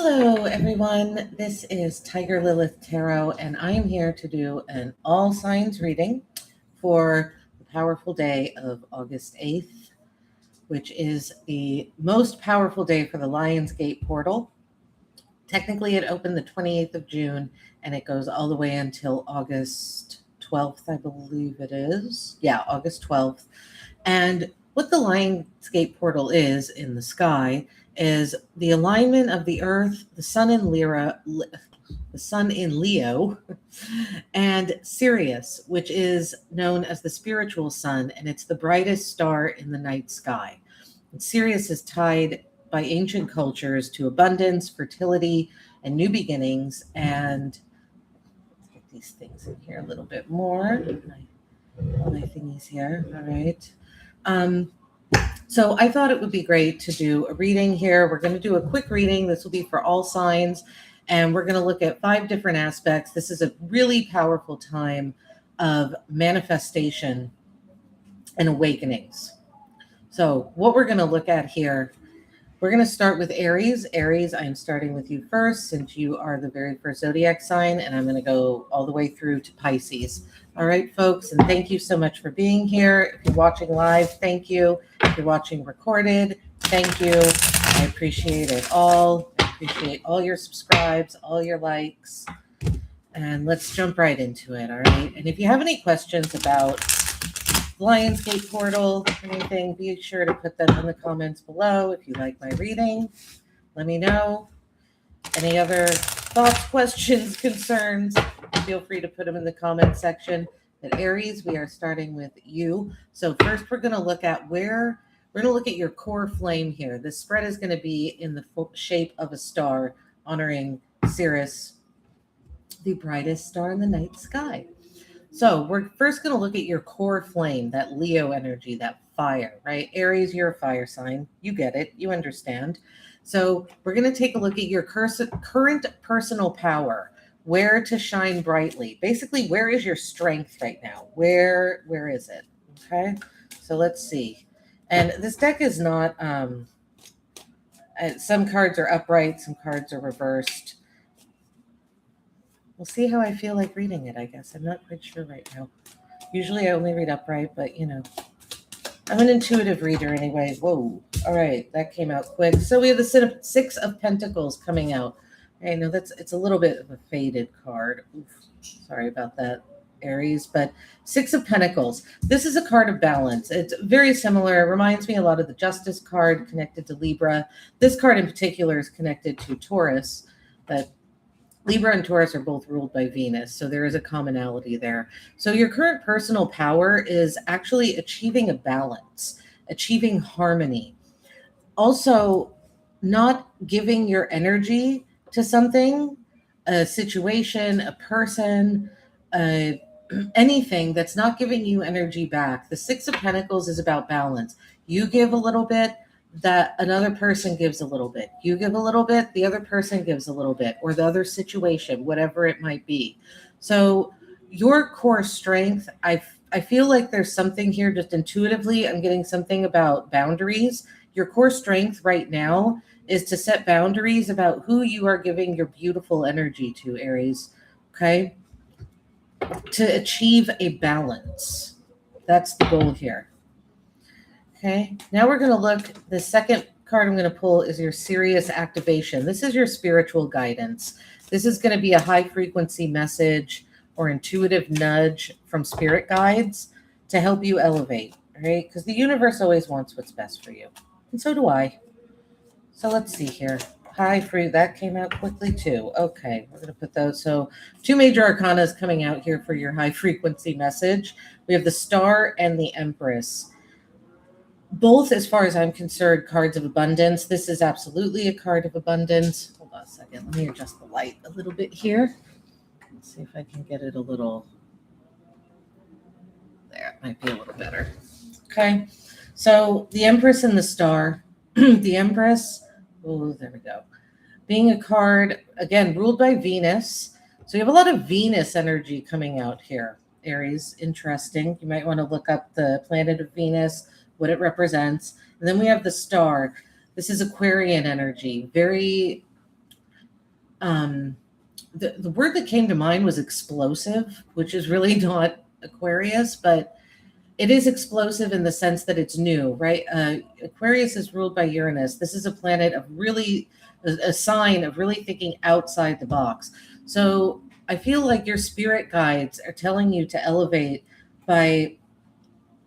Hello, everyone. This is Tiger Lilith Tarot, and I am here to do an all signs reading for the powerful day of August 8th, which is the most powerful day for the Lionsgate portal. Technically, it opened the 28th of June, and it goes all the way until August 12th, I believe it is. Yeah, August 12th. And what the Lionsgate portal is in the sky is the alignment of the Earth, the Sun in Leo, and Sirius, which is known as the spiritual sun, and it's the brightest star in the night sky. And Sirius is tied by ancient cultures to abundance, fertility, and new beginnings. And let's get these things in here a little bit more. All my thingies here. All right. So I thought it would be great to do a reading here. We're going to do a quick reading. This will be for all signs, and we're going to look at 5 different aspects. This is a really powerful time of manifestation and awakenings. So what we're going to look at here, we're going to start with Aries. Aries, I'm starting with you first since you are the very first zodiac sign, and I'm going to go all the way through to Pisces. All right, folks, and thank you so much for being here. If you're watching live, thank you. If you're watching recorded, thank you. I appreciate it all. I appreciate all your subscribes, all your likes. And let's jump right into it, all right? And if you have any questions about Lionsgate portal, anything, be sure to put them in the comments below. If you like my reading, let me know. Any other thoughts, questions, concerns, feel free to put them in the comment section. But Aries, we are starting with you. So first we're going to look at your core flame here. This spread is going to be in the shape of a star, honoring Sirius, the brightest star in the night sky. So we're first going to look at your core flame, that Leo energy, that fire, right? Aries, you're a fire sign. You get it. You understand. So we're going to take a look at your current personal power, where to shine brightly. Basically, where is your strength right now? Where is it? Okay. So let's see. And this deck is not, some cards are upright, some cards are reversed. We'll see how I feel like reading it, I guess. I'm not quite sure right now. Usually I only read upright, but you know, I'm an intuitive reader anyway. Whoa. All right. That came out quick. So we have the 6 of Pentacles coming out. I know it's a little bit of a faded card. Oof, sorry about that, Aries. But 6 of Pentacles. This is a card of balance. It's very similar. It reminds me a lot of the Justice card connected to Libra. This card in particular is connected to Taurus, but Libra and Taurus are both ruled by Venus, so there is a commonality there. So your current personal power is actually achieving a balance, achieving harmony. Also, not giving your energy to something, a situation, a person, anything that's not giving you energy back. The 6 of Pentacles is about balance. You give a little bit, that another person gives a little bit. You give a little bit, the other person gives a little bit, or the other situation, whatever it might be. So your core strength, I feel like there's something here just intuitively. I'm getting something about boundaries. Your core strength right now is to set boundaries about who you are giving your beautiful energy to, Aries, okay? To achieve a balance. That's the goal here. Okay, now we're going to look, the second card I'm going to pull is your Sirius activation. This is your spiritual guidance. This is going to be a high frequency message or intuitive nudge from spirit guides to help you elevate, right? Because the universe always wants what's best for you. And so do I. So let's see here. High free, that came out quickly too. Okay, we're going to put those. So 2 major arcanas coming out here for your high frequency message. We have the Star and the Empress. Both, as far as I'm concerned, cards of abundance. This is absolutely a card of abundance. Hold on a second. Let me adjust the light a little bit here. Let's see if I can get it a little. There, it might be a little better. Okay. So the Empress and the Star. The Empress. Oh, there we go. Being a card, again, ruled by Venus. So you have a lot of Venus energy coming out here, Aries. Interesting. You might want to look up the planet of Venus, what it represents. And then we have the Star. This is Aquarian energy, very The word that came to mind was explosive, which is really not Aquarius, but it is explosive in the sense that it's new, right? Aquarius is ruled by Uranus. This is a planet of really, a sign of really thinking outside the box. So I feel like your spirit guides are telling you to elevate by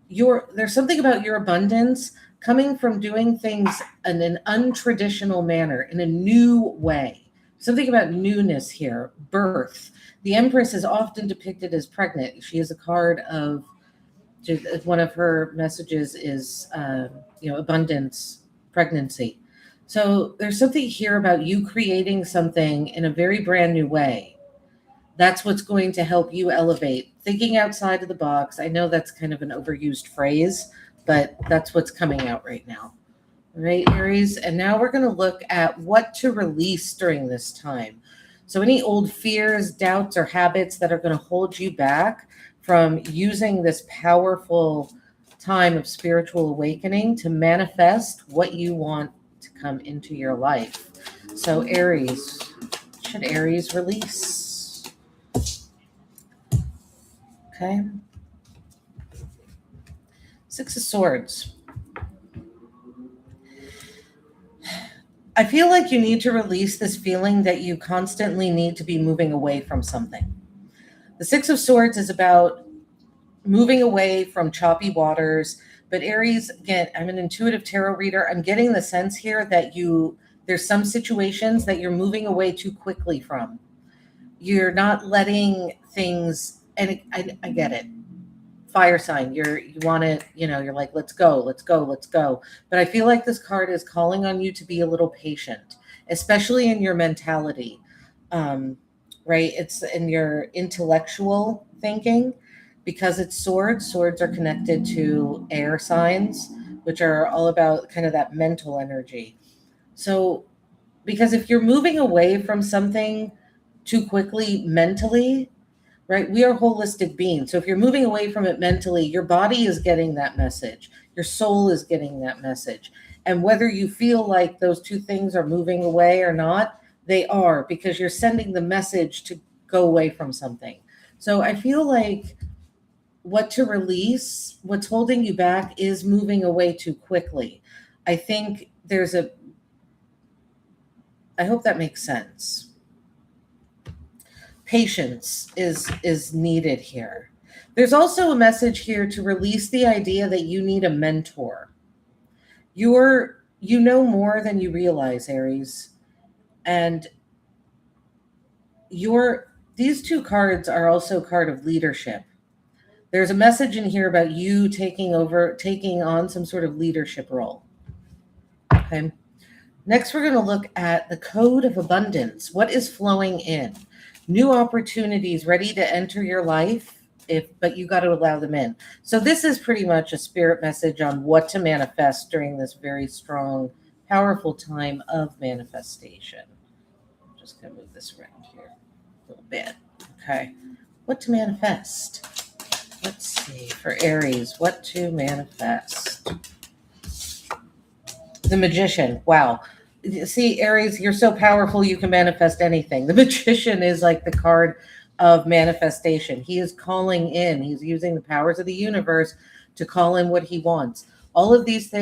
there's something about your abundance coming from doing things in an untraditional manner, in a new way. Something about newness here, birth. The Empress is often depicted as pregnant. She is a card of, one of her messages is, abundance, pregnancy. So there's something here about you creating something in a very brand new way. That's what's going to help you elevate. Thinking outside of the box. I know that's kind of an overused phrase, but that's what's coming out right now. All right, Aries. And now we're going to look at what to release during this time. So any old fears, doubts, or habits that are going to hold you back from using this powerful time of spiritual awakening to manifest what you want to come into your life. So Aries, should Aries release? Okay. Six of Swords. I feel like you need to release this feeling that you constantly need to be moving away from something. The Six of Swords is about moving away from choppy waters. But Aries, again, I'm an intuitive tarot reader. I'm getting the sense here that there's some situations that you're moving away too quickly from. You're not letting things, and I get it. Fire sign, you want it, you're like, let's go. But I feel like this card is calling on you to be a little patient, especially in your mentality, right? It's in your intellectual thinking, because it's swords. Swords are connected to air signs, which are all about kind of that mental energy. So, because if you're moving away from something too quickly mentally, right? We are holistic beings. So if you're moving away from it mentally, your body is getting that message. Your soul is getting that message. And whether you feel like those two things are moving away or not, they are, because you're sending the message to go away from something. So I feel like what to release, what's holding you back is moving away too quickly. I think I hope that makes sense. Patience is needed here. There's also a message here to release the idea that you need a mentor. You know more than you realize, Aries. And these two cards are also a card of leadership. There's a message in here about you taking on some sort of leadership role. Okay. Next, we're going to look at the code of abundance. What is flowing in? New opportunities ready to enter your life, but you got to allow them in. So this is pretty much a spirit message on what to manifest during this very strong, powerful time of manifestation. I'm just going to move this around here a little bit. Okay. What to manifest? Let's see. For Aries, what to manifest? The Magician. Wow. See, Aries, you're so powerful, you can manifest anything. The Magician is like the card of manifestation. He is calling in. He's using the powers of the universe to call in what he wants. All of these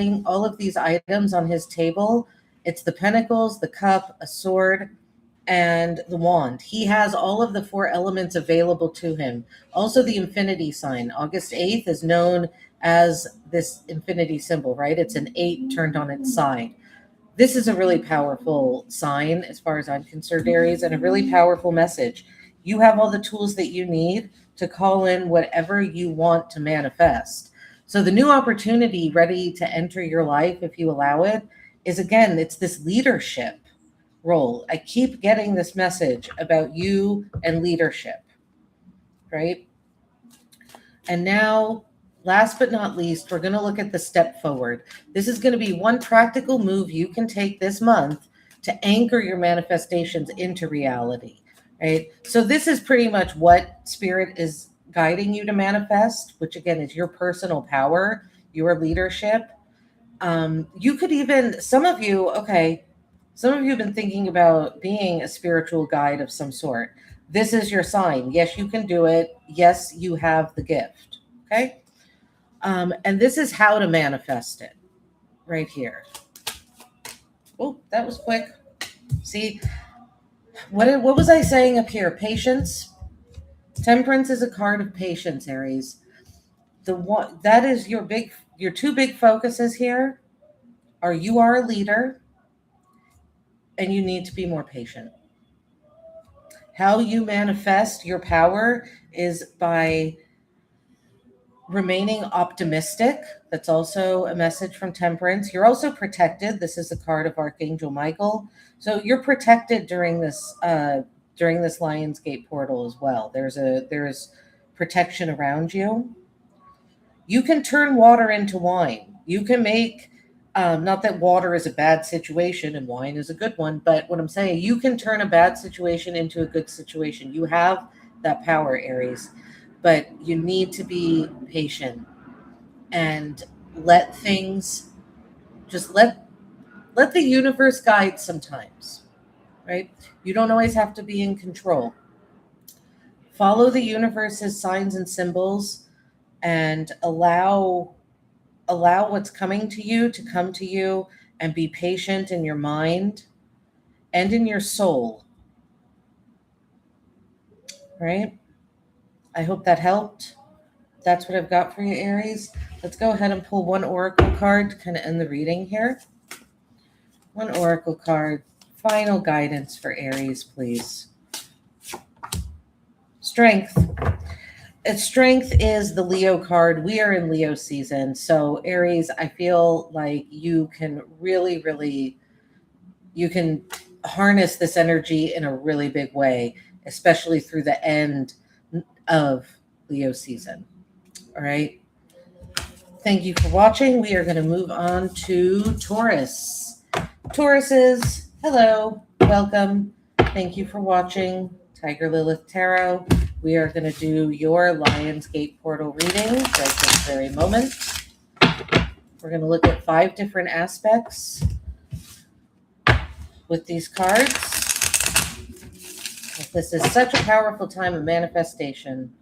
items on his table, it's the Pentacles, the Cup, a sword, and the Wand. He has all of the four elements available to him. Also, the infinity sign. August 8th is known as this infinity symbol, right? It's an 8 turned on its side. This is a really powerful sign as far as I'm concerned, Aries, and a really powerful message. You have all the tools that you need to call in whatever you want to manifest. So the new opportunity ready to enter your life, if you allow it, is, again, it's this leadership role. I keep getting this message about you and leadership, right? And now, last but not least, we're going to look at the step forward. This is going to be one practical move you can take this month to anchor your manifestations into reality, right? So this is pretty much what Spirit is guiding you to manifest, which again is your personal power, your leadership. You could even, some of you, okay, Some of you have been thinking about being a spiritual guide of some sort. This is your sign. Yes, you can do it. Yes, you have the gift. Okay. And this is how to manifest it right here. Oh, that was quick. See, what was I saying up here? Patience. Temperance is a card of patience, Aries. The one that is your two big focuses here are you are a leader and you need to be more patient. How you manifest your power is by remaining optimistic. That's also a message from Temperance. You're also protected. This is a card of Archangel Michael. So you're protected during this Lionsgate portal as well. There's protection around you. You can turn water into wine. You can make not that water is a bad situation and wine is a good one, but what I'm saying, you can turn a bad situation into a good situation. You have that power, Aries, but you need to be patient and let things just let the universe guide sometimes, right? You don't always have to be in control. Follow the universe's signs and symbols and allow what's coming to you to come to you, and be patient in your mind and in your soul. Right? I hope that helped. That's what I've got for you, Aries. Let's go ahead and pull one oracle card to kind of end the reading here. One oracle card. Final guidance for Aries, please. Strength. Strength is the Leo card. We are in Leo season. So Aries, I feel like you can really, you can harness this energy in a really big way, especially through the end of Leo season. All right. Thank you for watching. We are going to move on to Taurus. Tauruses, hello, welcome. Thank you for watching Tiger Lilith Tarot. We are going to do your Lionsgate portal reading right this very moment. We're going to look at 5 different aspects with these cards. This is such a powerful time of manifestation,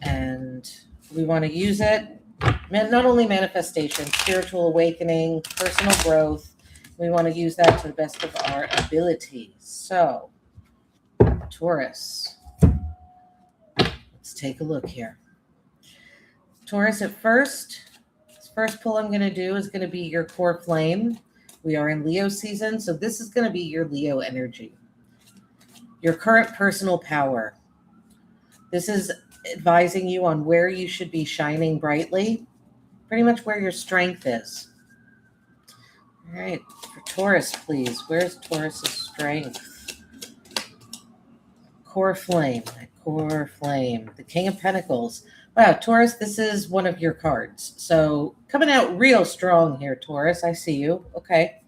and we want to use it. Not only manifestation, spiritual awakening, personal growth. We want to use that to the best of our ability. So, Taurus. Let's take a look here. Taurus, at first pull I'm going to do is going to be your core flame. We are in Leo season, so this is going to be your Leo energy. Your current personal power. This is advising you on where you should be shining brightly, pretty much where your strength is. All right, for Taurus, please. Where's Taurus's strength? Core flame, the King of Pentacles. Wow, Taurus, this is one of your cards. So coming out real strong here, Taurus. I see you. Okay.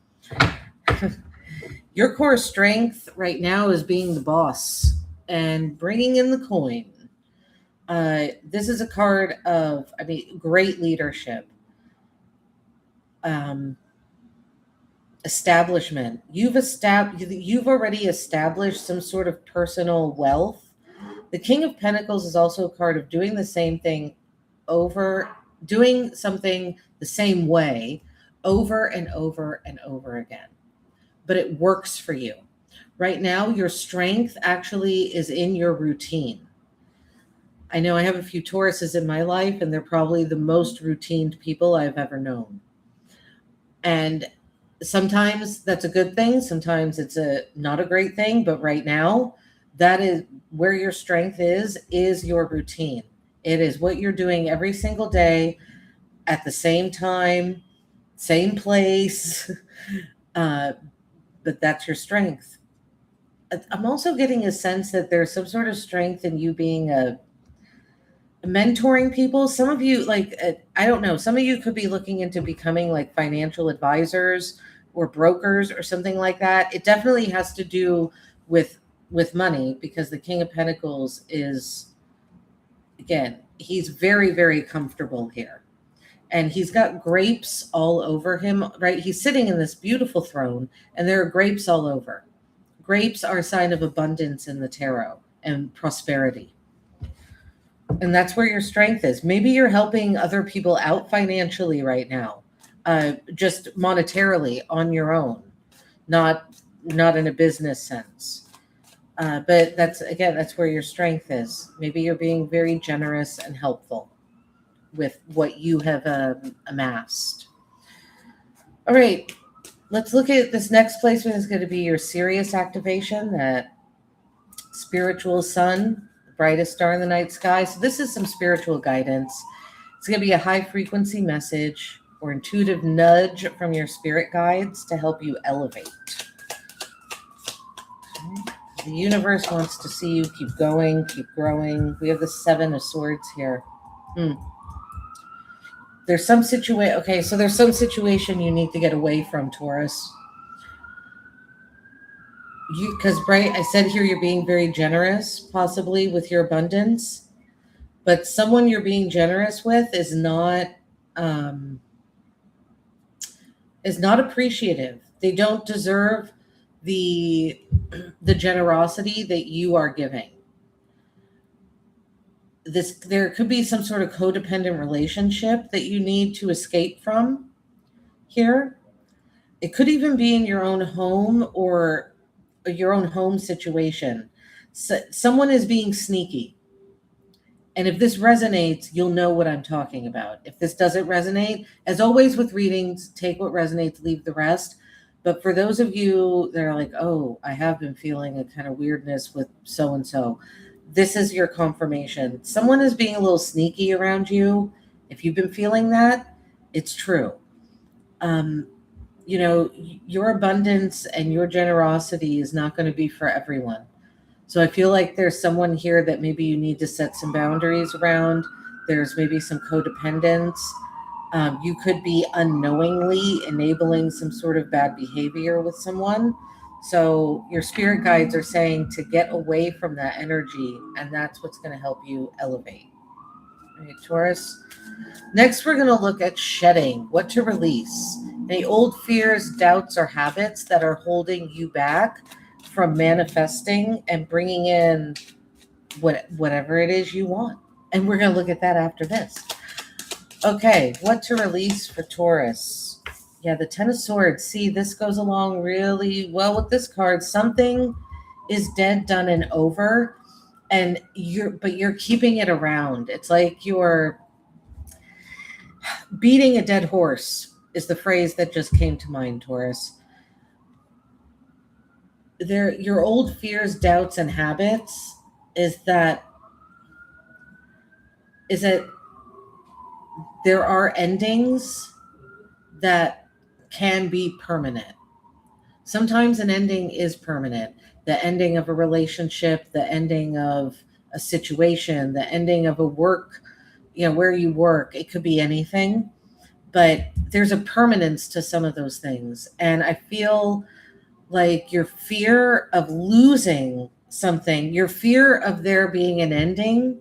Your core strength right now is being the boss and bringing in the coin. This is a card of, great leadership. Establishment. You've already established some sort of personal wealth. The King of Pentacles is also a card of doing the same thing doing something the same way over and over and over again. But it works for you. Right now, your strength actually is in your routine. I know I have a few Tauruses in my life, and they're probably the most routine people I've ever known. And sometimes that's a good thing. Sometimes it's not a great thing. But right now, that is where your strength is your routine. It is what you're doing every single day at the same time, same place. But that's your strength. I'm also getting a sense that there's some sort of strength in you being mentoring people. Some of you, I don't know, some of you could be looking into becoming like financial advisors or brokers or something like that. It definitely has to do with money, because the King of Pentacles is, again, he's very, very comfortable here. and he's got grapes all over him, right? He's sitting in this beautiful throne, and there are grapes all over. Grapes are a sign of abundance in the tarot and prosperity. And that's where your strength is. Maybe you're helping other people out financially right now, just monetarily on your own, not in a business sense. But that's where your strength is. Maybe you're being very generous and helpful with what you have amassed. All right, let's look at this next placement is going to be your Sirius activation, that spiritual sun, the brightest star in the night sky. So this is some spiritual guidance. It's going to be a high frequency message or intuitive nudge from your spirit guides to help you elevate. Okay. The universe wants to see you keep going, keep growing. We have the 7 of Swords here. There's some situation. Okay, so there's some situation you need to get away from, Taurus. Because I said here you're being very generous, possibly with your abundance, but someone you're being generous with is not appreciative. They don't deserve the generosity that you are giving. There could be some sort of codependent relationship that you need to escape from here. It could even be in your own home or your own home situation. So someone is being sneaky. And if this resonates, you'll know what I'm talking about. If this doesn't resonate, as always with readings, take what resonates, leave the rest. But for those of you that are like, oh, I have been feeling a kind of weirdness with so-and-so, this is your confirmation. Someone is being a little sneaky around you. If you've been feeling that, it's true. Your abundance and your generosity is not going to be for everyone. So I feel like there's someone here that maybe you need to set some boundaries around. There's maybe some codependence. You could be unknowingly enabling some sort of bad behavior with someone. So your spirit guides are saying to get away from that energy, and that's what's going to help you elevate. All right, Taurus. Next, we're going to look at shedding, what to release. Any old fears, doubts, or habits that are holding you back from manifesting and bringing in whatever it is you want. And we're going to look at that after this. Okay, what to release for Taurus. Yeah, the 10 of Swords. See, this goes along really well with this card. Something is dead, done, and over, and you're keeping it around. It's like you're beating a dead horse is the phrase that just came to mind, Taurus. Your old fears, doubts, and habits is that there are endings that can be permanent. Sometimes an ending is permanent. The ending of a relationship, the ending of a situation, the ending of a work, where you work. It could be anything, but there's a permanence to some of those things. And I feel like your fear of losing something, your fear of there being an ending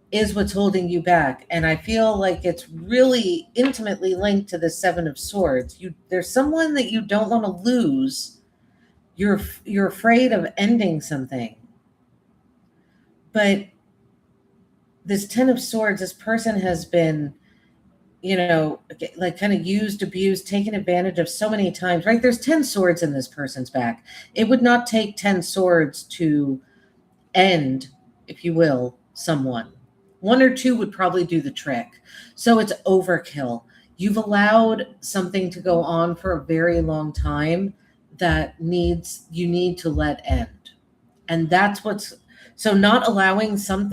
is what's holding you back. And I feel like it's really intimately linked to the 7 of Swords. There's someone that you don't want to lose. You're afraid of ending something. But this 10 of Swords, this person has been, kind of used, abused, taken advantage of so many times, right? There's 10 swords in this person's back. It would not take 10 swords to end, if you will, someone. 1 or 2 would probably do the trick. So it's overkill. You've allowed something to go on for a very long time that you need to let end. And that's so not allowing some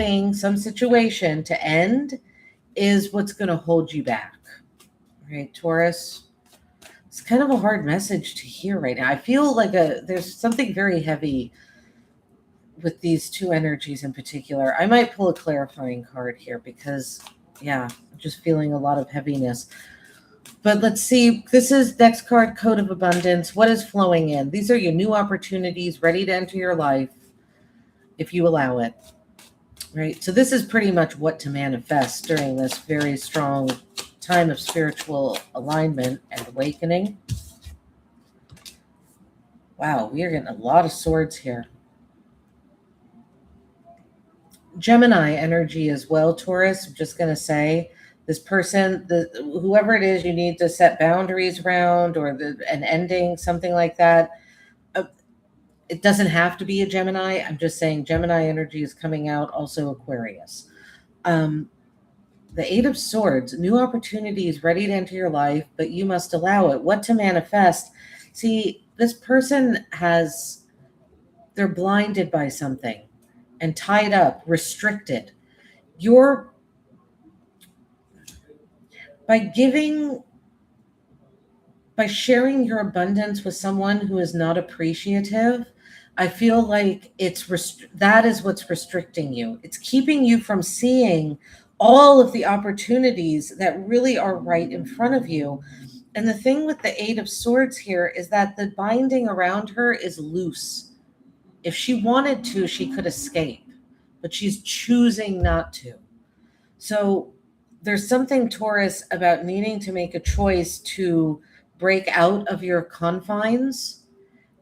situation to end is what's going to hold you back. All right, Taurus. It's kind of a hard message to hear right now. I feel like there's something very heavy with these 2 energies in particular. I might pull a clarifying card here because, I'm just feeling a lot of heaviness. But let's see. This is next card, Code of Abundance. What is flowing in? These are your new opportunities ready to enter your life if you allow it. Right? So this is pretty much what to manifest during this very strong time of spiritual alignment and awakening. Wow, we are getting a lot of swords here. Gemini energy as well, Taurus. I'm just going to say this person, whoever it is, you need to set boundaries around, or an ending, something like that. It doesn't have to be a Gemini. I'm just saying Gemini energy is coming out, also Aquarius. The Eight of Swords, new opportunities ready to enter your life, but you must allow it. What to manifest? See, this person they're blinded by something and tied up, restricted. By sharing your abundance with someone who is not appreciative, I feel like that is what's restricting you. It's keeping you from seeing all of the opportunities that really are right in front of you. And the thing with the Eight of Swords here is that the binding around her is loose. If she wanted to, she could escape, but she's choosing not to. So there's something, Taurus, about needing to make a choice to break out of your confines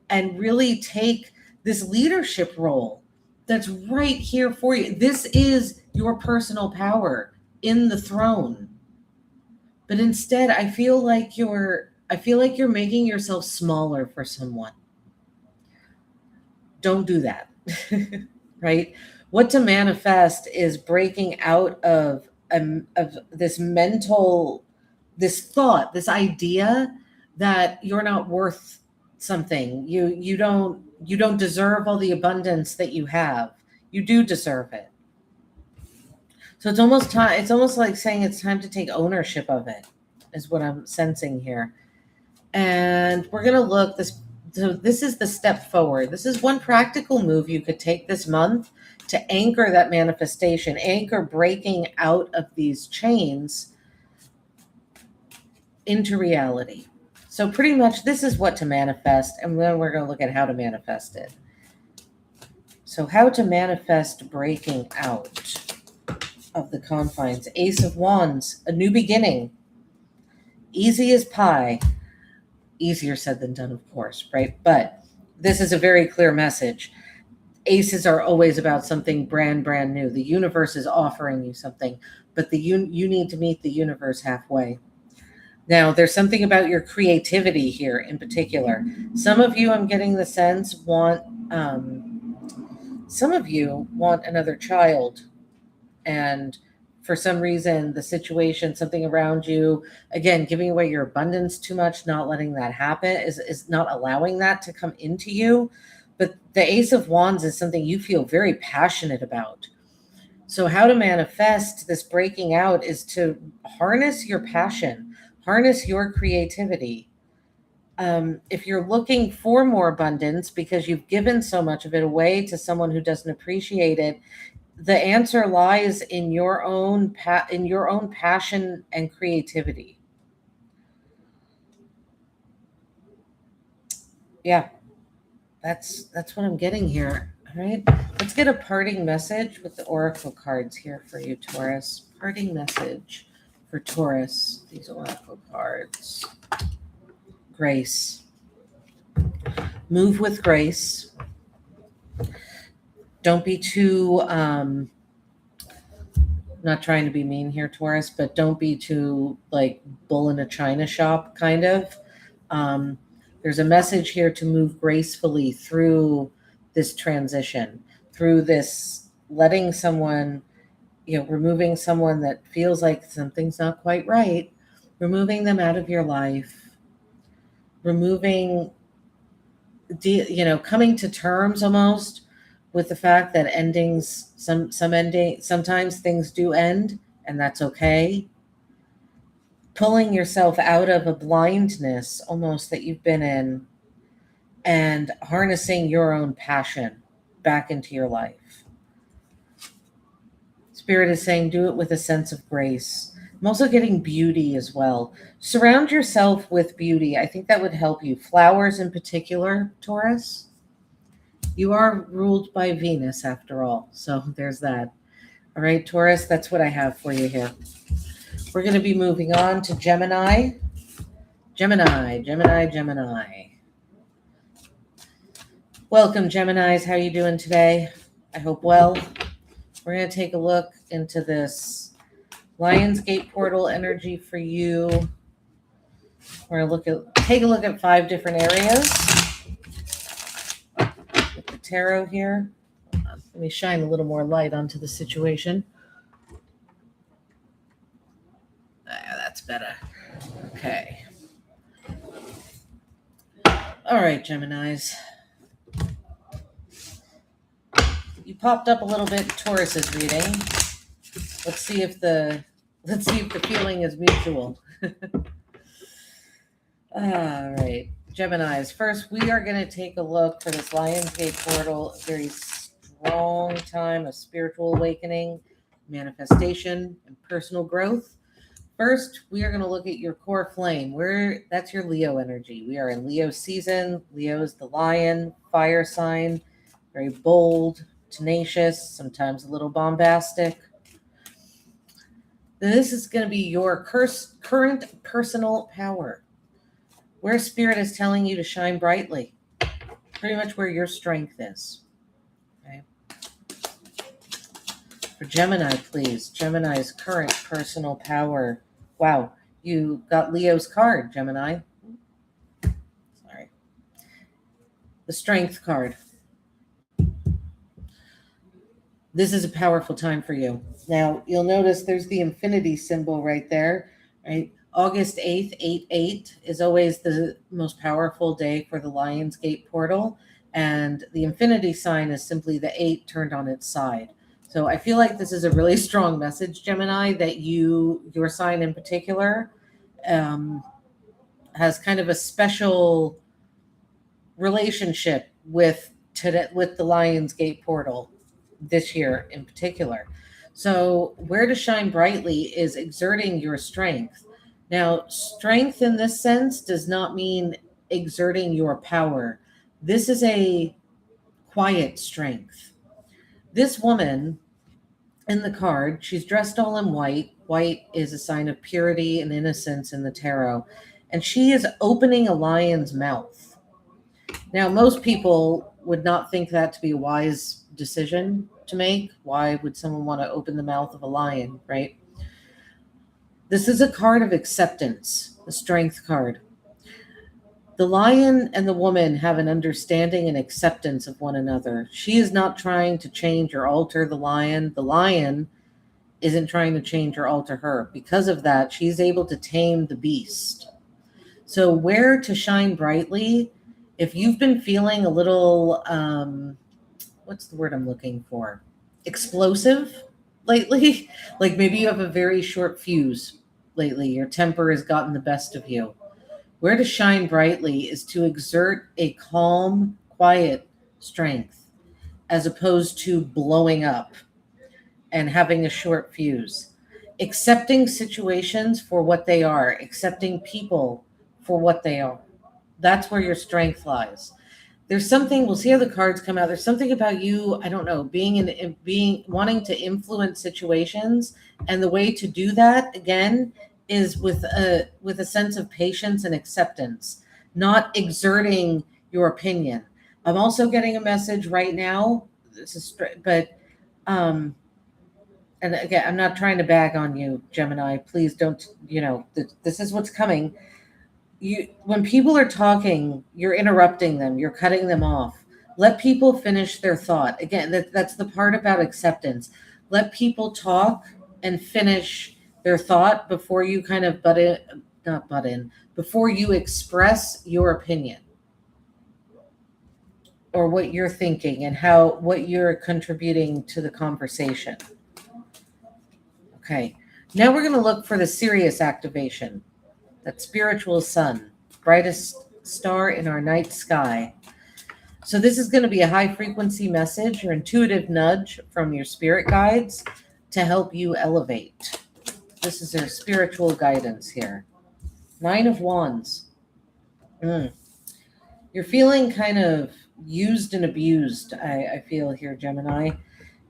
and really take this leadership role that's right here for you. This is your personal power in the throne. But instead, I feel like you're making yourself smaller for someone. Don't do that. Right? What to manifest is breaking out of this mental, this thought, this idea that you're not worth something. You don't deserve all the abundance that you have. You do deserve it. So it's almost like saying it's time to take ownership of it, is what I'm sensing here. And we're going to look so this is the step forward. This is one practical move you could take this month to anchor that manifestation, anchor breaking out of these chains into reality. So pretty much this is what to manifest, and then we're going to look at how to manifest it. So how to manifest breaking out of the confines. Ace of Wands, a new beginning. Easy as pie. Easier said than done, of course, right? But this is a very clear message. Aces are always about something brand new. The universe is offering you something, but you need to meet the universe halfway. Now, there's something about your creativity here in particular. Some of you, I'm getting the sense, want another child. And for some reason, the situation, something around you, again, giving away your abundance too much, not letting that happen, is not allowing that to come into you. But the Ace of Wands is something you feel very passionate about. So how to manifest this breaking out is to harness your passion, harness your creativity. If you're looking for more abundance because you've given so much of it away to someone who doesn't appreciate it, the answer lies in your own passion and creativity. Yeah, that's what I'm getting here. All right, let's get a parting message with the oracle cards here for you, Taurus. Parting message for Taurus. These oracle cards. Grace. Move with grace. Don't be too, not trying to be mean here, Taurus, but don't be too like bull in a china shop kind of. There's a message here to move gracefully through this transition, through this letting someone, removing someone that feels like something's not quite right, removing them out of your life, coming to terms almost with the fact that endings, sometimes things do end, and that's okay. Pulling yourself out of a blindness almost that you've been in and harnessing your own passion back into your life. Spirit is saying do it with a sense of grace. I'm also getting beauty as well. Surround yourself with beauty. I think that would help you. Flowers in particular, Taurus. You are ruled by Venus after all. So there's that. All right, Taurus, that's what I have for you here. We're going to be moving on to Gemini. Gemini. Welcome, Geminis. How are you doing today? I hope well. We're going to take a look into this Lionsgate portal energy for you. We're going to take a look at 5 different areas with the tarot here. Let me shine a little more light onto the situation. That's better. Okay. All right, Geminis. You popped up a little bit in Taurus's reading. Let's see if the feeling is mutual. All right, Geminis. First, we are going to take a look for this Lionsgate portal. A very strong time of spiritual awakening, manifestation, and personal growth. First, we are going to look at your core flame. That's your Leo energy. We are in Leo season. Leo is the lion, fire sign, very bold, tenacious, sometimes a little bombastic. This is going to be your current personal power, where spirit is telling you to shine brightly, pretty much where your strength is. Okay. For Gemini, please. Gemini's current personal power. Wow, you got Leo's card, Gemini. Sorry. The Strength card. This is a powerful time for you. Now, you'll notice there's the infinity symbol right there, right? August 8th, 8/8 is always the most powerful day for the Lionsgate portal. And the infinity sign is simply the 8 turned on its side. So I feel like this is a really strong message, Gemini, that your sign in particular, has kind of a special relationship with the Lionsgate portal this year in particular. So where to shine brightly is exerting your strength. Now, strength in this sense does not mean exerting your power. This is a quiet strength. This woman in the card, she's dressed all in white. White is a sign of purity and innocence in the tarot. And she is opening a lion's mouth. Now, most people would not think that to be a wise decision to make. Why would someone want to open the mouth of a lion, right? This is a card of acceptance, the Strength card. The lion and the woman have an understanding and acceptance of one another. She is not trying to change or alter the lion. The lion isn't trying to change or alter her. Because of that, she's able to tame the beast. So where to shine brightly, if you've been feeling a little, what's the word I'm looking for? Explosive lately? Like maybe you have a very short fuse lately. Your temper has gotten the best of you. Where to shine brightly is to exert a calm, quiet strength as opposed to blowing up and having a short fuse. Accepting situations for what they are, accepting people for what they are. That's where your strength lies. There's something, we'll see how the cards come out. There's something about you, I don't know, wanting to influence situations. And the way to do that, again, is with a sense of patience and acceptance, not exerting your opinion. I'm also getting a message right now. And again, I'm not trying to bag on you, Gemini. Please don't, this is what's coming. When people are talking, you're interrupting them, you're cutting them off. Let people finish their thought. Again, that's the part about acceptance. Let people talk and finish their thought before you kind of before you express your opinion or what you're thinking and what you're contributing to the conversation. Okay, now we're going to look for the Sirius activation. That spiritual sun, brightest star in our night sky. So this is going to be a high frequency message or intuitive nudge from your spirit guides to help you elevate. This is their spiritual guidance here. 9 of Wands. You're feeling kind of used and abused, I feel here, Gemini.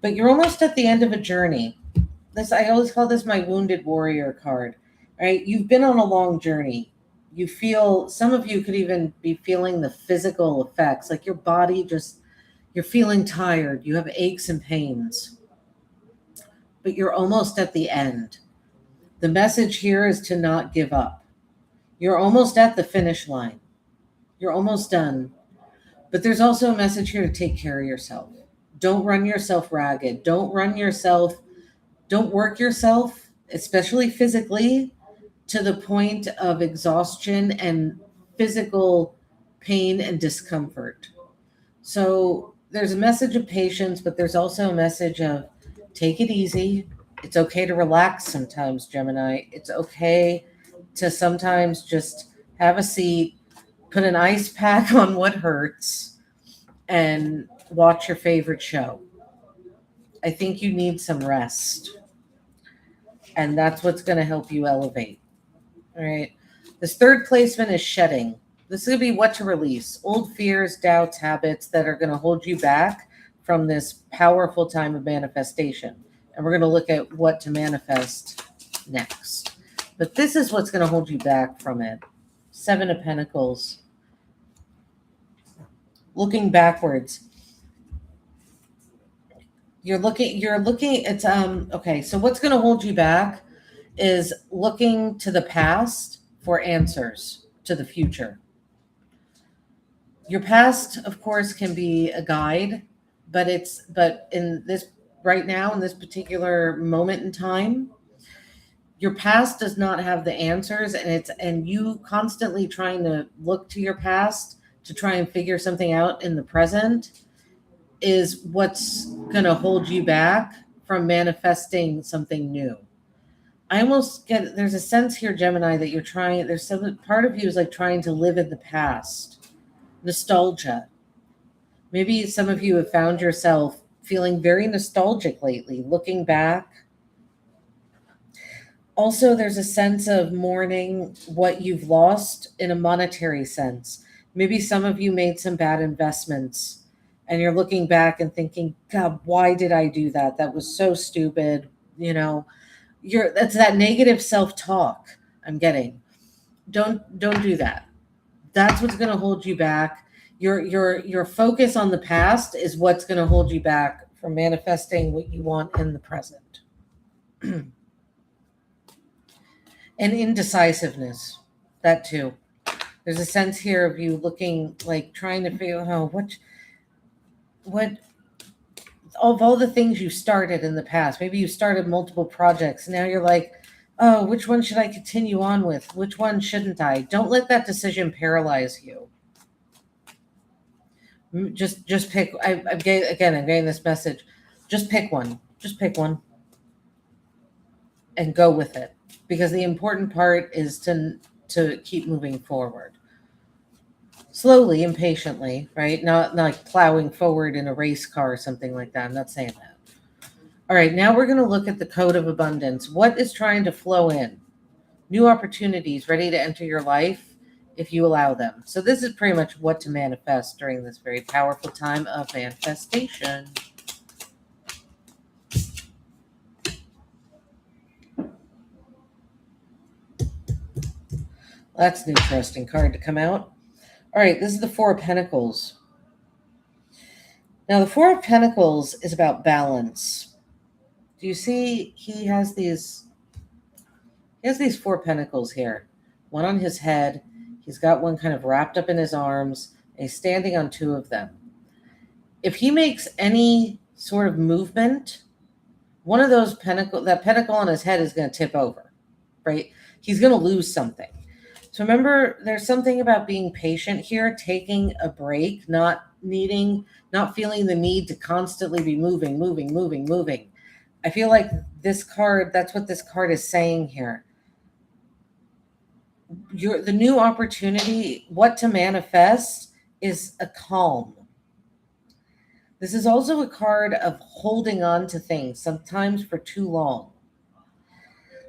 But you're almost at the end of a journey. I always call this my wounded warrior card, right? You've been on a long journey. You feel, some of you could even be feeling the physical effects, like your body just, you're feeling tired, you have aches and pains, but you're almost at the end. The message here is to not give up. You're almost at the finish line. You're almost done. But there's also a message here to take care of yourself. Don't run yourself ragged. Don't work yourself, especially physically, to the point of exhaustion and physical pain and discomfort. So there's a message of patience, but there's also a message of take it easy. It's okay to relax sometimes, Gemini. It's okay to sometimes just have a seat, put an ice pack on what hurts, and watch your favorite show. I think you need some rest, and that's what's going to help you elevate. All right. This third placement is shedding. This is going to be what to release. Old fears, doubts, habits that are going to hold you back from this powerful time of manifestation. And we're going to look at what to manifest next. But this is what's going to hold you back from it. Seven of Pentacles. Looking backwards. You're looking, it's, okay. So what's going to hold you back is looking to the past for answers to the future. Your past, of course, can be a guide, but in this right now, in this particular moment in time, your past does not have the answers, and you constantly trying to look to your past to try and figure something out in the present is what's going to hold you back from manifesting something new. I almost get, there's a sense here, Gemini, that you're trying, there's some part of you is like trying to live in the past. Nostalgia. Maybe some of you have found yourself feeling very nostalgic lately, looking back. Also, there's a sense of mourning what you've lost in a monetary sense. Maybe some of you made some bad investments and you're looking back and thinking, God, why did I do that? That was so stupid. You know, that's that negative self-talk I'm getting. Don't do that. That's what's going to hold you back. Your focus on the past is what's going to hold you back from manifesting what you want in the present. And indecisiveness, that too. There's a sense here of you looking, like trying to figure out what of all the things you started in the past. Maybe you started multiple projects. Now you're like, oh, which one should I continue on with? Which one shouldn't I? Don't let that decision paralyze you. Just pick. I'm getting this message. Just pick one. Just pick one and go with it. Because the important part is to keep moving forward. Slowly and patiently, right? Not like plowing forward in a race car or something like that. I'm not saying that. All right, now we're going to look at the code of abundance. What is trying to flow in? New opportunities ready to enter your life if you allow them. So this is pretty much what to manifest during this very powerful time of manifestation. That's an interesting card to come out. All right, this is the Four of Pentacles. Now, the Four of Pentacles is about balance. Do you see he has these Four Pentacles here? One on his head. He's got one kind of wrapped up in his arms. And he's standing on two of them. If he makes any sort of movement, one of those that pentacle on his head is going to tip over, right? He's going to lose something. So remember, there's something about being patient here, taking a break, not feeling the need to constantly be moving. I feel like this card, that's what this card is saying here. The new opportunity, what to manifest is a calm. This is also a card of holding on to things, sometimes for too long.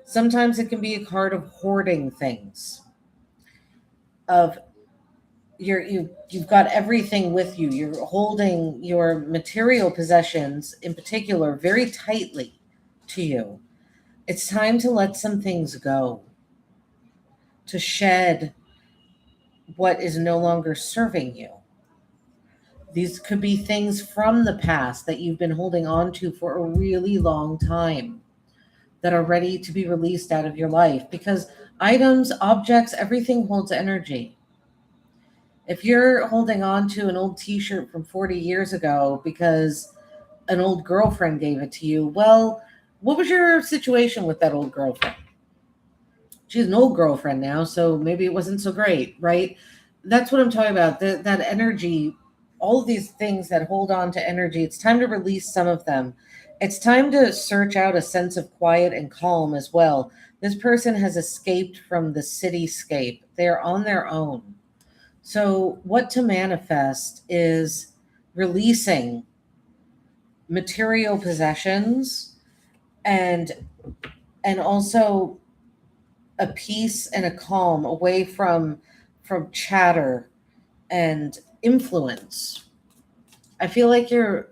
Sometimes it can be a card of hoarding things. Of you've got everything with you. You're holding your material possessions in particular very tightly to you. It's time to let some things go, to shed what is no longer serving you. These could be things from the past that you've been holding on to for a really long time that are ready to be released out of your life, because items, objects, everything holds energy. If you're holding on to an old t-shirt from 40 years ago because an old girlfriend gave it to you, well, what was your situation with that old girlfriend? She's an old girlfriend now, so maybe it wasn't so great, right? That's what I'm talking about. That energy, all of these things that hold on to energy, it's time to release some of them. It's time to search out a sense of quiet and calm as well. This person has escaped from the cityscape. They're on their own. So, what to manifest is releasing material possessions and also a peace and a calm away from chatter and influence. I feel like you're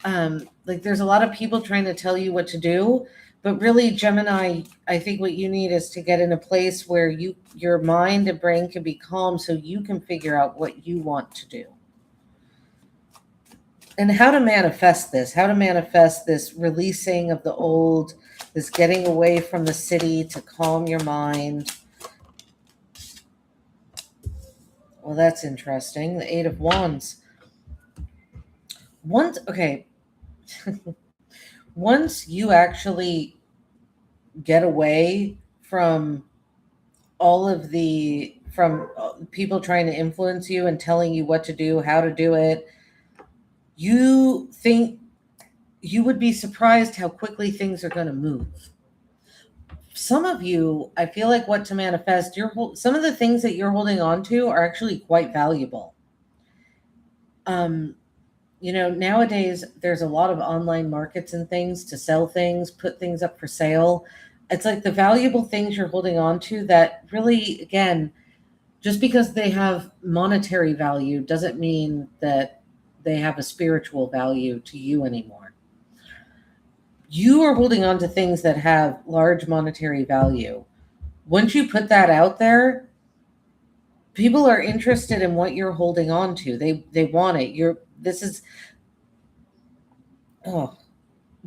like there's a lot of people trying to tell you what to do, but really, Gemini, I think what you need is to get in a place where your mind and brain can be calm so you can figure out what you want to do. And how to manifest this releasing of the old, this getting away from the city to calm your mind. Well, that's interesting. The Eight of Wands. Once you actually get away from from people trying to influence you and telling you what to do, how to do it, you would be surprised how quickly things are going to move. Some of you, I feel like what to manifest, some of the things that you're holding on to are actually quite valuable. Nowadays there's a lot of online markets and things to sell things, put things up for sale. It's like the valuable things you're holding on to that really, again, just because they have monetary value doesn't mean that they have a spiritual value to you anymore. You are holding on to things that have large monetary value. Once you put that out there, people are interested in what you're holding on to. They want it.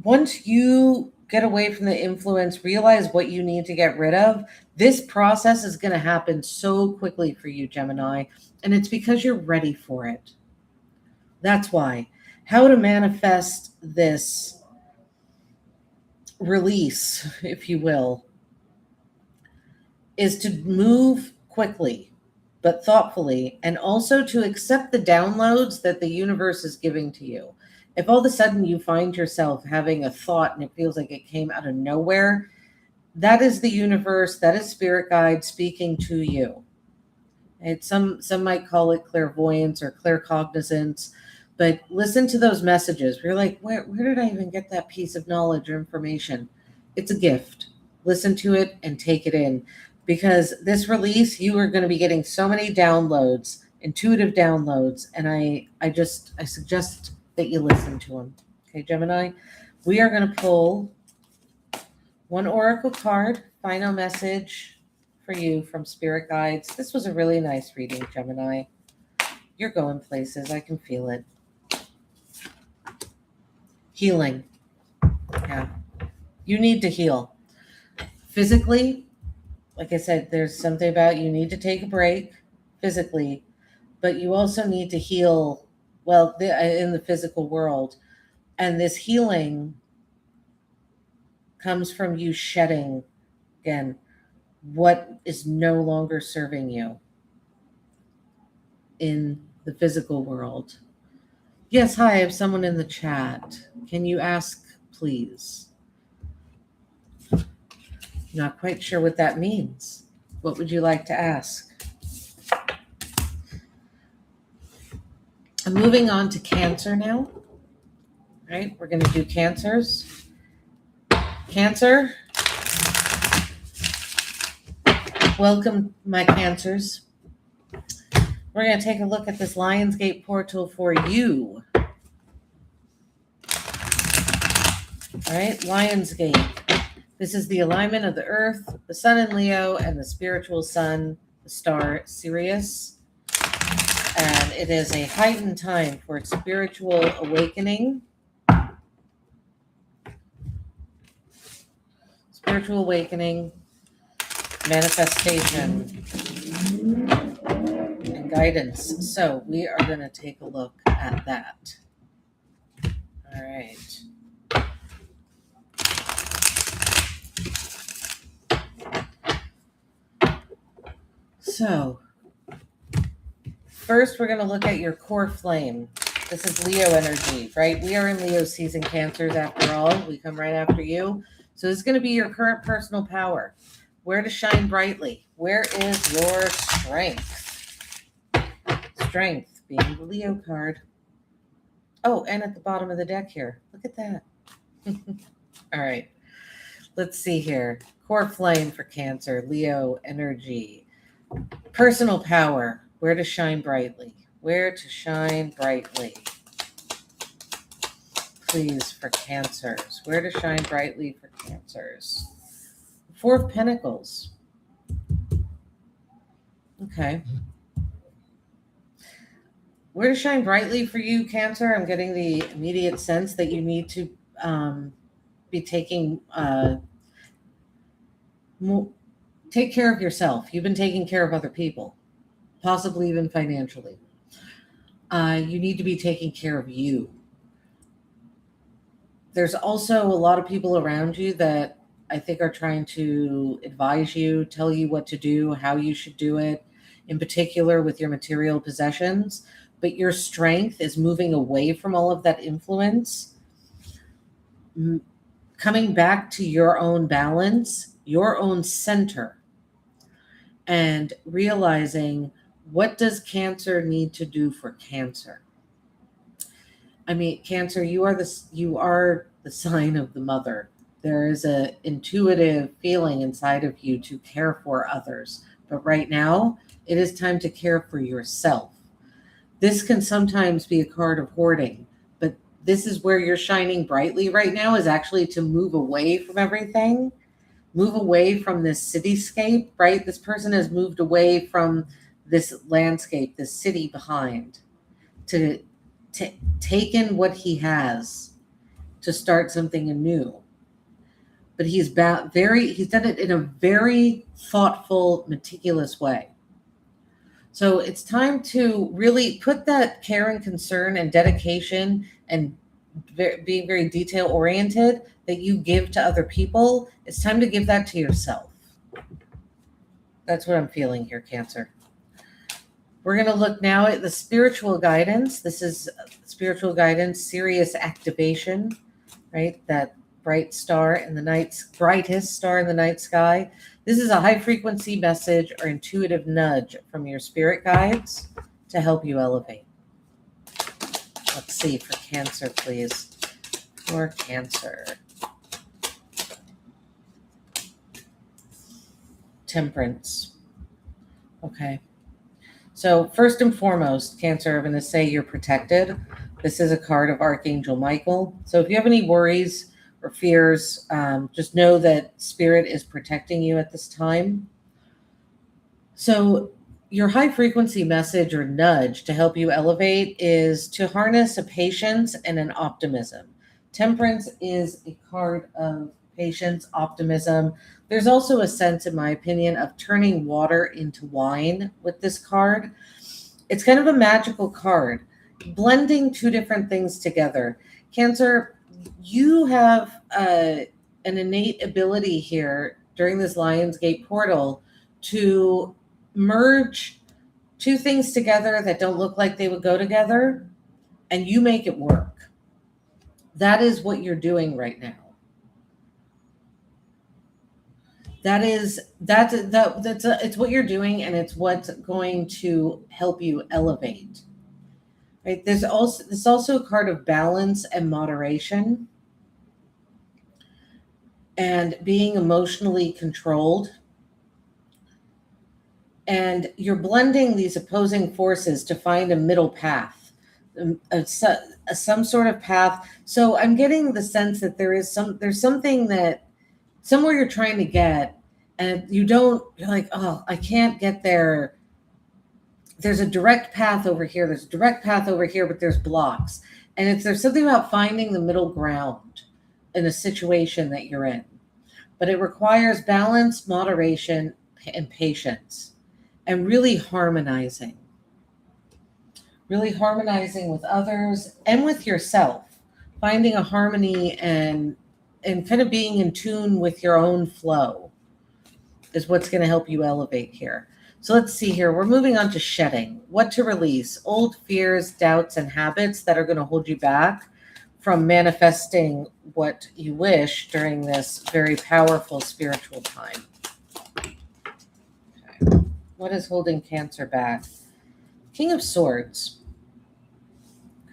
Once you get away from the influence, realize what you need to get rid of, this process is going to happen so quickly for you, Gemini, and it's because you're ready for it. That's why. How to manifest this release, if you will, is to move quickly but thoughtfully, and also to accept the downloads that the universe is giving to you. If all of a sudden you find yourself having a thought and it feels like it came out of nowhere, that is the universe, that is spirit guide speaking to you. Some might call it clairvoyance or claircognizance, but listen to those messages. You're like, where did I even get that piece of knowledge or information? It's a gift. Listen to it and take it in, because this release, you are going to be getting so many downloads, intuitive downloads, and I suggest that you listen to them. Okay, Gemini, we are going to pull one oracle card, final message for you from spirit guides. This was a really nice reading, Gemini. You're going places. I can feel it. Healing. Yeah. You need to heal. Physically, like I said, there's something about you need to take a break physically, but you also need to heal, in the physical world. And this healing comes from you shedding, again, what is no longer serving you in the physical world. Yes, hi, I have someone in the chat. Can you ask, please? Not quite sure what that means. What would you like to ask? I'm moving on to Cancer now. All right, we're going to do Cancers. Cancer. Welcome, my Cancers. We're going to take a look at this Lionsgate portal for you. All right, Lionsgate. This is the alignment of the Earth, the Sun in Leo, and the spiritual sun, the star Sirius. And it is a heightened time for spiritual awakening. Spiritual awakening, manifestation, and guidance. So we are going to take a look at that. All right. So first, we're going to look at your core flame. This is Leo energy, right? We are in Leo season, Cancers, after all. We come right after you. So this is going to be your current personal power. Where to shine brightly. Where is your strength? Strength being the Leo card. Oh, and at the bottom of the deck here. Look at that. All right. Let's see here. Core flame for Cancer, Leo energy. Personal power. Where to shine brightly. Where to shine brightly. Please, for Cancers. Where to shine brightly for Cancers. Four of Pentacles. Okay. Where to shine brightly for you, Cancer? I'm getting the immediate sense that you need to be taking take care of yourself. You've been taking care of other people, possibly even financially. You need to be taking care of you. There's also a lot of people around you that I think are trying to advise you, tell you what to do, how you should do it, in particular with your material possessions. But your strength is moving away from all of that influence, coming back to your own balance, your own center, and realizing, what does Cancer need to do for Cancer? I mean, Cancer, you are the sign of the mother. There is an intuitive feeling inside of you to care for others. But right now, it is time to care for yourself. This can sometimes be a card of hoarding, but this is where you're shining brightly right now, is actually to move away from everything, move away from this cityscape, right? This person has moved away from this landscape, this city behind, to take in what he has, to start something anew. But he's done it in a very thoughtful, meticulous way. So it's time to really put that care and concern and dedication and being very detail oriented that you give to other people. It's time to give that to yourself. That's what I'm feeling here, Cancer. We're going to look now at the spiritual guidance. This is spiritual guidance, Sirius activation, right? That brightest star in the night sky. This is a high frequency message or intuitive nudge from your spirit guides to help you elevate. Let's see for Cancer, please. For Cancer. Temperance. Okay. So first and foremost, Cancer, I'm going to say you're protected. This is a card of Archangel Michael. So if you have any worries or fears, just know that Spirit is protecting you at this time. So your high frequency message or nudge to help you elevate is to harness a patience and an optimism. Temperance is a card of patience, optimism. There's also a sense, in my opinion, of turning water into wine with this card. It's kind of a magical card, blending two different things together. Cancer, you have an innate ability here during this Lionsgate portal to merge two things together that don't look like they would go together, and you make it work. That is what you're doing right now. It's what you're doing, and it's what's going to help you elevate. Right? There's also a card of balance and moderation, and being emotionally controlled. And you're blending these opposing forces to find a middle path, some sort of path. So I'm getting the sense that there's something that somewhere you're trying to get, and you're like, oh, I can't get there. There's a direct path over here. There's a direct path over here, but there's blocks. And there's something about finding the middle ground in a situation that you're in. But it requires balance, moderation, and patience, and really harmonizing with others and with yourself, finding a harmony and kind of being in tune with your own flow is what's going to help you elevate here. So let's see here. We're moving on to shedding. What to release? Old fears, doubts, and habits that are going to hold you back from manifesting what you wish during this very powerful spiritual time. Okay. What is holding Cancer back? King of Swords.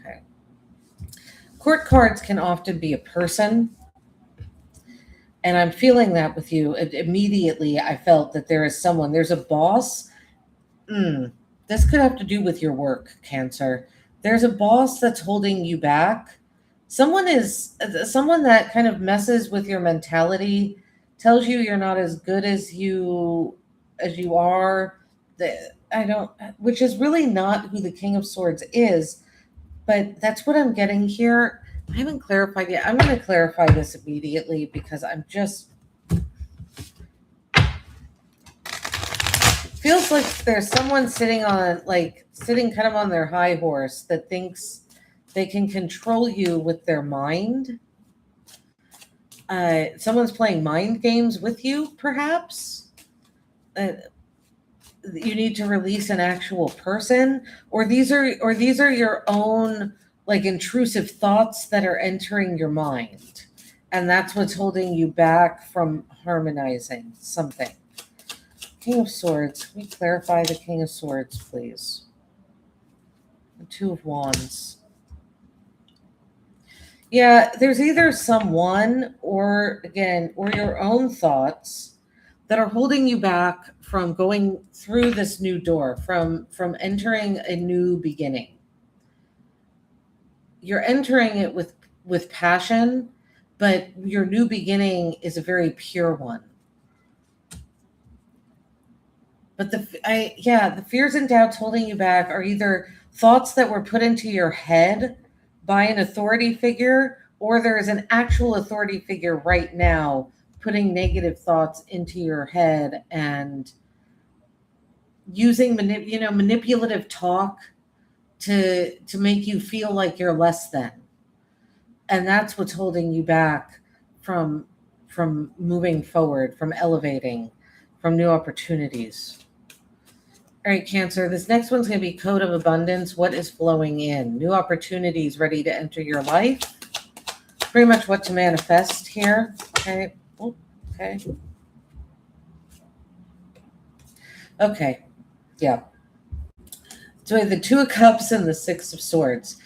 Okay. Court cards can often be a person. And I'm feeling that with you. Immediately, I felt that there's a boss. This could have to do with your work, Cancer. There's a boss that's holding you back. Someone that kind of messes with your mentality, tells you you're not as good as you are. Which is really not who the King of Swords is, but that's what I'm getting here. I haven't clarified yet. I'm going to clarify this immediately because I'm just feels like there's someone sitting kind of on their high horse that thinks they can control you with their mind. Someone's playing mind games with you, perhaps. You need to release an actual person, or these are your own intrusive thoughts that are entering your mind, and that's what's holding you back from harmonizing something. King of Swords. Can we clarify the King of Swords, please? The Two of Wands. Yeah, there's either someone or your own thoughts that are holding you back from going through this new door, from entering a new beginning. You're entering it with passion, but your new beginning is a very pure one. But the fears and doubts holding you back are either thoughts that were put into your head by an authority figure, or there is an actual authority figure right now putting negative thoughts into your head and using manipulative talk to make you feel like you're less than. And that's what's holding you back from moving forward, from elevating, from new opportunities. All right, Cancer, this next one's going to be Code of Abundance. What is flowing in? New opportunities ready to enter your life. Pretty much what to manifest here. Okay. Okay. Okay. Yeah. So we have the Two of Cups and the Six of Swords.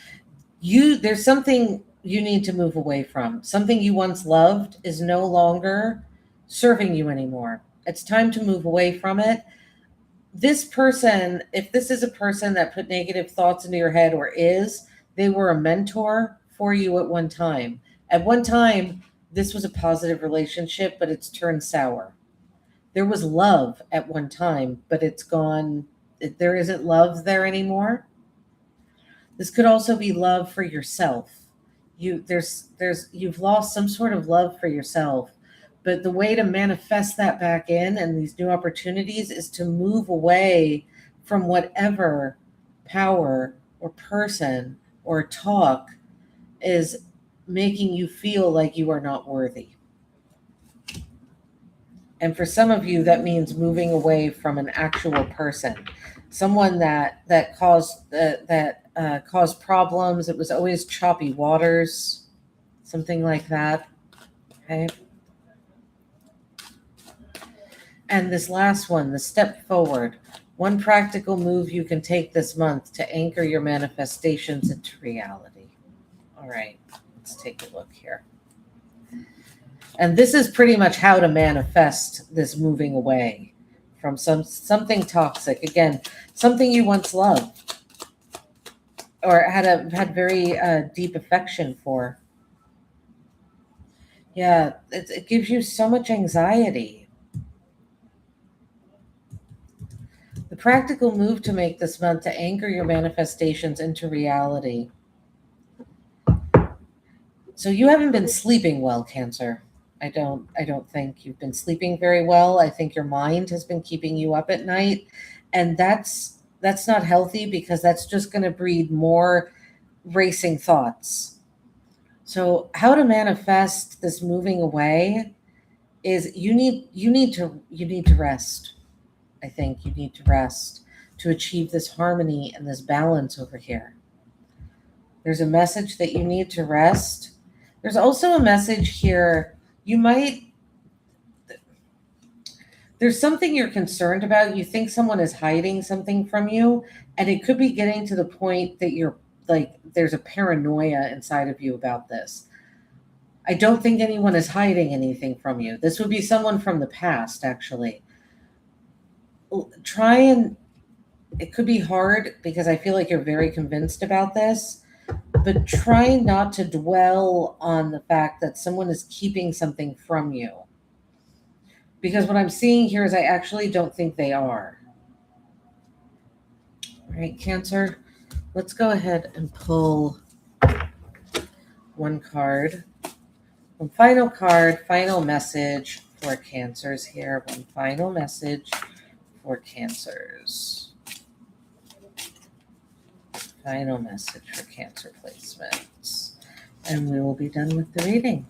There's something you need to move away from. Something you once loved is no longer serving you anymore. It's time to move away from it. This person, if this is a person that put negative thoughts into your head, they were a mentor for you at one time. At one time, this was a positive relationship, but it's turned sour. There was love at one time, but it's gone. There isn't love there anymore. This could also be love for yourself. You've lost some sort of love for yourself. But the way to manifest that back in and these new opportunities is to move away from whatever power or person or talk is making you feel like you are not worthy. And for some of you, that means moving away from an actual person, someone that caused problems. It was always choppy waters, something like that. Okay. And this last one, the step forward. One practical move you can take this month to anchor your manifestations into reality. All right, let's take a look here. And this is pretty much how to manifest this moving away from something toxic. Again, something you once loved or had very deep affection for. Yeah, it gives you so much anxiety. The practical move to make this month to anchor your manifestations into reality. So you haven't been sleeping well, Cancer. I don't think you've been sleeping very well. I think your mind has been keeping you up at night, and that's not healthy because that's just going to breed more racing thoughts. So how to manifest this moving away is you need to rest. I think you need to rest to achieve this harmony and this balance over here. There's a message that you need to rest. There's also a message here. You might, there's something you're concerned about. You think someone is hiding something from you, and it could be getting to the point that you're like, there's a paranoia inside of you about this. I don't think anyone is hiding anything from you. This would be someone from the past, actually. Try and, it could be hard because I feel like you're very convinced about this, but try not to dwell on the fact that someone is keeping something from you. Because what I'm seeing here is I actually don't think they are. All right, Cancer, let's go ahead and pull one card. One final card, final message for Cancers here. One final message for Cancers. Final message for Cancer placements. And we will be done with the reading.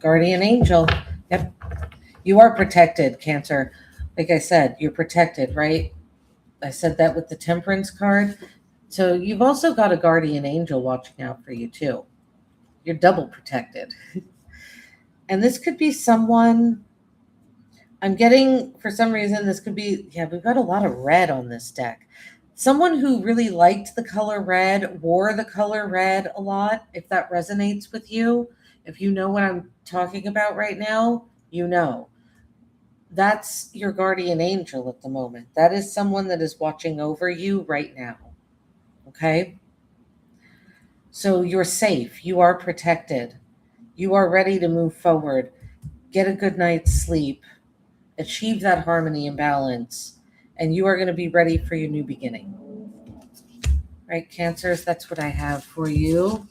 Guardian Angel. Yep. You are protected, Cancer. Like I said, you're protected, right? I said that with the Temperance card. So you've also got a Guardian Angel watching out for you, too. You're double protected. And this could be someone, I'm getting, for some reason, this could be, yeah, we've got a lot of red on this deck. Someone who really liked the color red, wore the color red a lot, if that resonates with you. If you know what I'm talking about right now, you know. That's your guardian angel at the moment. That is someone that is watching over you right now. Okay? So you're safe. You are protected. You are ready to move forward. Get a good night's sleep. Achieve that harmony and balance. And you are going to be ready for your new beginning. Right, Cancers, that's what I have for you.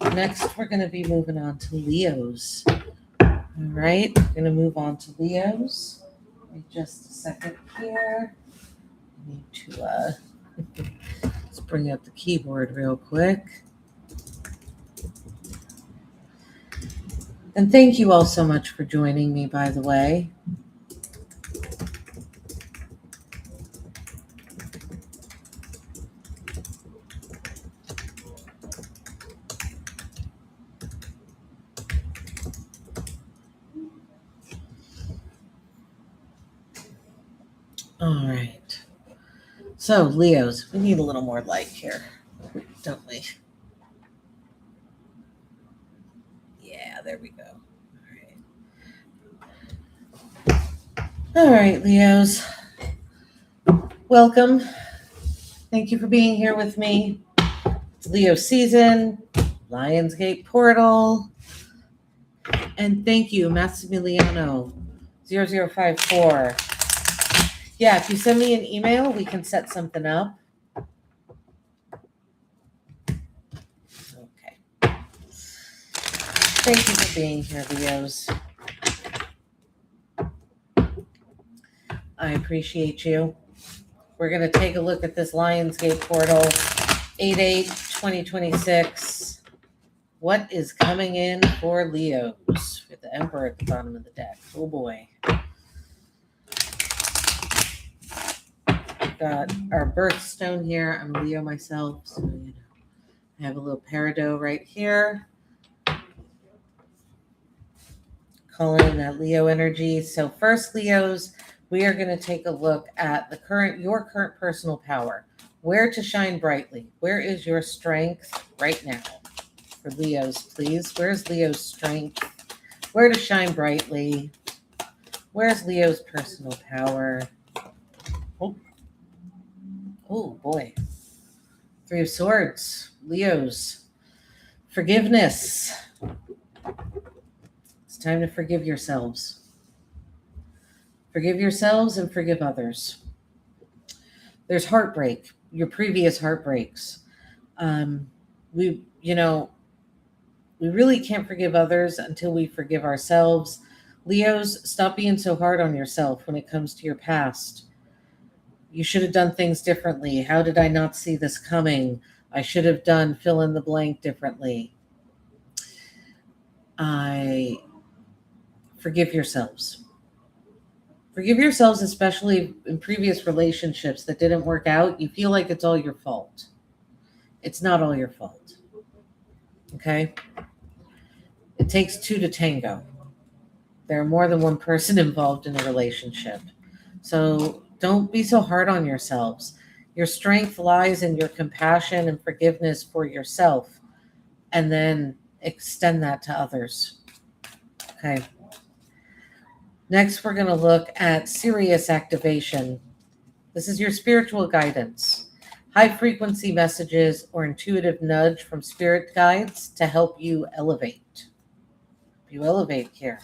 Next, we're going to be moving on to Leos. All right, we're going to move on to Leos. Wait just a second here. I need to let's bring up the keyboard real quick. And thank you all so much for joining me, by the way. All right. So, Leos, we need a little more light here, don't we? Yeah, there we go. All right, Leos. Welcome. Thank you for being here with me. It's Leo season, Lionsgate portal. And thank you, Massimiliano 0054. Yeah, if you send me an email, we can set something up. Okay. Thank you for being here, Leos. I appreciate you. We're going to take a look at this Lionsgate portal, 8/8/2026. What is coming in for Leos? With the Emperor at the bottom of the deck. Oh boy. We've got our birthstone here. I'm a Leo myself, so I have a little peridot right here. Call in that Leo energy. So first, Leos, we are going to take a look at your current personal power. Where to shine brightly. Where is your strength right now? For Leos, please. Where's Leo's strength? Where to shine brightly? Where's Leo's personal power? Oh boy. 3 of Swords. Leos. Forgiveness. It's time to forgive yourselves. Forgive yourselves and forgive others. There's heartbreak, your previous heartbreaks. We really can't forgive others until we forgive ourselves. Leos, stop being so hard on yourself when it comes to your past. You should have done things differently. How did I not see this coming? I should have done fill in the blank differently. I forgive yourselves. Forgive yourselves, especially in previous relationships that didn't work out. You feel like it's all your fault. It's not all your fault. Okay? It takes two to tango. There are more than one person involved in a relationship. So don't be so hard on yourselves. Your strength lies in your compassion and forgiveness for yourself, and then extend that to others. Okay. Next, we're going to look at Sirius activation. This is your spiritual guidance. High frequency messages or intuitive nudge from spirit guides to help you elevate. You elevate here.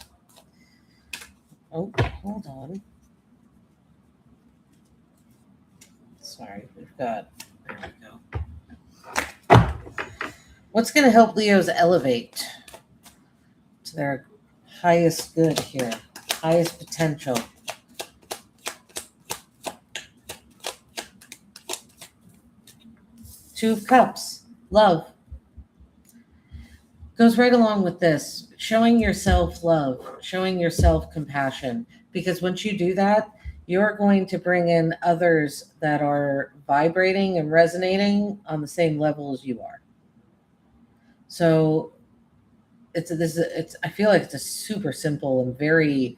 Oh, hold on. Sorry, there we go. What's going to help Leos elevate to their highest good here, highest potential? Two of Cups, love. Goes right along with this, showing yourself love, showing yourself compassion. Because once you do that, you're going to bring in others that are vibrating and resonating on the same level as you are. So I feel like it's a super simple and very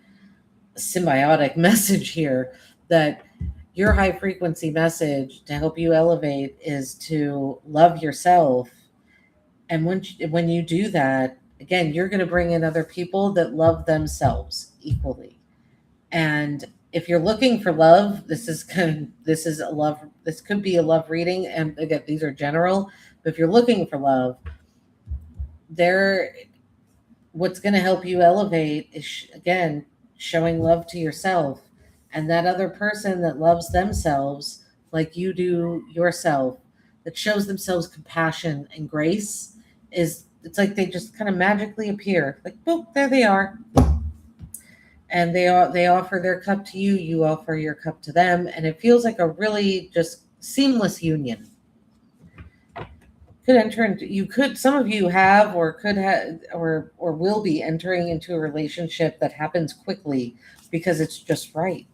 symbiotic message here, that your high frequency message to help you elevate is to love yourself. And when you do that, again, you're going to bring in other people that love themselves equally. And if you're looking for love, this is a love. This could be a love reading. And again, these are general. But if you're looking for love, what's going to help you elevate is, again, showing love to yourself. And that other person that loves themselves like you do yourself, that shows themselves compassion and grace, it's like they just kind of magically appear. Like, boop, there they are. And they offer their cup to you, you offer your cup to them, and it feels like a really just seamless union. Some of you have or could have or will be entering into a relationship that happens quickly because it's just right.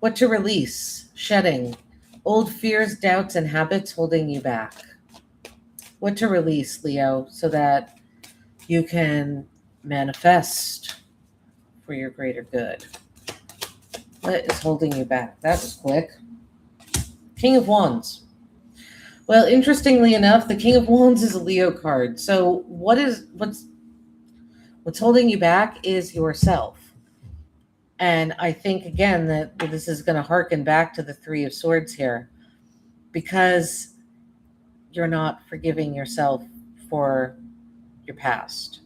What to release? Shedding. Old fears, doubts, and habits holding you back. What to release, Leo, so that you can manifest for your greater good. What is holding you back? That was quick. King of Wands. Well, interestingly enough, the King of Wands is a Leo card. So what's holding you back is yourself. And I think, again, that this is going to harken back to the Three of Swords here, because you're not forgiving yourself for your past.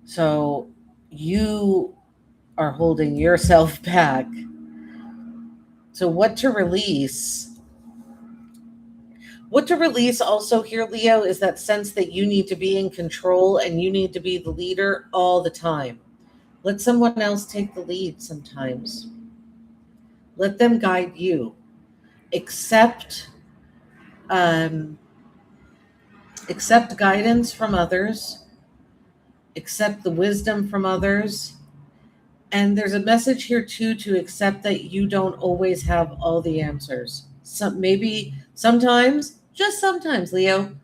So you are holding yourself back. So what to release? What to release also here, Leo, is that sense that you need to be in control and you need to be the leader all the time. Let someone else take the lead sometimes. Let them guide you. Accept guidance from others. Accept the wisdom from others. And there's a message here too, to accept that you don't always have all the answers. Sometimes, just sometimes, Leo,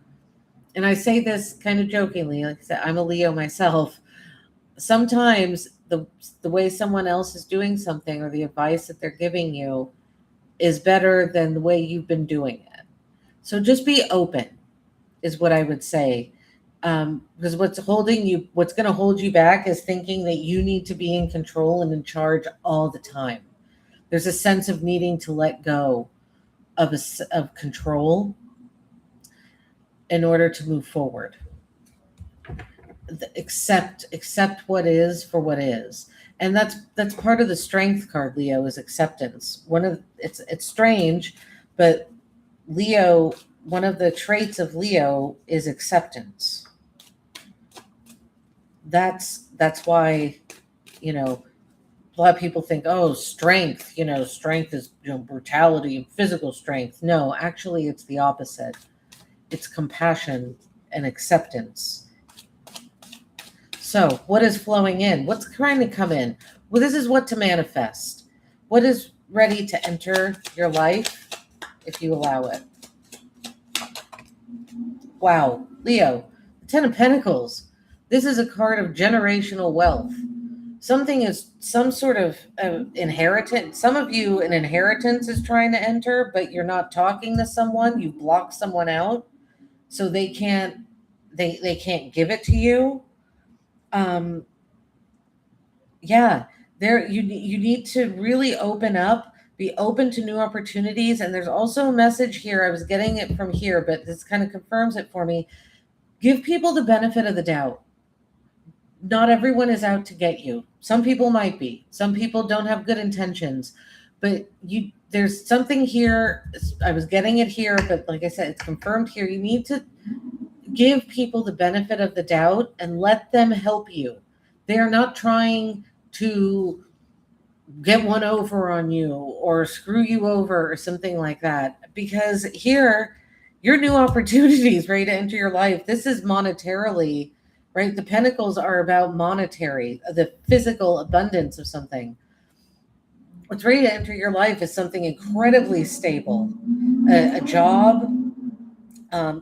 and I say this kind of jokingly, like I said, I'm a Leo myself. Sometimes the way someone else is doing something or the advice that they're giving you is better than the way you've been doing it. So just be open is what I would say. Because what's going to hold you back is thinking that you need to be in control and in charge all the time. There's a sense of needing to let go of control in order to move forward. Accept what is for what is. And that's part of the strength card, Leo, is acceptance. It's strange, but Leo, one of the traits of Leo is acceptance. That's why, a lot of people think, oh, strength, strength is brutality and physical strength. No, actually it's the opposite. It's compassion and acceptance. So what is flowing in? What's trying to come in? Well, this is what to manifest. What is ready to enter your life if you allow it? Wow, Leo, the Ten of Pentacles. This is a card of generational wealth. Something is some sort of inheritance. Some of you, an inheritance is trying to enter, but you're not talking to someone. You block someone out, so they can't give it to you. There you need to really open up, be open to new opportunities. And there's also a message here. I was getting it from here, but this kind of confirms it for me. Give people the benefit of the doubt. Not everyone is out to get you. Some people might be. Some people don't have good intentions, but there's something here. I was getting it here, but like I said, it's confirmed here. You need to give people the benefit of the doubt and let them help you. They are not trying to get one over on you or screw you over or something like that, because here, your new opportunities ready to enter your life. This is monetarily, right? The Pentacles are about monetary, the physical abundance of something. What's ready to enter your life is something incredibly stable, a job,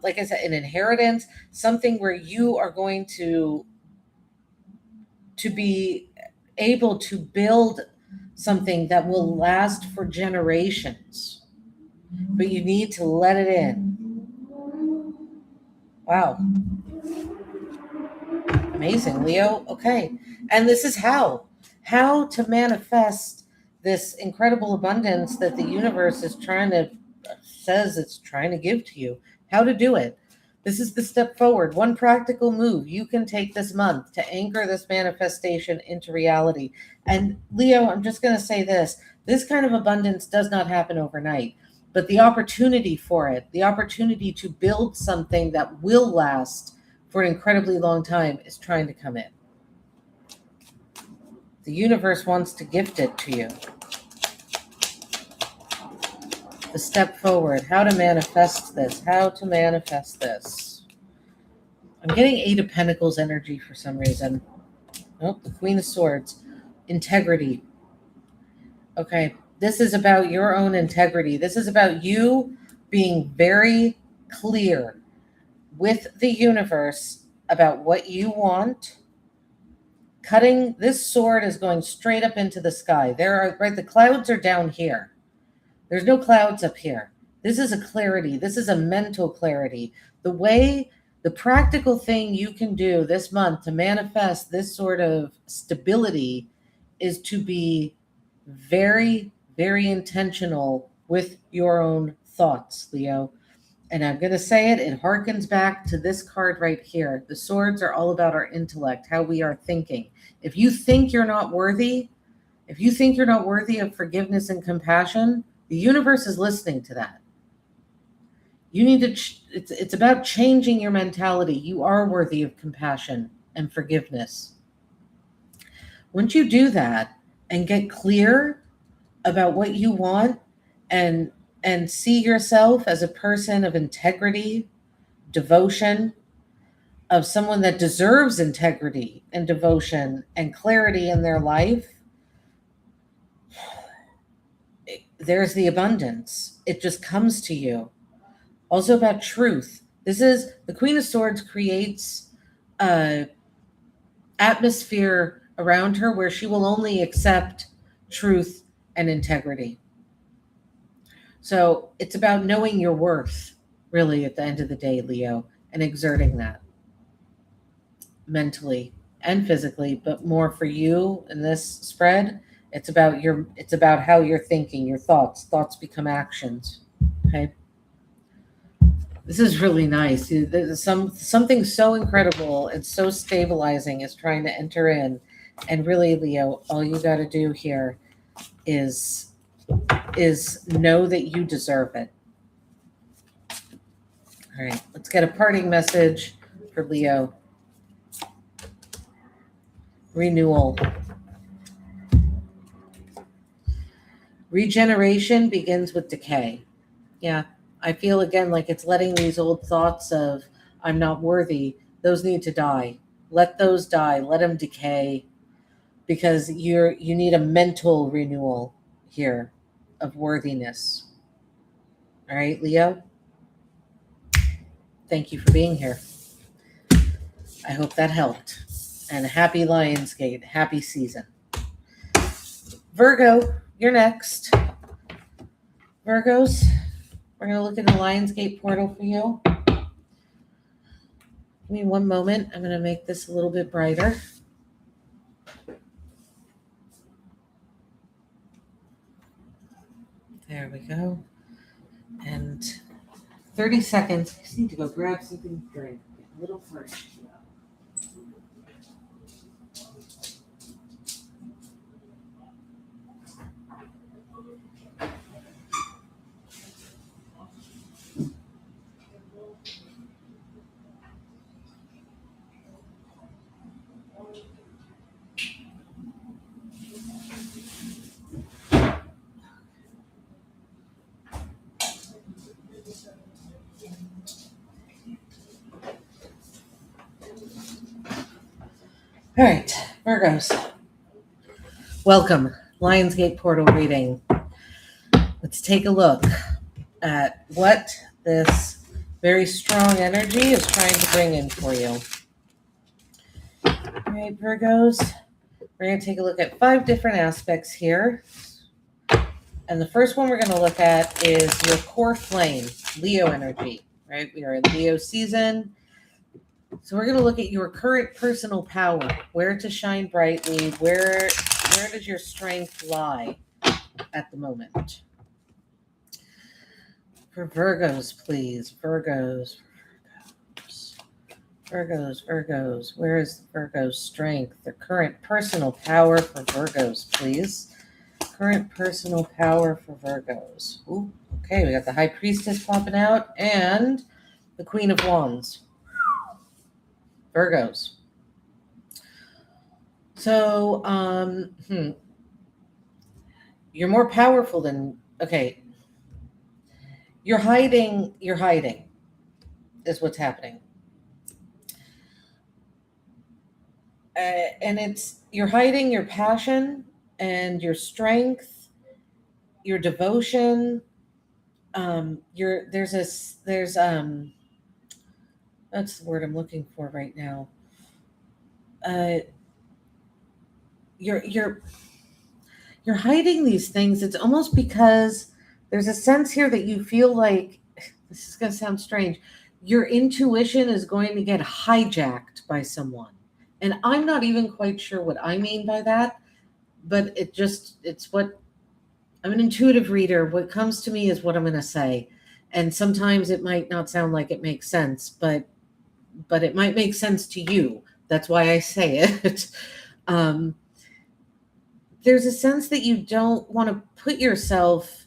like I said, an inheritance, something where you are going to be able to build something that will last for generations. But you need to let it in. Wow. Amazing, Leo. Okay. And this is how to manifest this incredible abundance that the universe says it's trying to give to you. How to do it. This is the step forward. One practical move you can take this month to anchor this manifestation into reality. And Leo, I'm just going to say this. This kind of abundance does not happen overnight, but the opportunity for it, the opportunity to build something that will last for an incredibly long time is trying to come in. The universe wants to gift it to you. The step forward, how to manifest this, I'm getting Eight of Pentacles energy for some reason. Nope, the Queen of Swords. Integrity. Okay, this is about your own integrity. This is about you being very clear with the universe about what you want. This sword is going straight up into the sky. The clouds are down here. There's no clouds up here. This is a clarity. This is a mental clarity. The practical thing you can do this month to manifest this sort of stability is to be very, very intentional with your own thoughts, Leo. And I'm going to say it harkens back to this card right here. The swords are all about our intellect, how we are thinking. If you think you're not worthy of forgiveness and compassion, the universe is listening to that. You need to, it's about changing your mentality. You are worthy of compassion and forgiveness. Once you do that and get clear about what you want and see yourself as a person of integrity, devotion, of someone that deserves integrity and devotion and clarity in their life, there's the abundance. It just comes to you. Also about truth. This is the Queen of Swords creates an atmosphere around her where she will only accept truth and integrity. So it's about knowing your worth, really, at the end of the day, Leo, and exerting that mentally and physically, but more for you in this spread. It's about how you're thinking, your thoughts. Thoughts become actions. Okay. This is really nice. There's something so incredible and so stabilizing is trying to enter in. And really, Leo, all you got to do here is know that you deserve it. All right, let's get a parting message for Leo. Renewal. Regeneration begins with decay. Yeah, I feel again like it's letting these old thoughts of I'm not worthy, those need to die. Let those die, let them decay, because you need a mental renewal here of worthiness. All right, Leo? Thank you for being here. I hope that helped. And happy Lionsgate, happy season. Virgo, you're next. Virgos, we're going to look at the Lionsgate portal for you. Give me one moment. I'm going to make this a little bit brighter. There we go. And 30 seconds. I just need to go grab something to drink. Get a little parched. All right, Virgos. Welcome, Lionsgate portal reading. Let's take a look at what this very strong energy is trying to bring in for you. All right, Virgos, we're going to take a look at 5 different aspects here. And the first one we're going to look at is your core flame, Leo energy, right? We are in Leo season. So we're going to look at your current personal power, where to shine brightly, where does your strength lie at the moment? For Virgos, please. Virgos. Where is Virgo's strength? The current personal power for Virgos, please. Current personal power for Virgos. Ooh, okay, we got the High Priestess popping out and the Queen of Wands. Virgos. So, you're more powerful than, okay. You're hiding is what's happening. And you're hiding your passion and your strength, your devotion. There's that's the word I'm looking for right now. You're hiding these things. It's almost because there's a sense here that you feel like, this is going to sound strange, your intuition is going to get hijacked by someone. And I'm not even quite sure what I mean by that, but it's what, I'm an intuitive reader. What comes to me is what I'm going to say. And sometimes it might not sound like it makes sense, but it might make sense to you. That's why I say it. There's a sense that you don't want to put yourself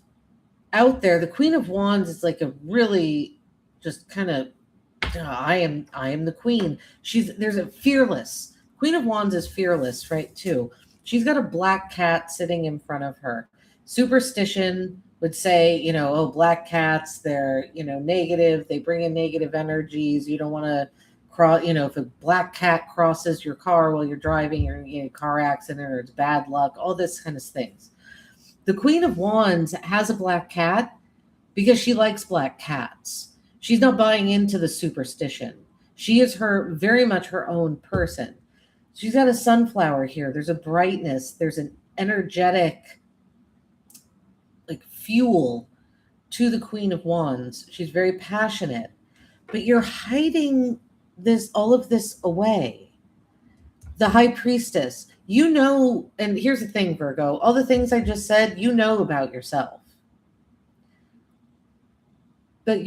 out there. The Queen of Wands is like a really just kind of, I am the queen. There's a fearless. Queen of Wands is fearless, right, too. She's got a black cat sitting in front of her. Superstition would say, oh, black cats, they're, negative. They bring in negative energies. You don't want to cross, if a black cat crosses your car while you're driving, or in a car accident, or it's bad luck, all this kind of things. The Queen of Wands has a black cat because she likes black cats. She's not buying into the superstition. She is very much her own person. She's got a sunflower here. There's a brightness. There's an energetic, like, fuel to the Queen of Wands. She's very passionate, but you're hiding all of this away. The High Priestess, and here's the thing, Virgo, all the things I just said, about yourself. But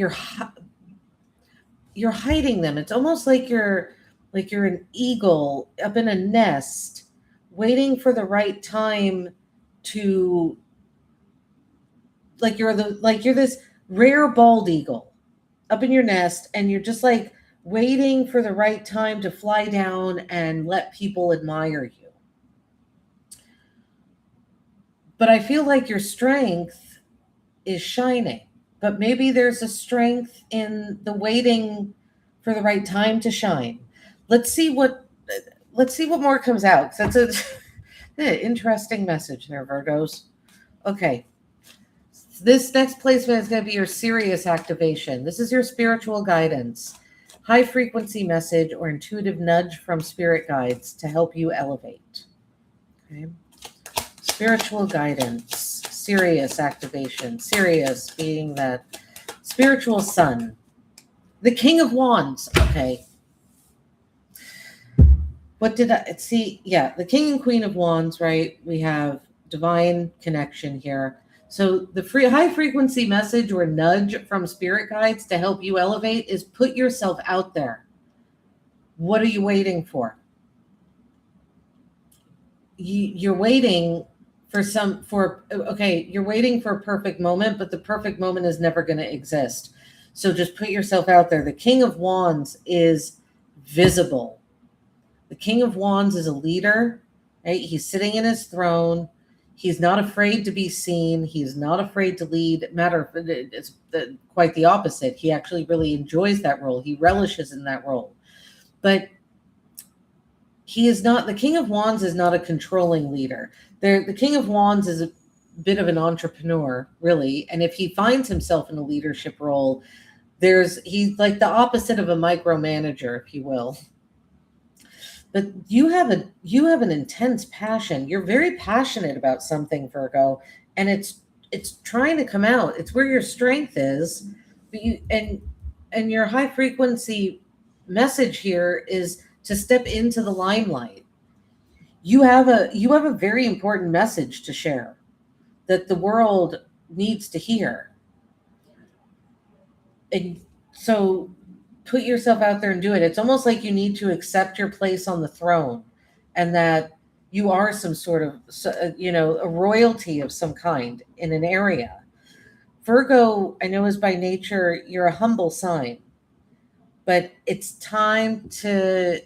you're hiding them. It's almost like you're an eagle up in a nest waiting for the right time to, you're this rare bald eagle up in your nest, and you're just like waiting for the right time to fly down and let people admire you. But I feel like your strength is shining, but maybe there's a strength in the waiting for the right time to shine. Let's see what more comes out. That's an interesting message there, Virgos. Okay. This next placement is going to be your Sirius activation. This is your spiritual guidance, high frequency message or intuitive nudge from spirit guides to help you elevate. Okay. Spiritual guidance, Sirius activation. Sirius being that spiritual sun, the King of Wands. Okay. What did I see? Yeah, the King and Queen of Wands, right? We have divine connection here. So the high frequency message or nudge from spirit guides to help you elevate is put yourself out there. What are you waiting for? You're waiting you're waiting for a perfect moment, but the perfect moment is never going to exist. So just put yourself out there. The King of Wands is visible. The King of Wands is a leader, right? He's sitting in his throne. He's not afraid to be seen. He's not afraid to lead. It's quite the opposite. He actually really enjoys that role. He relishes in that role. But the King of Wands is not a controlling leader. The King of Wands is a bit of an entrepreneur, really. And if he finds himself in a leadership role, he's like the opposite of a micromanager, if you will. But you have an intense passion. You're very passionate about something, Virgo, and it's trying to come out. It's where your strength is. But and your high frequency message here is to step into the limelight. You have a very important message to share that the world needs to hear. And so put yourself out there and do it. It's almost like you need to accept your place on the throne and that you are some sort of, a royalty of some kind in an area. Virgo, I know, is by nature, you're a humble sign, but it's time to,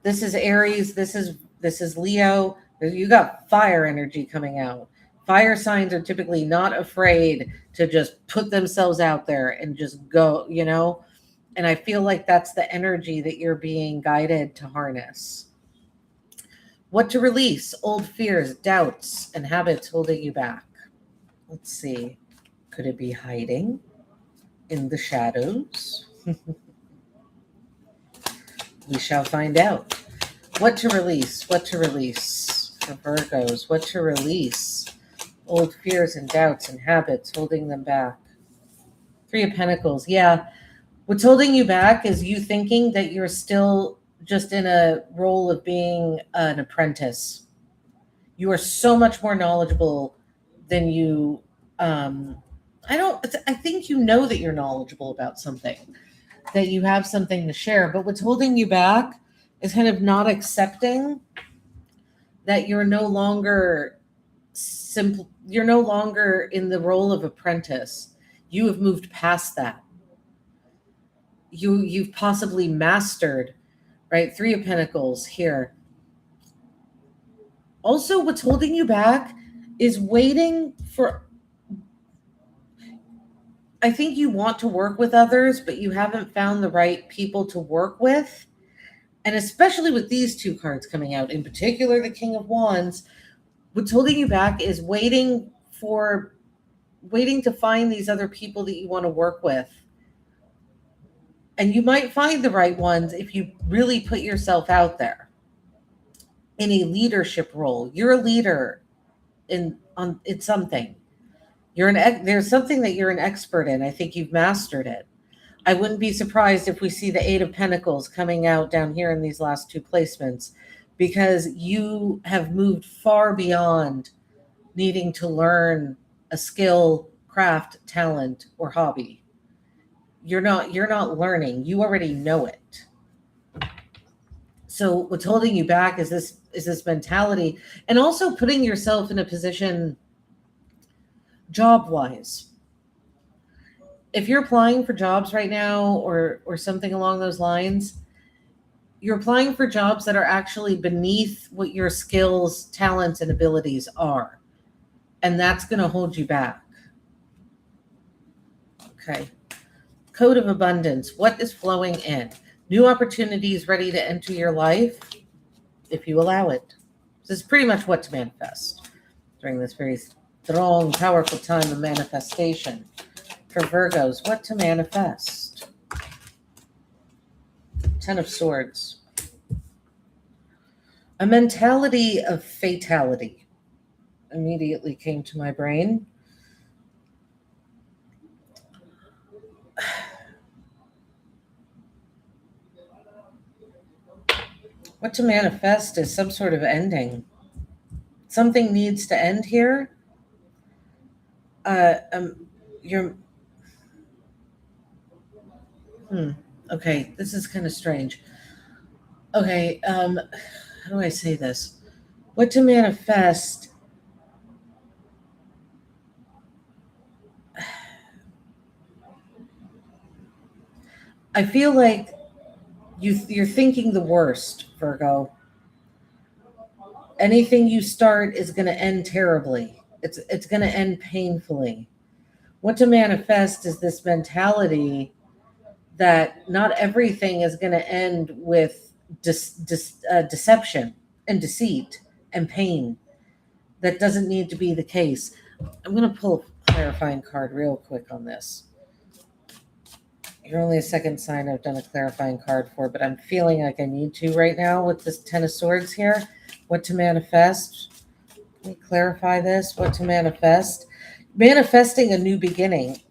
this is Aries, this is Leo. You got fire energy coming out. Fire signs are typically not afraid to just put themselves out there and just go, and I feel like that's the energy that you're being guided to harness. What to release? Old fears, doubts, and habits holding you back. Let's see. Could it be hiding in the shadows? We shall find out. What to release? What to release for Virgos? What to release? Old fears and doubts and habits holding them back. 3 of Pentacles. Yeah. What's holding you back is you thinking that you're still just in a role of being an apprentice. You are so much more knowledgeable than you. I think you know that you're knowledgeable about something, that you have something to share. But what's holding you back is kind of not accepting that you're no longer you're no longer in the role of apprentice. You have moved past that. You've possibly mastered, right? 3 of Pentacles here. Also, what's holding you back is waiting for, I think you want to work with others, but you haven't found the right people to work with. And especially with these 2 cards coming out, in particular, the King of Wands, what's holding you back is waiting to find these other people that you want to work with. And you might find the right ones if you really put yourself out there in a leadership role. You're a leader in something. There's something that you're an expert in. I think you've mastered it. I wouldn't be surprised if we see the 8 of Pentacles coming out down here in these last 2 placements, because you have moved far beyond needing to learn a skill, craft, talent, or hobby. You're not learning. You already know it. So what's holding you back is this mentality, and also putting yourself in a position job wise. If you're applying for jobs right now or something along those lines, you're applying for jobs that are actually beneath what your skills, talents, and abilities are. And that's going to hold you back. Okay. Code of abundance. What is flowing in? New opportunities ready to enter your life if you allow it. This is pretty much what to manifest during this very strong, powerful time of manifestation. For Virgos, what to manifest? Ten of Swords. A mentality of fatality immediately came to my brain. What to manifest is some sort of ending. Something needs to end here. You're okay, this is kind of strange. Okay, how do I say this? What to manifest? I feel like you're thinking the worst, Virgo. Anything you start is going to end terribly. It's going to end painfully. What to manifest is this mentality that not everything is going to end with deception and deceit and pain. That doesn't need to be the case. I'm going to pull a clarifying card real quick on this. You're only a second sign I've done a clarifying card for, but I'm feeling like I need to right now with this Ten of Swords here. What to manifest? Let me clarify this. What to manifest? Manifesting a new beginning,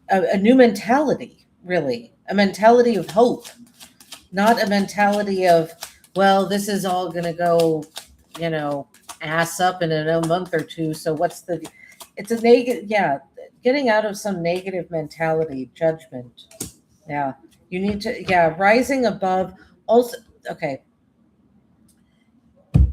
a new mentality, really. A mentality of hope, not a mentality of, well, this is all going to go, ass up in a month or two. So it's a negative, getting out of some negative mentality, judgment. Yeah. You need to, rising above. Also, okay.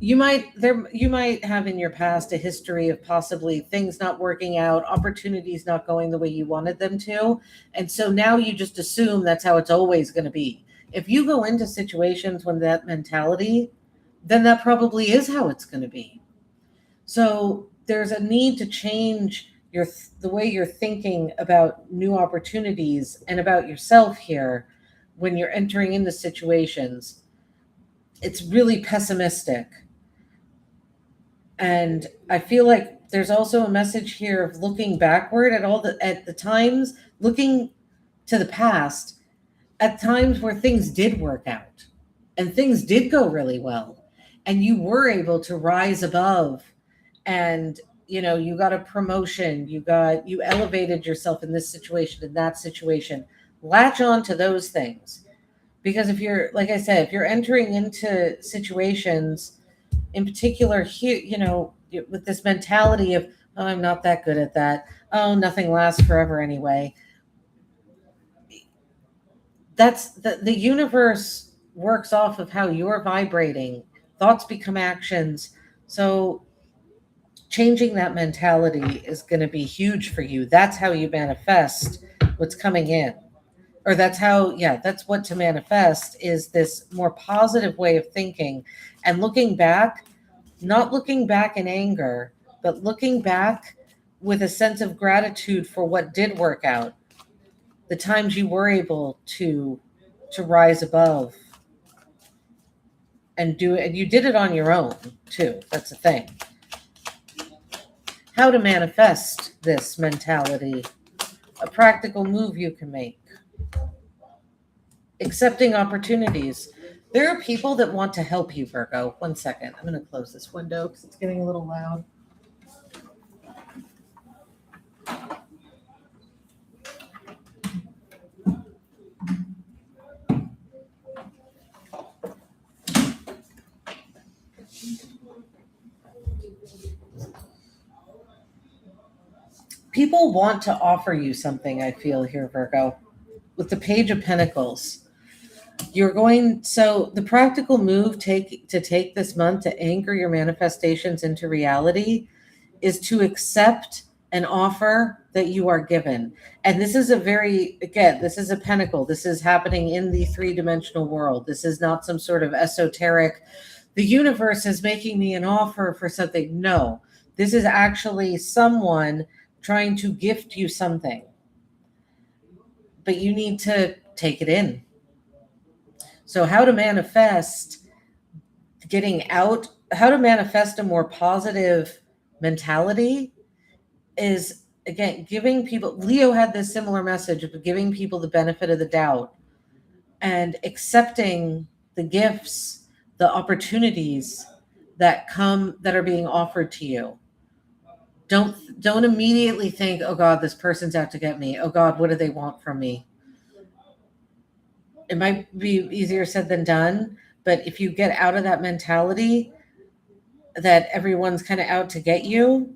You might have in your past a history of possibly things not working out, opportunities not going the way you wanted them to. And so now you just assume that's how it's always going to be. If you go into situations with that mentality, then that probably is how it's going to be. So there's a need to change the way you're thinking about new opportunities and about yourself here when you're entering into situations. It's really pessimistic. And I feel like there's also a message here of looking backward at the times, looking to the past at times where things did work out and things did go really well and you were able to rise above, and you got a promotion, you elevated yourself in this situation, in that situation. Latch on to those things, because if you're, like I said, if you're entering into situations in particular here, with this mentality of, oh, I'm not that good at that, oh, nothing lasts forever anyway, that's the universe works off of how you're vibrating. Thoughts become actions. So changing that mentality is going to be huge for you. That's how you manifest what's coming in. Or that's what to manifest is this more positive way of thinking and looking back, not looking back in anger, but looking back with a sense of gratitude for what did work out, the times you were able to rise above and do it. And you did it on your own too. That's the thing. How to manifest this mentality, a practical move you can make. Accepting opportunities. There are people that want to help you, Virgo. One second. I'm going to close this window because it's getting a little loud. People want to offer you something, I feel here, Virgo. with the Page of Pentacles. So the practical move to take this month to anchor your manifestations into reality is to accept an offer that you are given. And this is this is a pentacle. This is happening in the three-dimensional world. This is not some sort of esoteric, the universe is making me an offer for something. No, this is actually someone trying to gift you something. But you need to take it in. So how to manifest how to manifest a more positive mentality is, again, giving people, Leo had this similar message of giving people the benefit of the doubt and accepting the gifts, the opportunities that are being offered to you. Don't immediately think, oh God, this person's out to get me. Oh God, what do they want from me? It might be easier said than done, but if you get out of that mentality that everyone's kind of out to get you,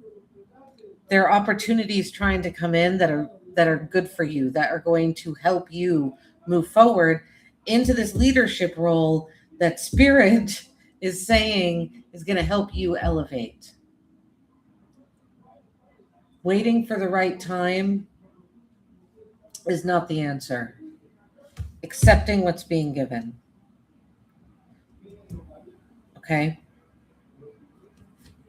there are opportunities trying to come in that are good for you, that are going to help you move forward into this leadership role that Spirit is saying is going to help you elevate. Waiting for the right time is not the answer. Accepting what's being given. Okay?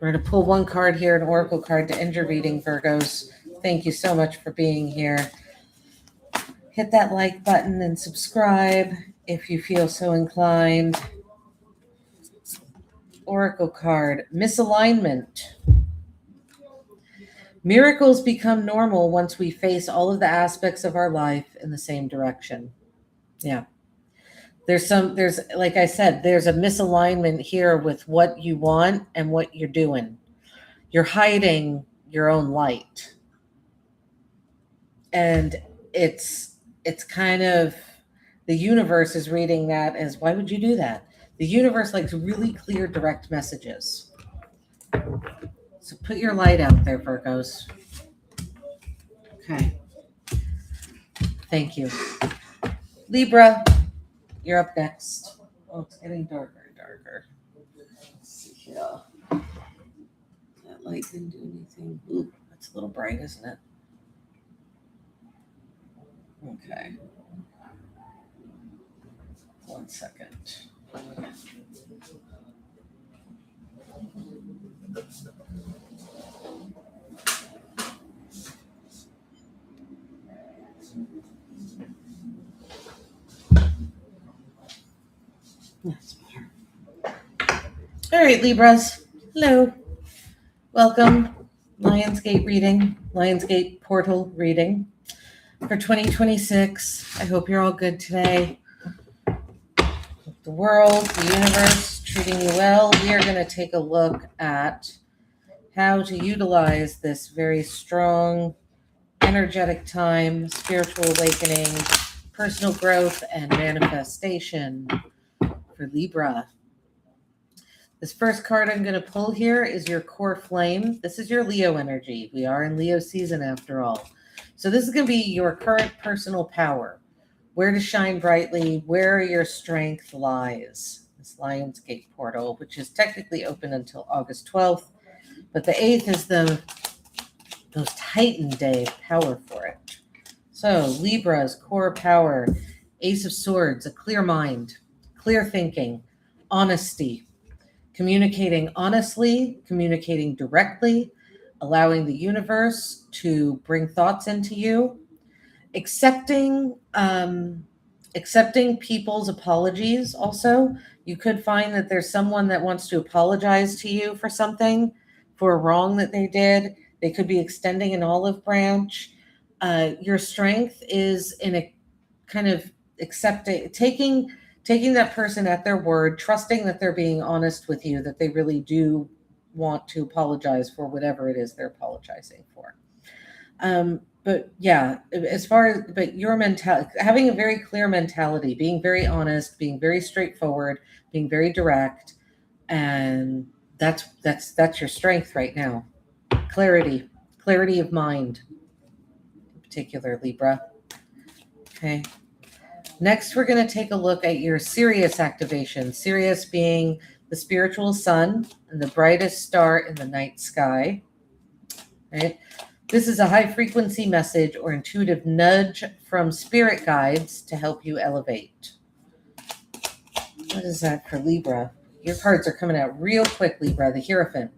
We're going to pull one card here, an oracle card, to end your reading, Virgos. Thank you so much for being here. Hit that like button and subscribe if you feel so inclined. Oracle card, misalignment. Miracles become normal once we face all of the aspects of our life in the same direction. Yeah. There's like I said, there's a misalignment here with what you want and what you're doing. You're hiding your own light. And it's kind of, the universe is reading that as, why would you do that? The universe likes really clear, direct messages. So put your light out there, Virgos. Okay. Thank you. Libra, you're up next. Oh, it's getting darker and darker. Let's see here. That light didn't do anything. Ooh, that's a little bright, isn't it? Okay. 1 second. That's better. All right, Libras. Hello. Welcome. Lionsgate reading, Lionsgate portal reading for 2026. I hope you're all good today. The world, the universe treating you well. We are going to take a look at how to utilize this very strong, energetic time, spiritual awakening, personal growth, and manifestation for Libra. This first card I'm going to pull here is your core flame. This is your Leo energy. We are in Leo season after all. So this is going to be your current personal power. Where to shine brightly, where your strength lies. This Lionsgate portal, which is technically open until August 12th, but the 8th is the most heightened day of power for it. So Libra's core power, Ace of Swords, a clear mind, clear thinking, honesty, communicating honestly, communicating directly, allowing the universe to bring thoughts into you, accepting people's apologies. Also, you could find that there's someone that wants to apologize to you for something, for a wrong that they did. They could be extending an olive branch. Your strength is in a kind of taking that person at their word, trusting that they're being honest with you, that they really do want to apologize for whatever it is they're apologizing for. But yeah, your mentality, having a very clear mentality, being very honest, being very straightforward, being very direct, and that's your strength right now. Clarity of mind, in particular, Libra. Okay, Next, we're going to take a look at your Sirius activation. Sirius being the spiritual sun and the brightest star in the night sky. Right? This is a high frequency message or intuitive nudge from spirit guides to help you elevate. What is that for Libra? Your cards are coming out real quick, Libra. The Hierophant.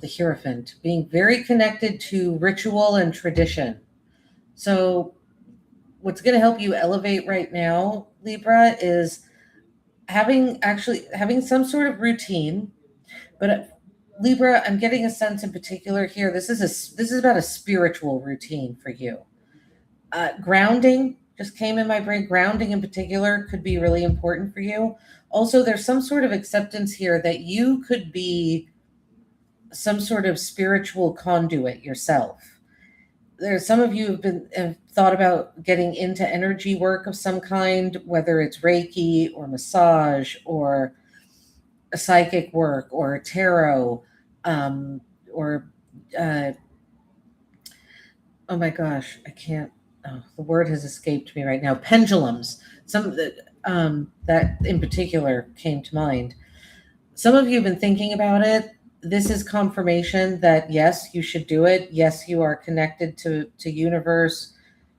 The Hierophant, being very connected to ritual and tradition. So what's going to help you elevate right now, Libra, is having some sort of routine. But Libra, I'm getting a sense in particular here. This is about a spiritual routine for you. Grounding just came in my brain. Grounding in particular could be really important for you. Also, there's some sort of acceptance here that you could be some sort of spiritual conduit yourself. There's some of you have thought about getting into energy work of some kind, whether it's Reiki or massage or a psychic work or tarot, or oh my gosh, I can't. Oh, the word has escaped me right now. Pendulums. Some that in particular came to mind. Some of you have been thinking about it. This is confirmation that yes, you should do it. Yes, you are connected to universe,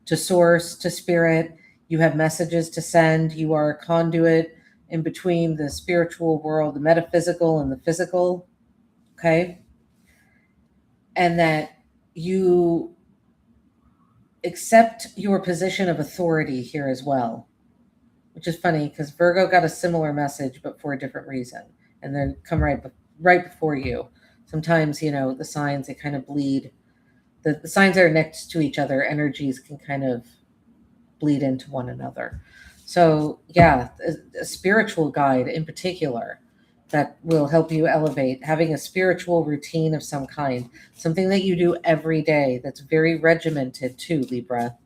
to source, to spirit. You have messages to send. You are a conduit in between the spiritual world, the metaphysical and the physical. Okay. And that you accept your position of authority here as well, which is funny because Virgo got a similar message, but for a different reason. And then come right before you. Sometimes, the signs, they kind of bleed. The signs that are next to each other, energies can kind of bleed into one another. So yeah, a spiritual guide in particular that will help you elevate, having a spiritual routine of some kind, something that you do every day that's very regimented too, Libra.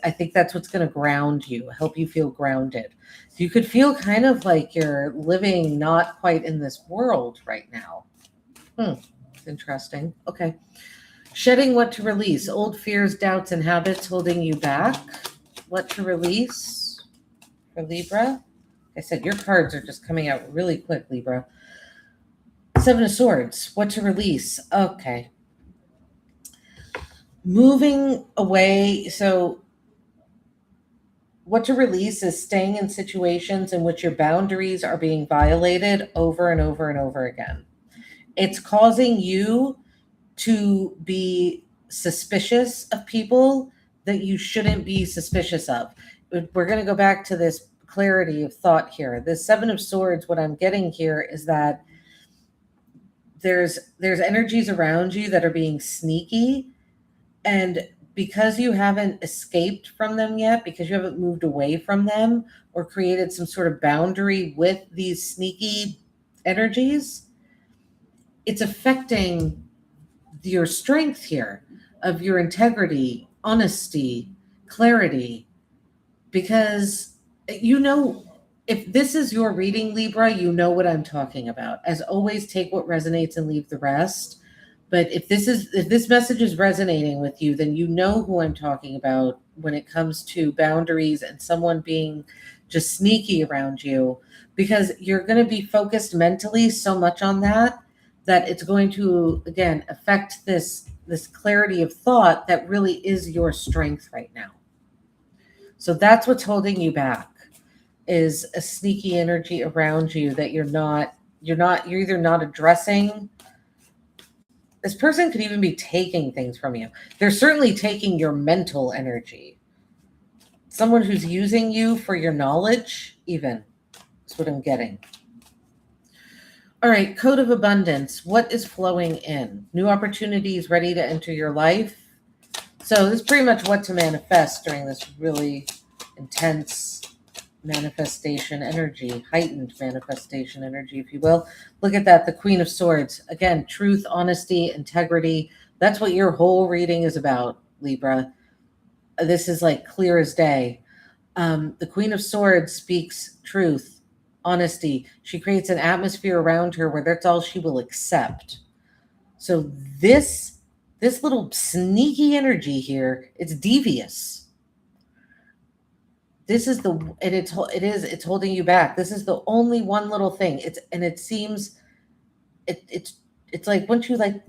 I think that's what's going to ground you, help you feel grounded. You could feel kind of like you're living not quite in this world right now. It's interesting. Okay. Shedding what to release. Old fears, doubts, and habits holding you back. What to release for Libra. I said, your cards are just coming out really quick, Libra. Seven of Swords. What to release. Okay. Moving away. So what to release is staying in situations in which your boundaries are being violated over and over and over again. It's causing you to be suspicious of people that you shouldn't be suspicious of. We're going to go back to this clarity of thought here. The Seven of Swords, what I'm getting here is that there's energies around you that are being sneaky, and because you haven't escaped from them yet, because you haven't moved away from them or created some sort of boundary with these sneaky energies, it's affecting your strength here of your integrity, honesty, clarity, because if this is your reading, Libra, you know what I'm talking about. As always, take what resonates and leave the rest. But if this message is resonating with you, then you know who I'm talking about when it comes to boundaries and someone being just sneaky around you, because you're going to be focused mentally so much on that it's going to, again, affect this clarity of thought that really is your strength right now. So that's what's holding you back, is a sneaky energy around you that you're either not addressing. This person could even be taking things from you. They're certainly taking your mental energy. Someone who's using you for your knowledge, even. That's what I'm getting. All right, Code of Abundance. What is flowing in? New opportunities ready to enter your life. So this is pretty much what to manifest during this really intense manifestation energy, heightened manifestation energy, if you will. Look at that, the Queen of Swords. Again, truth, honesty, integrity. That's what your whole reading is about, Libra. This is like clear as day. The Queen of Swords speaks truth, honesty. She creates an atmosphere around her where that's all she will accept. So this little sneaky energy here, it's devious. this is it's holding you back. This is the only one little thing. It seems it's like once you like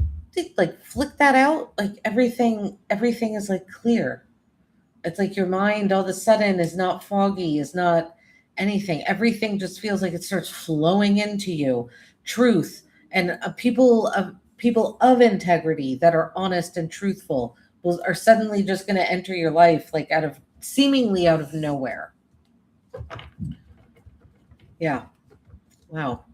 flick that out, like everything is like clear. It's like your mind all of a sudden is not foggy, is not anything. Everything just feels like it starts flowing into you. Truth and people of integrity that are honest and truthful are suddenly just going to enter your life like seemingly out of nowhere. Yeah. Wow.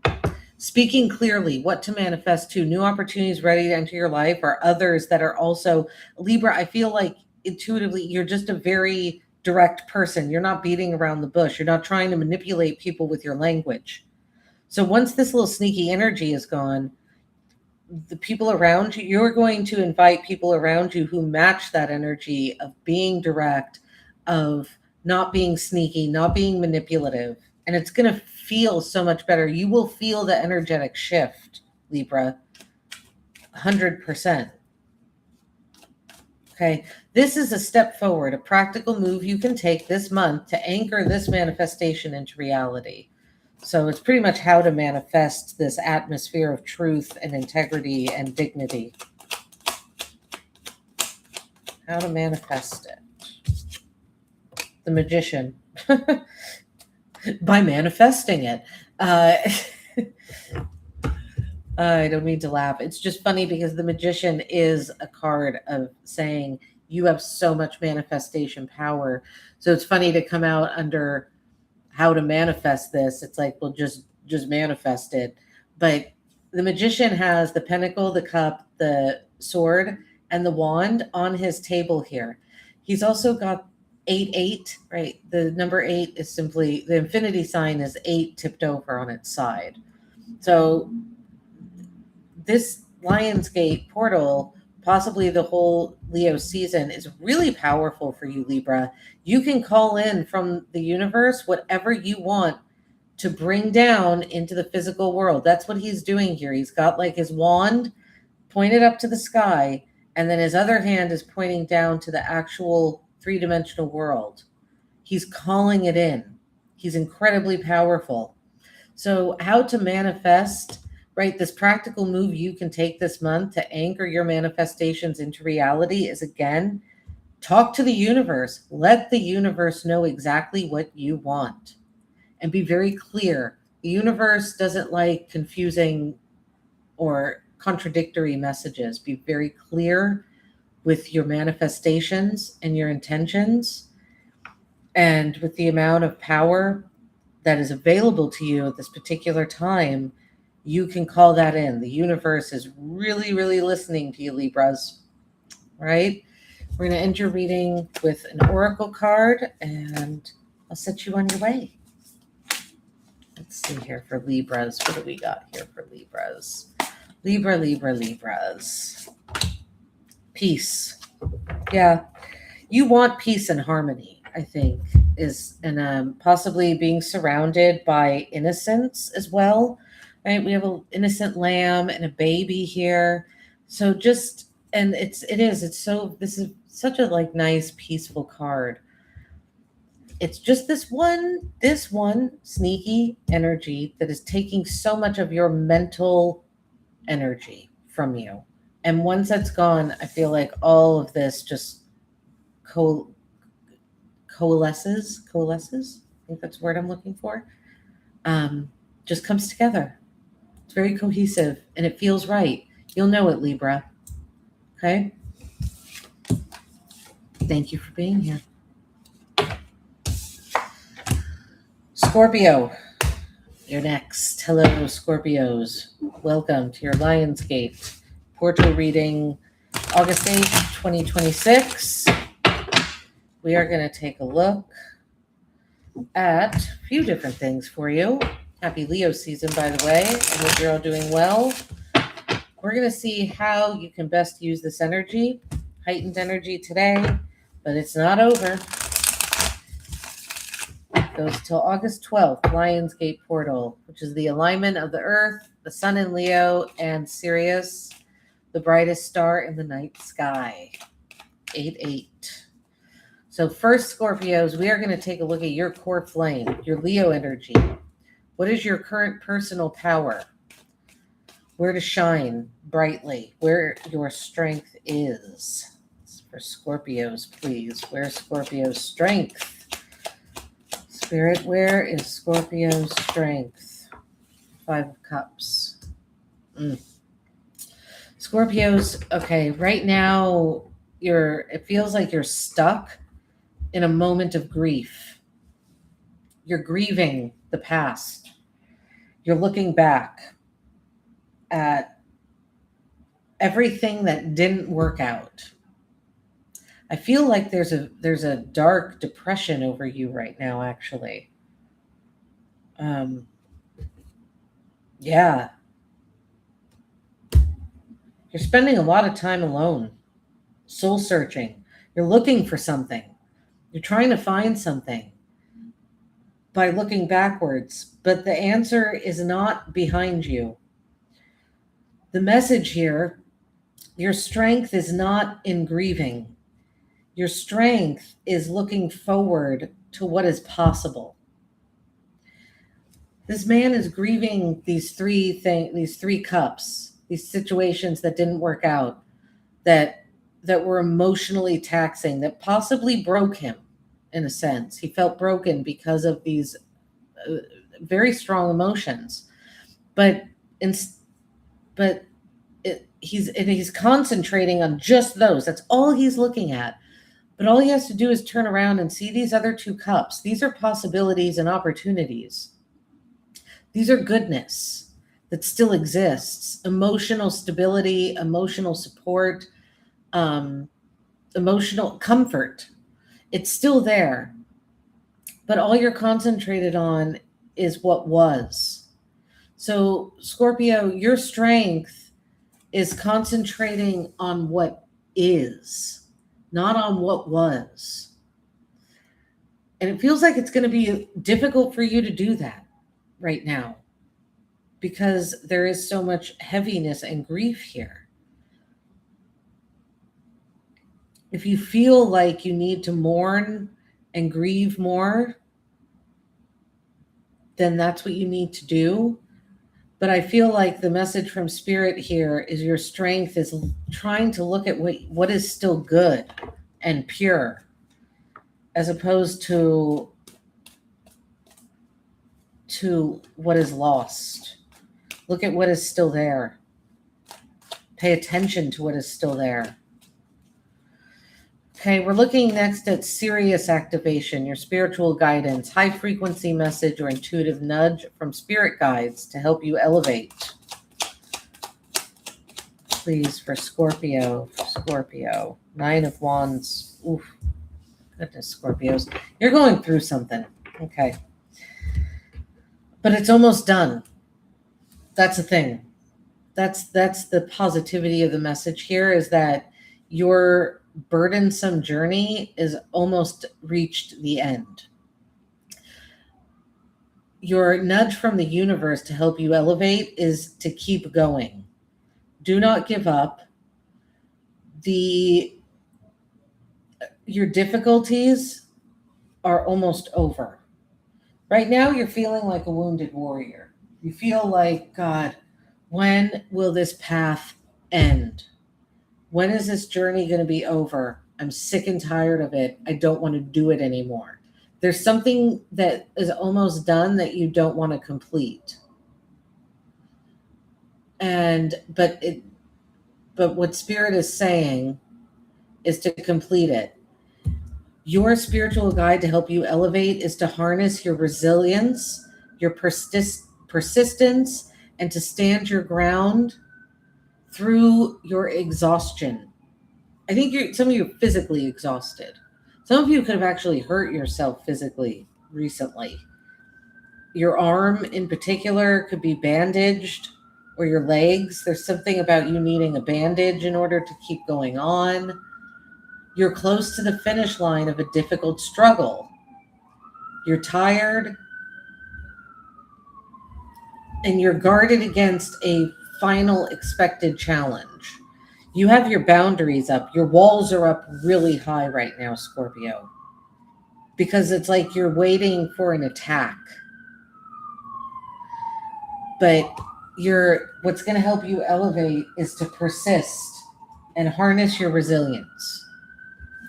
Speaking clearly, what to manifest to, new opportunities ready to enter your life, or others that are also Libra. I feel like intuitively you're just a very direct person. You're not beating around the bush. You're not trying to manipulate people with your language. So once this little sneaky energy is gone, the people around you, you're going to invite people around you who match that energy of being direct, of not being sneaky, not being manipulative. And it's going to feel so much better. You will feel the energetic shift, Libra, 100%. Okay, this is a step forward, a practical move you can take this month to anchor this manifestation into reality. So it's pretty much how to manifest this atmosphere of truth and integrity and dignity. How to manifest it. The Magician. By manifesting it. I don't mean to laugh. It's just funny because the Magician is a card of saying you have so much manifestation power. So it's funny to come out under how to manifest this. It's like, well, just manifest it. But the Magician has the Pentacle, the Cup, the Sword, and the Wand on his table here. He's also got 8, right? The number 8 is simply, the infinity sign is 8 tipped over on its side. So this Lionsgate portal, possibly the whole Leo season, is really powerful for you, Libra. You can call in from the universe whatever you want to bring down into the physical world. That's what he's doing here. He's got like his wand pointed up to the sky, and then his other hand is pointing down to the actual three-dimensional world. He's calling it in. He's incredibly powerful. So how to manifest, right? This practical move you can take this month to anchor your manifestations into reality is, again, talk to the universe. Let the universe know exactly what you want and be very clear. The universe doesn't like confusing or contradictory messages. Be very clear with your manifestations and your intentions, and with the amount of power that is available to you at this particular time. You can call that in. The universe is really, really listening to you, Libras. All right? We're going to end your reading with an oracle card, and I'll set you on your way. Let's see here for Libras. What do we got here for Libras? Libras. Peace. Yeah. You want peace and harmony, I think, and possibly being surrounded by innocence as well. Right? We have an innocent lamb and a baby here. So this is such a like nice, peaceful card. It's just this one sneaky energy that is taking so much of your mental energy from you. And once that's gone, I feel like all of this just coalesces. I think that's the word I'm looking for. Just comes together. It's very cohesive and it feels right. You'll know it, Libra. Okay? Thank you for being here. Scorpio, you're next. Hello, Scorpios. Welcome to your Lionsgate portal reading, August 8th, 2026. We are going to take a look at a few different things for you. Happy Leo season, by the way. I hope you're all doing well. We're going to see how you can best use this energy, heightened energy today, but it's not over. It goes till August 12th, Lionsgate portal, which is the alignment of the Earth, the Sun in Leo, and Sirius, the brightest star in the night sky. 8-8. So first, Scorpios, we are going to take a look at your core flame, your Leo energy. What is your current personal power? Where to shine brightly, where your strength is. For Scorpios, please. Where's Scorpio's strength? Spirit, where is Scorpio's strength? 5 of Cups. Scorpios, okay, right now it feels like you're stuck in a moment of grief. You're grieving the past. You're looking back at everything that didn't work out. I feel like there's a dark depression over you right now, actually. Yeah. You're spending a lot of time alone, soul searching. You're looking for something. You're trying to find something by looking backwards, but the answer is not behind you. The message here, your strength is not in grieving. Your strength is looking forward to what is possible. This man is grieving these three cups, these situations that didn't work out, that were emotionally taxing, that possibly broke him in a sense. He felt broken because of these very strong emotions. He's concentrating on just those. That's all he's looking at. But all he has to do is turn around and see these other 2 cups. These are possibilities and opportunities. These are goodness that still exists. Emotional stability, emotional support, emotional comfort. It's still there. But all you're concentrated on is what was. So, Scorpio, your strength is concentrating on what is, not on what was. And it feels like it's going to be difficult for you to do that right now because there is so much heaviness and grief here. If you feel like you need to mourn and grieve more, then that's what you need to do. But I feel like the message from Spirit here is your strength is trying to look at what is still good and pure, as opposed to what is lost. Look at what is still there. Pay attention to what is still there. Okay, we're looking next at Sirius activation, your spiritual guidance, high frequency message or intuitive nudge from spirit guides to help you elevate. Please, for Scorpio. 9 of Wands. Oof. Goodness, Scorpios. You're going through something. Okay. But it's almost done. That's the thing. That's the positivity of the message here, is that your burdensome journey is almost reached the end. Your nudge from the universe to help you elevate is to keep going. Do not give up. Your difficulties are almost over. Right now, you're feeling like a wounded warrior. You feel like, God, when will this path end? When is this journey going to be over? I'm sick and tired of it. I don't want to do it anymore. There's something that is almost done that you don't want to complete. But what Spirit is saying is to complete it. Your spiritual guide to help you elevate is to harness your resilience, your persistence, and to stand your ground through your exhaustion. I think some of you are physically exhausted. Some of you could have actually hurt yourself physically recently. Your arm in particular could be bandaged, or your legs. There's something about you needing a bandage in order to keep going on. You're close to the finish line of a difficult struggle. You're tired, and you're guarded against a final expected challenge. You have your boundaries up. Your walls are up really high right now, Scorpio. because it's like you're waiting for an attack. But what's going to help you elevate is to persist and harness your resilience.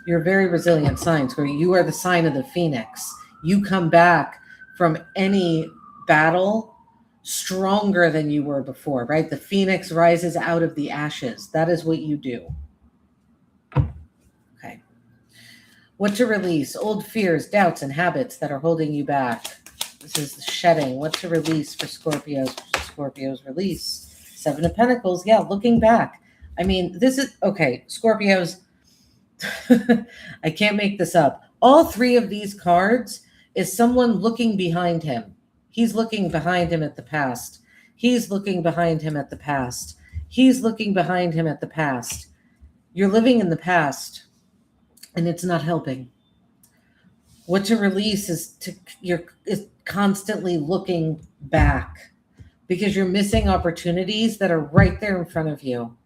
You're a very resilient sign, where you are the sign of the phoenix. You come back from any battle stronger than you were before, right? The phoenix rises out of the ashes. That is what you do. Okay. What to release? Old fears, doubts, and habits that are holding you back. This is shedding. What to release for Scorpios? Scorpios release. 7 of Pentacles. Yeah, looking back. I mean, this is, okay, Scorpios, I can't make this up. All 3 of these cards is someone looking behind him. He's looking behind him at the past. He's looking behind him at the past. He's looking behind him at the past. You're living in the past, and it's not helping. What to release is you're constantly looking back, because you're missing opportunities that are right there in front of you.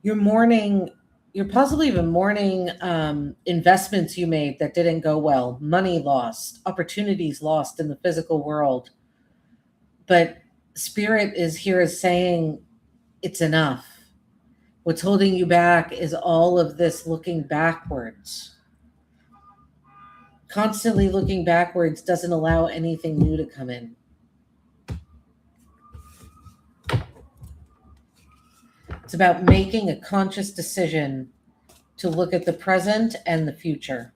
You're possibly even mourning investments you made that didn't go well, money lost, opportunities lost in the physical world. But Spirit is here as saying it's enough. What's holding you back is all of this looking backwards. Constantly looking backwards doesn't allow anything new to come in. It's about making a conscious decision to look at the present and the future.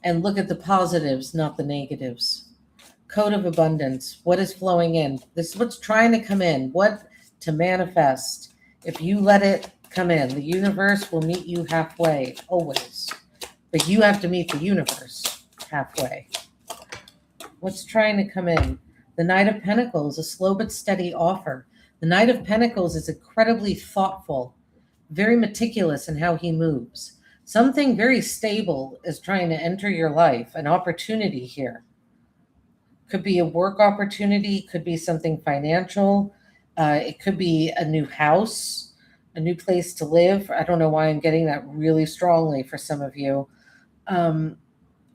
And look at the positives, not the negatives. Code of abundance. What is flowing in? This is what's trying to come in. What to manifest. If you let it come in, the universe will meet you halfway, always. But you have to meet the universe halfway. What's trying to come in? The Knight of Pentacles, a slow but steady offer. The Knight of Pentacles is incredibly thoughtful, very meticulous in how he moves. Something very stable is trying to enter your life, an opportunity here. Could be a work opportunity, could be something financial. It could be a new house, a new place to live. I don't know why I'm getting that really strongly for some of you. And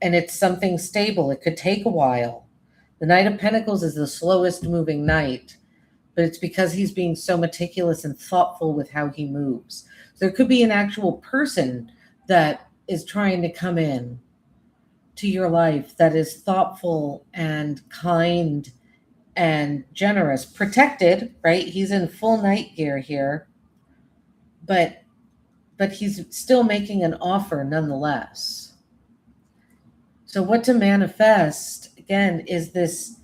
it's something stable. It could take a while. The Knight of Pentacles is the slowest moving knight, but it's because he's being so meticulous and thoughtful with how he moves. So there could be an actual person that is trying to come in to your life that is thoughtful and kind and generous, protected, right? He's in full night gear here, but he's still making an offer nonetheless. So what to manifest, again, is this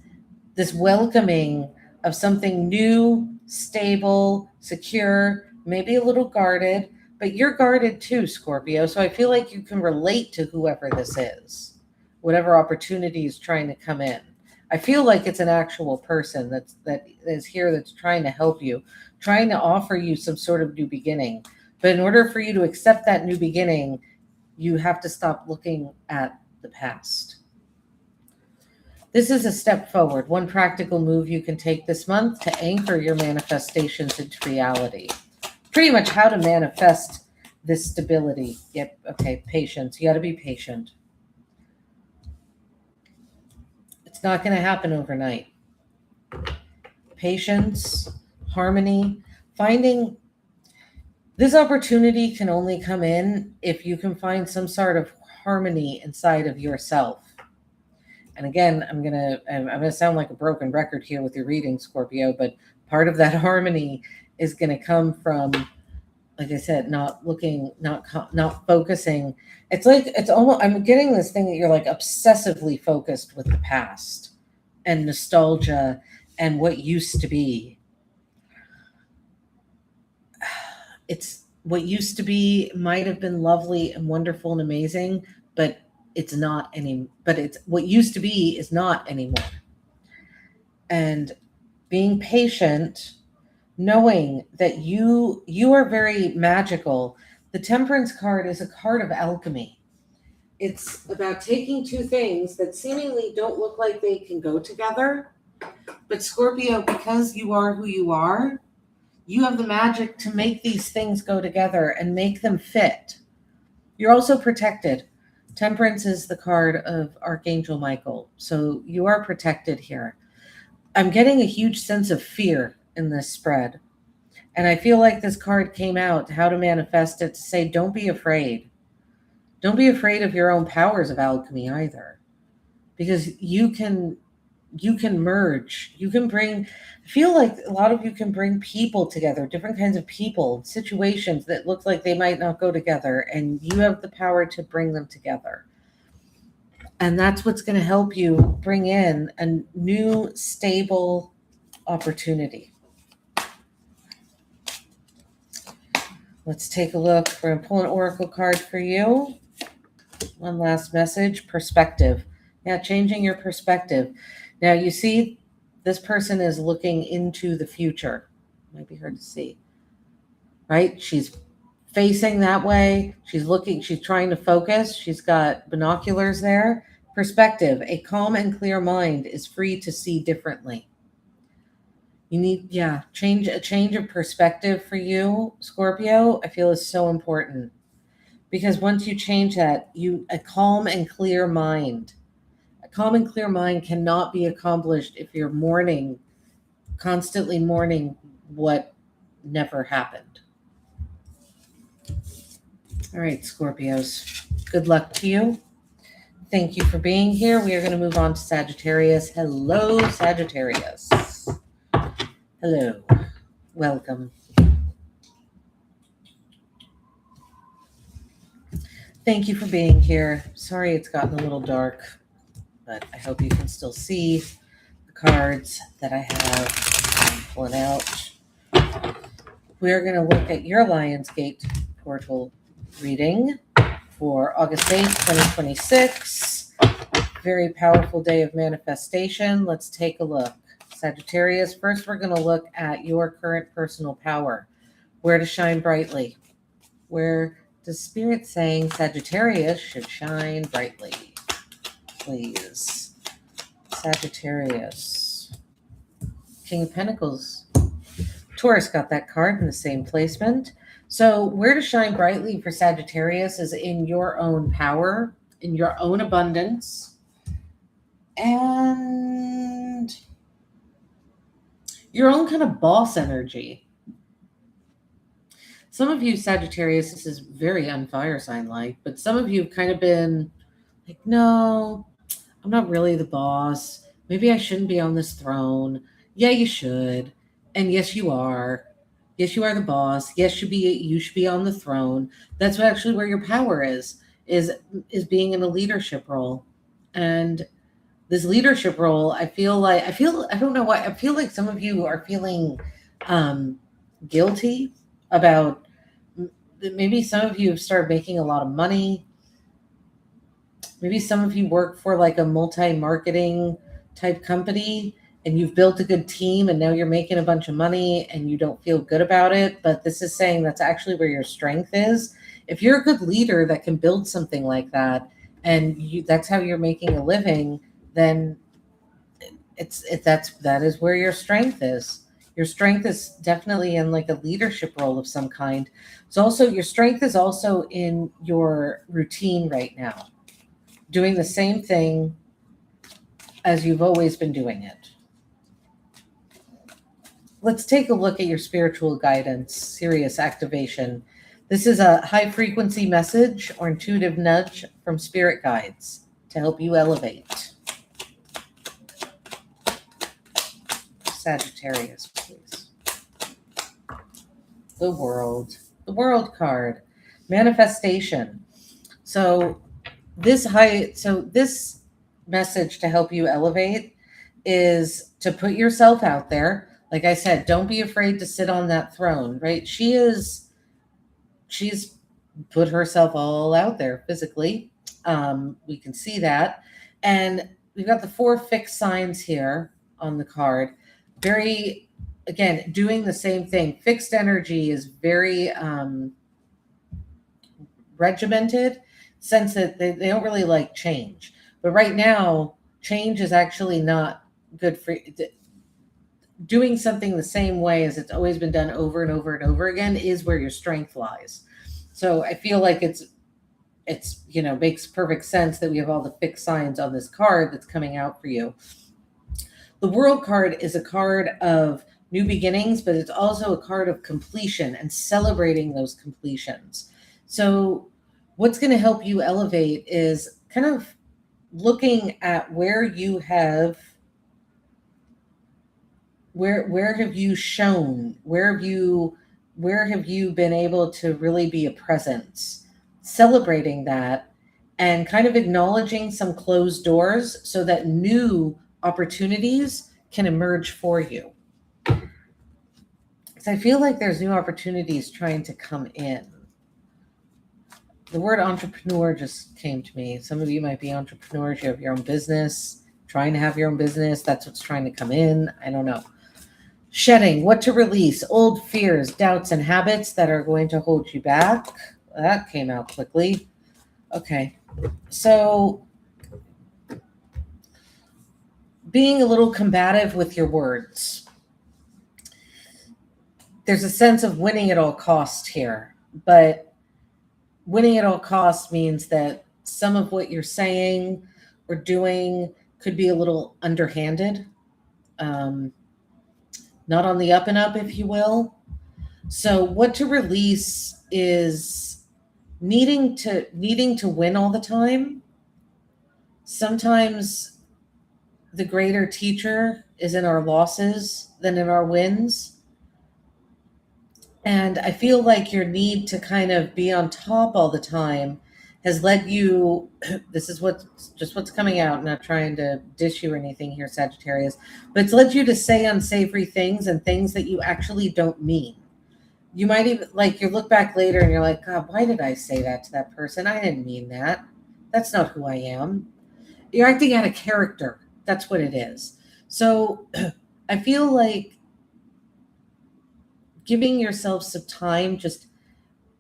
welcoming of something new, stable, secure, maybe a little guarded, but you're guarded too, Scorpio. So I feel like you can relate to whoever this is, whatever opportunity is trying to come in. I feel like it's an actual person that is here that's trying to help you, trying to offer you some sort of new beginning. But in order for you to accept that new beginning, you have to stop looking at the past. This is a step forward, one practical move you can take this month to anchor your manifestations into reality. Pretty much how to manifest this stability. Yep, okay, patience. You got to be patient. It's not going to happen overnight. Patience, harmony, finding this opportunity can only come in if you can find some sort of harmony inside of yourself. And again, I'm gonna sound like a broken record here with your reading, Scorpio, but part of that harmony is going to come from, like I said, not looking, not focusing. It's almost, I'm getting this thing that you're like obsessively focused with the past and nostalgia and what used to be. It's what used to be might have been lovely and wonderful and amazing, but it's not any, but it's what used to be is not anymore. And being patient, knowing that you are very magical. The Temperance card is a card of alchemy. It's about taking two things that seemingly don't look like they can go together. But Scorpio, because you are who you are, you have the magic to make these things go together and make them fit. You're also protected. Temperance is the card of Archangel Michael. So you are protected here. I'm getting a huge sense of fear in this spread. And I feel like this card came out, how to manifest it, to say, don't be afraid. Don't be afraid of your own powers of alchemy either. Because you can merge. You can bring, I feel like a lot of you can bring people together, different kinds of people, situations that look like they might not go together. And you have the power to bring them together. And that's what's going to help you bring in a new, stable opportunity. Let's take a look. We're going to pull an oracle card for you. One last message, perspective. Yeah, changing your perspective. Now, you see, this person is looking into the future. Might be hard to see, right? She's facing that way. She's looking, she's trying to focus. She's got binoculars there. Perspective. A calm and clear mind is free to see differently. You need, a change of perspective for you, Scorpio, I feel is so important. Because once you change that, a calm and clear mind. A calm and clear mind cannot be accomplished if you're constantly mourning what never happened. All right, Scorpios, good luck to you. Thank you for being here. We are going to move on to Sagittarius. Hello, Sagittarius. Hello. Welcome. Thank you for being here. Sorry it's gotten a little dark, but I hope you can still see the cards that I have. I'm pulling out. We're going to look at your Lionsgate portal reading for August 8th, 2026. Very powerful day of manifestation. Let's take a look. Sagittarius, first we're going to look at your current personal power. Where to shine brightly. Where does Spirit saying Sagittarius should shine brightly? Please. Sagittarius. King of Pentacles. Taurus got that card in the same placement. So where to shine brightly for Sagittarius is in your own power, in your own abundance, and your own kind of boss energy. Some of you, Sagittarius, this is very un-fire sign-like, but some of you have kind of been like, no, I'm not really the boss. Maybe I shouldn't be on this throne. Yeah, you should. And yes, you are. Yes, you are the boss. Yes, you should be on the throne. That's actually where your power is being in a leadership role. And this leadership role, I don't know why, I feel like some of you are feeling guilty about, maybe some of you have started making a lot of money. Maybe some of you work for like a multi-marketing type company and you've built a good team and now you're making a bunch of money and you don't feel good about it. But this is saying that's actually where your strength is. If you're a good leader that can build something like that and that's how you're making a living, then that is where your strength is. Your strength is definitely in like a leadership role of some kind. It's also, your strength is also in your routine right now, doing the same thing as you've always been doing it. Let's take a look at your spiritual guidance, Sirius activation. This is a high frequency message or intuitive nudge from spirit guides to help you elevate. Sagittarius, please. The world card, manifestation. So this message to help you elevate is to put yourself out there. Like I said, don't be afraid to sit on that throne, right? She's put herself all out there physically. We can see that. And we've got the 4 fixed signs here on the card. Very, again, doing the same thing. Fixed energy is very regimented, sense that they don't really like change. But right now, change is actually not good for doing something the same way as it's always been done over and over and over again is where your strength lies. So I feel like it's it's, makes perfect sense that we have all the fixed signs on this card that's coming out for you. The World card is a card of new beginnings, but it's also a card of completion and celebrating those completions. So what's going to help you elevate is kind of looking at where you have, where have you shown, where have you been able to really be a presence, celebrating that, and kind of acknowledging some closed doors so that new opportunities can emerge for you. Because I feel like there's new opportunities trying to come in. The word entrepreneur just came to me. Some of you might be entrepreneurs. You have your own business, trying to have your own business. That's what's trying to come in. I don't know. Shedding, what to release, old fears, doubts, and habits that are going to hold you back. That came out quickly. Okay. So being a little combative with your words. There's a sense of winning at all costs here, but winning at all costs means that some of what you're saying or doing could be a little underhanded, not on the up and up, if you will. So what to release is needing to win all the time. Sometimes the greater teacher is in our losses than in our wins. And I feel like your need to kind of be on top all the time has led you, this is what's coming out, not trying to dish you or anything here, Sagittarius, but it's led you to say unsavory things and things that you actually don't mean. You might even, like, you look back later and you're like, God, why did I say that to that person? I didn't mean that. That's not who I am. You're acting out of character. That's what it is. So I feel like giving yourself some time, just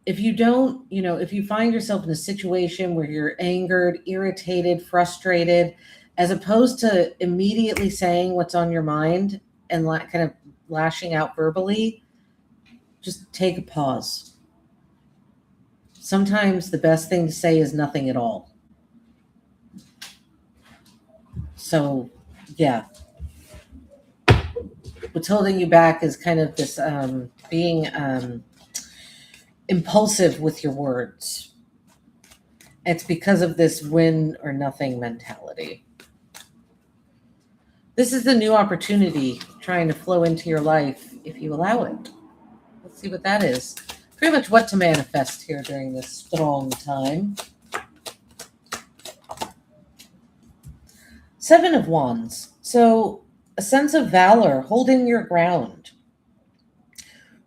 if you don't, if you find yourself in a situation where you're angered, irritated, frustrated, as opposed to immediately saying what's on your mind and kind of lashing out verbally, just take a pause. Sometimes the best thing to say is nothing at all. So, yeah. What's holding you back is kind of this being impulsive with your words. It's because of this win or nothing mentality. This is the new opportunity trying to flow into your life if you allow it. Let's see what that is. Pretty much what to manifest here during this strong time. Seven of Wands. So a sense of valor, holding your ground.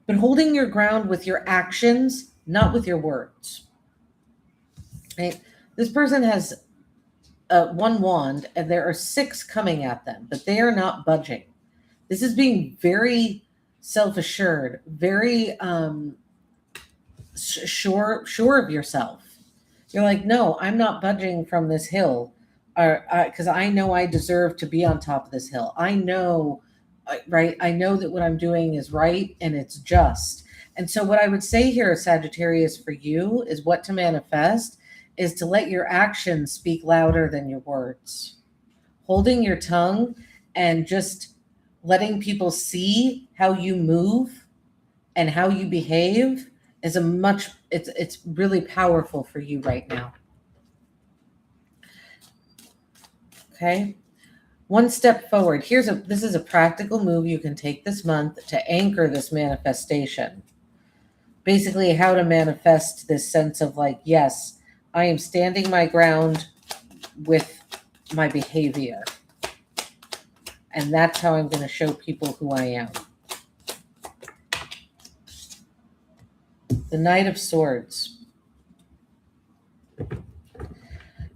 But holding your ground with your actions, not with your words. Right? This person has one wand, and there are 6 coming at them, but they are not budging. This is being very self-assured, very sure of yourself. You're like, no, I'm not budging from this hill, because I know I deserve to be on top of this hill. I know, right? I know that what I'm doing is right and it's just. And so what I would say here, Sagittarius, for you is what to manifest is to let your actions speak louder than your words. Holding your tongue and just letting people see how you move and how you behave is it's really powerful for you right now. Okay. One step forward. This is a practical move you can take this month to anchor this manifestation. Basically, how to manifest this sense of like, yes, I am standing my ground with my behavior. And that's how I'm going to show people who I am. The Knight of Swords.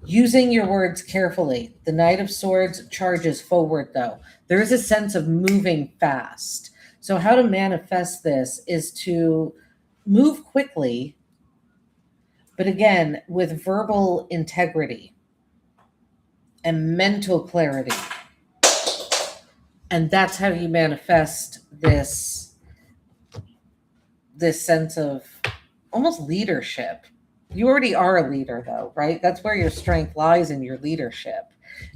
Using your words carefully. The Knight of Swords charges forward, though. There is a sense of moving fast. So how to manifest this is to move quickly, but again, with verbal integrity and mental clarity. And that's how you manifest this sense of almost leadership. You already are a leader, though, right? That's where your strength lies, in your leadership.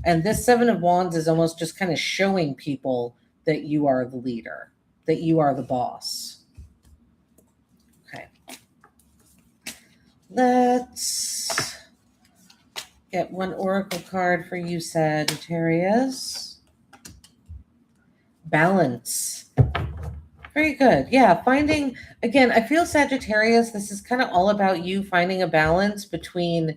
And this Seven of Wands is almost just kind of showing people that you are the leader, that you are the boss. Okay. Let's get one oracle card for you, Sagittarius. Balance. Very good. Yeah, finding, again, I feel Sagittarius, this is kind of all about you finding a balance between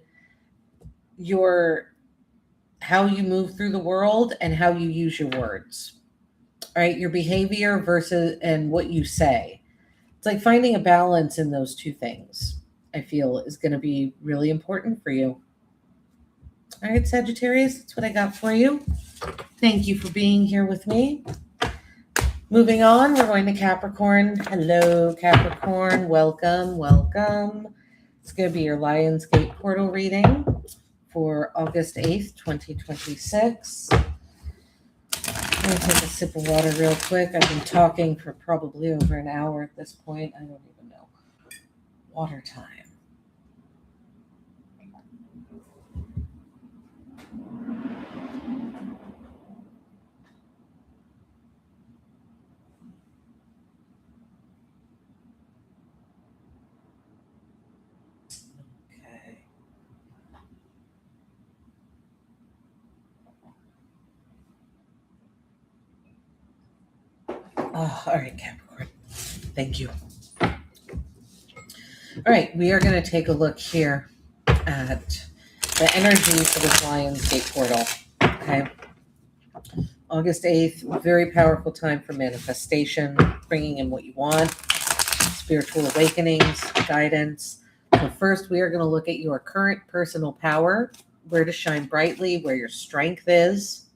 how you move through the world and how you use your words. All right, your behavior versus and what you say. It's like finding a balance in those two things, I feel, is going to be really important for you. All right, Sagittarius, that's what I got for you. Thank you for being here with me. Moving on, we're going to Capricorn. Hello, Capricorn. Welcome, welcome. It's going to be your Lionsgate portal reading for August 8th, 2026. I'm going to take a sip of water real quick. I've been talking for probably over an hour at this point. I don't even know. Water time. Oh, all right, Capricorn. Thank you. All right, we are going to take a look here at the energy for this Lionsgate portal. Okay. August 8th, very powerful time for manifestation, bringing in what you want, spiritual awakenings, guidance. So first, we are going to look at your current personal power, where to shine brightly, where your strength is.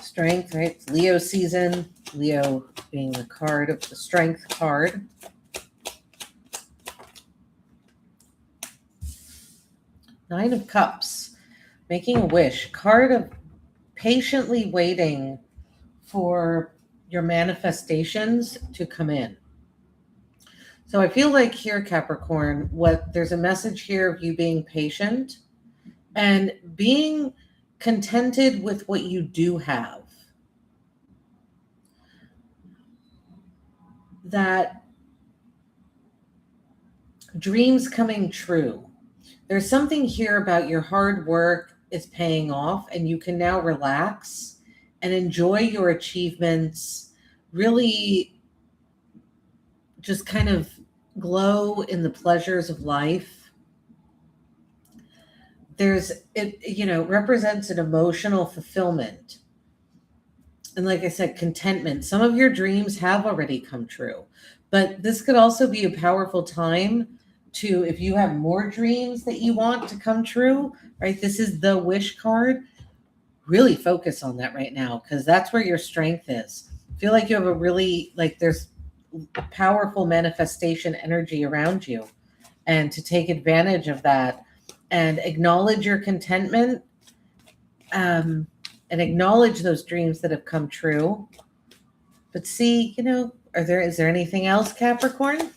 Strength, right? It's Leo season. Leo being the card of the strength card. Nine of Cups, making a wish. Card of patiently waiting for your manifestations to come in. So I feel like here, Capricorn, there's a message here of you being patient and being contented with what you do have. That dreams coming true. There's something here about your hard work is paying off, and you can now relax and enjoy your achievements, really just kind of glow in the pleasures of life. It represents an emotional fulfillment. And like I said, contentment. Some of your dreams have already come true, but this could also be a powerful time to, if you have more dreams that you want to come true, right? This is the wish card. Really focus on that right now, because that's where your strength is. I feel like you have a really, there's powerful manifestation energy around you, and to take advantage of that and acknowledge your contentment, and acknowledge those dreams that have come true. But see, is there anything else, Capricorn?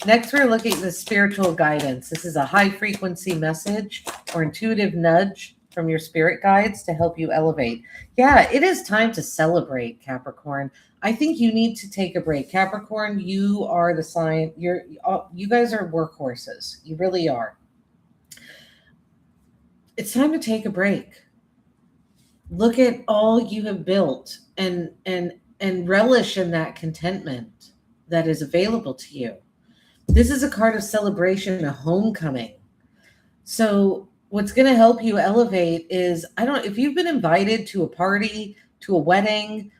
Next, we're looking at the spiritual guidance. This is a high frequency message or intuitive nudge from your spirit guides to help you elevate. Yeah, it is time to celebrate, Capricorn. I think you need to take a break. Capricorn, you are the sign. You guys are workhorses. You really are. It's time to take a break. Look at all you have built and relish in that contentment that is available to you. This is a card of celebration, a homecoming. So what's going to help you elevate is, if you've been invited to a party, to a wedding,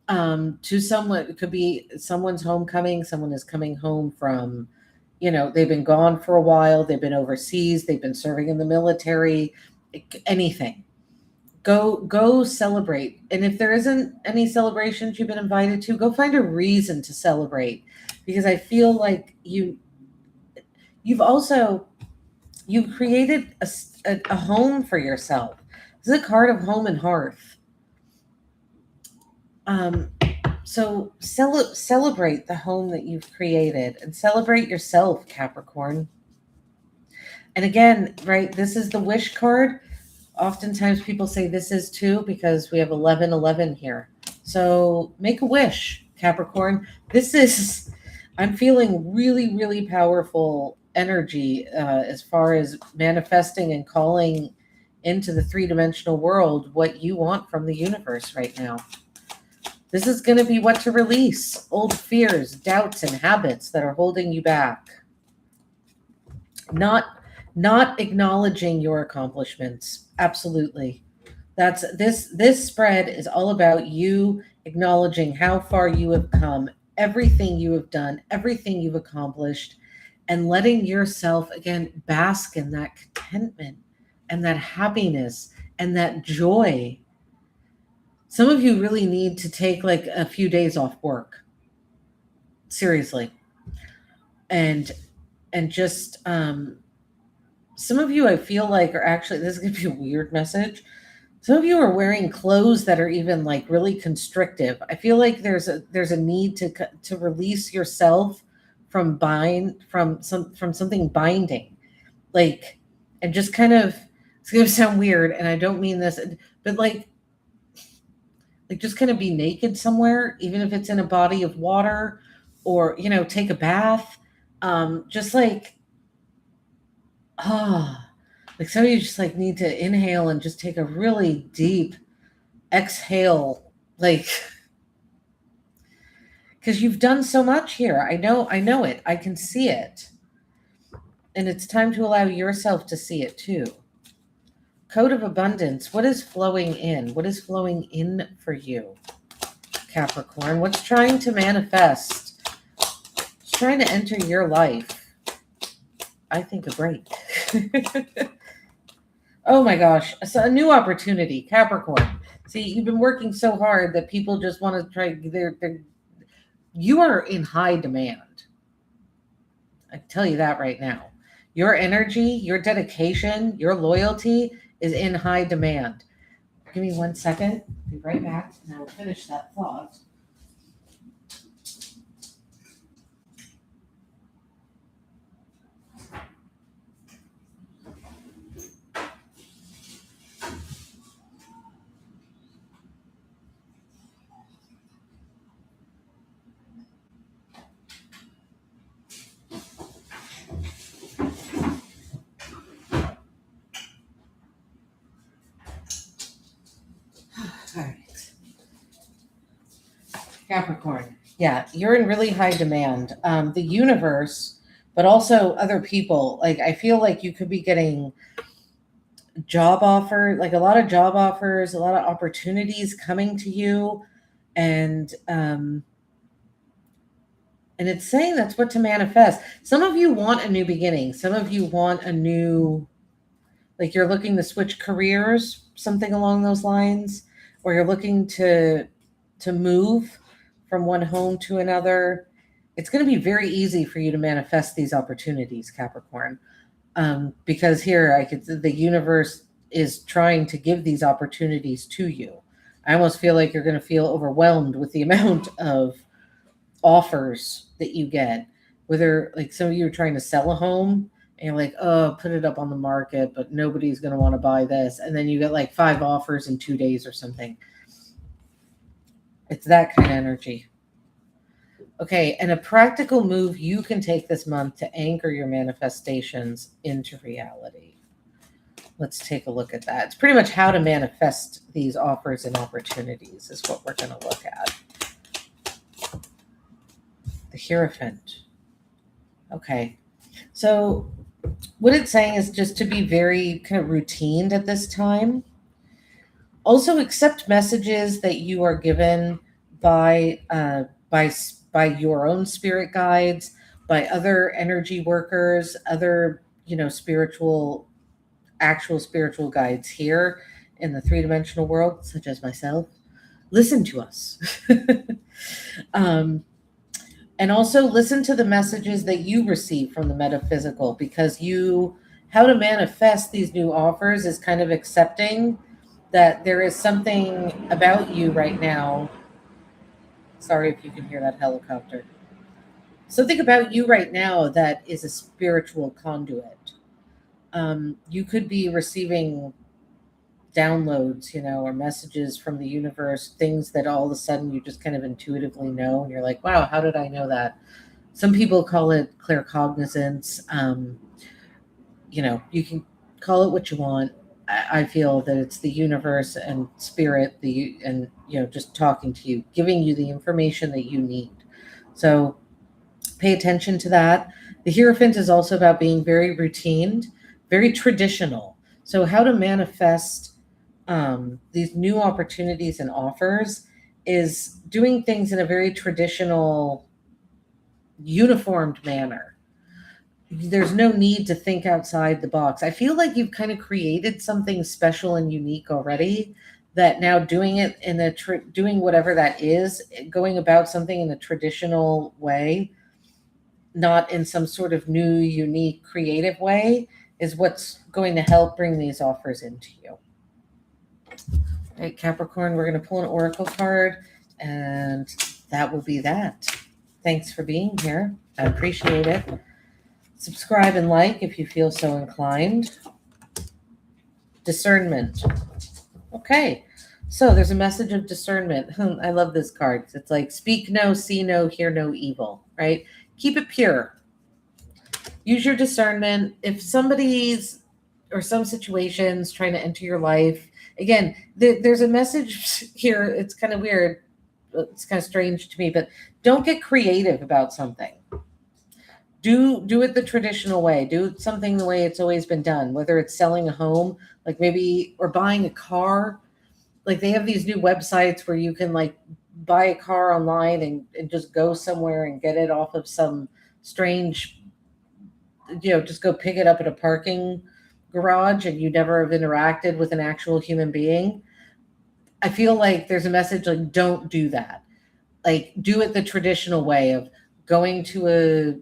to someone, it could be someone's homecoming. Someone is coming home from, they've been gone for a while. They've been overseas. They've been serving in the military, anything. Go celebrate. And if there isn't any celebrations you've been invited to, go find a reason to celebrate, because I feel like you've created a home for yourself. This is a card of home and hearth. So celebrate the home that you've created and celebrate yourself, Capricorn. And again, right, this is the wish card. Oftentimes people say this is too because we have 1111 here. So make a wish, Capricorn. This is, I'm feeling really, really powerful energy as far as manifesting and calling into the three-dimensional world what you want from the universe right now. This is going to be what to release old fears, doubts, and habits that are holding you back. Not acknowledging your accomplishments. Absolutely. That's this spread is all about you acknowledging how far you have come, everything you have done, everything you've accomplished, and letting yourself again bask in that contentment and that happiness and that joy. Some of you really need to take like a few days off work. Seriously. And just some of you I feel like are actually, this is going to be a weird message. Some of you are wearing clothes that are even like really constrictive. I feel like there's a need to release yourself from something binding, like, and just kind of, it's going to sound weird, and I don't mean this, but like just kind of be naked somewhere, even if it's in a body of water, or take a bath, just like like some of you just like need to inhale and just take a really deep exhale, like, because you've done so much here. I know it. I can see it. And it's time to allow yourself to see it too. Code of abundance. What is flowing in? What is flowing in for you, Capricorn? What's trying to manifest? What's trying to enter your life? I think a break. Oh my gosh. So a new opportunity, Capricorn. See, you've been working so hard that people just want to try. You are in high demand. I can tell you that right now. Your energy, your dedication, your loyalty is in high demand. Give me 1 second. I'll be right back and I'll finish that thought. All right. Capricorn. Yeah, you're in really high demand. The universe, but also other people. Like, I feel like you could be getting job offer, like a lot of job offers, a lot of opportunities coming to you, and it's saying that's what to manifest. Some of you want a new beginning. Some of you want a new, like you're looking to switch careers, something along those lines, or you're looking to move from one home to another. It's going to be very easy for you to manifest these opportunities, Capricorn, because here the universe is trying to give these opportunities to you. I almost feel like you're going to feel overwhelmed with the amount of offers that you get, whether like some of you are trying to sell a home and you're like, oh, put it up on the market, but nobody's going to want to buy this. And then you get like 5 offers in 2 days or something. It's that kind of energy. Okay. And a practical move you can take this month to anchor your manifestations into reality. Let's take a look at that. It's pretty much how to manifest these offers and opportunities is what we're going to look at. The Hierophant. Okay. So what it's saying is just to be very kind of routine at this time. Also accept messages that you are given by your own spirit guides, by other energy workers, other, actual spiritual guides here in the three-dimensional world, such as myself. Listen to us. And also listen to the messages that you receive from the metaphysical, because how to manifest these new offers is kind of accepting that there is something about you right now Sorry if you can hear that helicopter. Something about you right now that is a spiritual conduit. You could be receiving downloads, or messages from the universe, things that all of a sudden you just kind of intuitively know. And you're like, wow, how did I know that? Some people call it claircognizance. You can call it what you want. I feel that it's the universe and spirit, and just talking to you, giving you the information that you need. So pay attention to that. The Hierophant is also about being very routine, very traditional. So how to manifest these new opportunities and offers is doing things in a very traditional, uniformed manner. There's no need to think outside the box. I feel like you've kind of created something special and unique already, that now doing it in doing whatever that is, going about something in a traditional way, not in some sort of new, unique, creative way, is what's going to help bring these offers into you. All right, Capricorn, we're going to pull an oracle card, and that will be that. Thanks for being here. I appreciate it. Subscribe and like if you feel so inclined. Discernment. Okay, so there's a message of discernment. I love this card. It's like, speak no, see no, hear no evil, right? Keep it pure. Use your discernment. If somebody's or some situations trying to enter your life, again, there's a message here. It's kind of weird. It's kind of strange to me, but don't get creative about something. Do it the traditional way. Do something the way it's always been done, whether it's selling a home, like maybe, or buying a car. Like they have these new websites where you can like buy a car online and just go somewhere and get it off of some strange, just go pick it up at a parking garage, and you never have interacted with an actual human being. I feel like there's a message like, don't do that. Like, do it the traditional way of going to a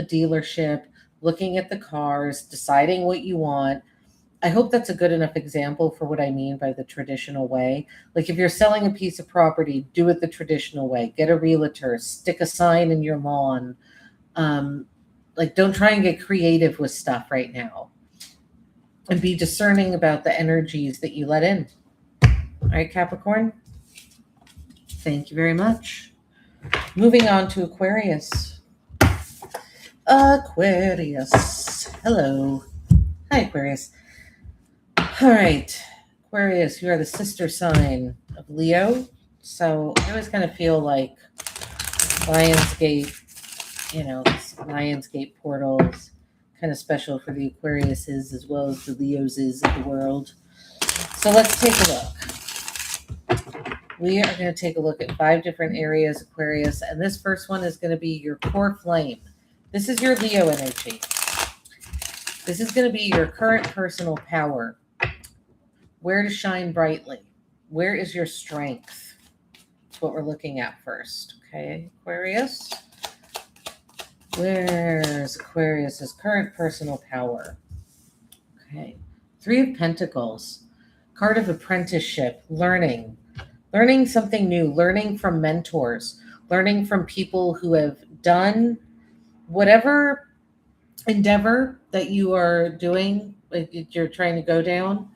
dealership, looking at the cars, deciding what you want. I hope that's a good enough example for what I mean by the traditional way. Like if you're selling a piece of property, do it the traditional way. Get a realtor, stick a sign in your lawn. Like don't try and get creative with stuff right now. And be discerning about the energies that you let in. All right, Capricorn. Thank you very much. Moving on to Aquarius. Aquarius. Hello. Hi, Aquarius. All right. Aquarius, you are the sister sign of Leo. So I always kind of feel like Lionsgate, Lionsgate portals, kind of special for the Aquariuses as well as the Leoses of the world. So let's take a look. We are going to take a look at 5 different areas, Aquarius, and this first one is going to be your core flame. This is your Leo energy. This is going to be your current personal power. Where to shine brightly. Where is your strength? That's what we're looking at first. Okay, Aquarius. Where's Aquarius's current personal power? Okay, 3 of Pentacles. Card of apprenticeship, learning something new, learning from mentors, learning from people who have done whatever endeavor that you are doing, you're trying to go down.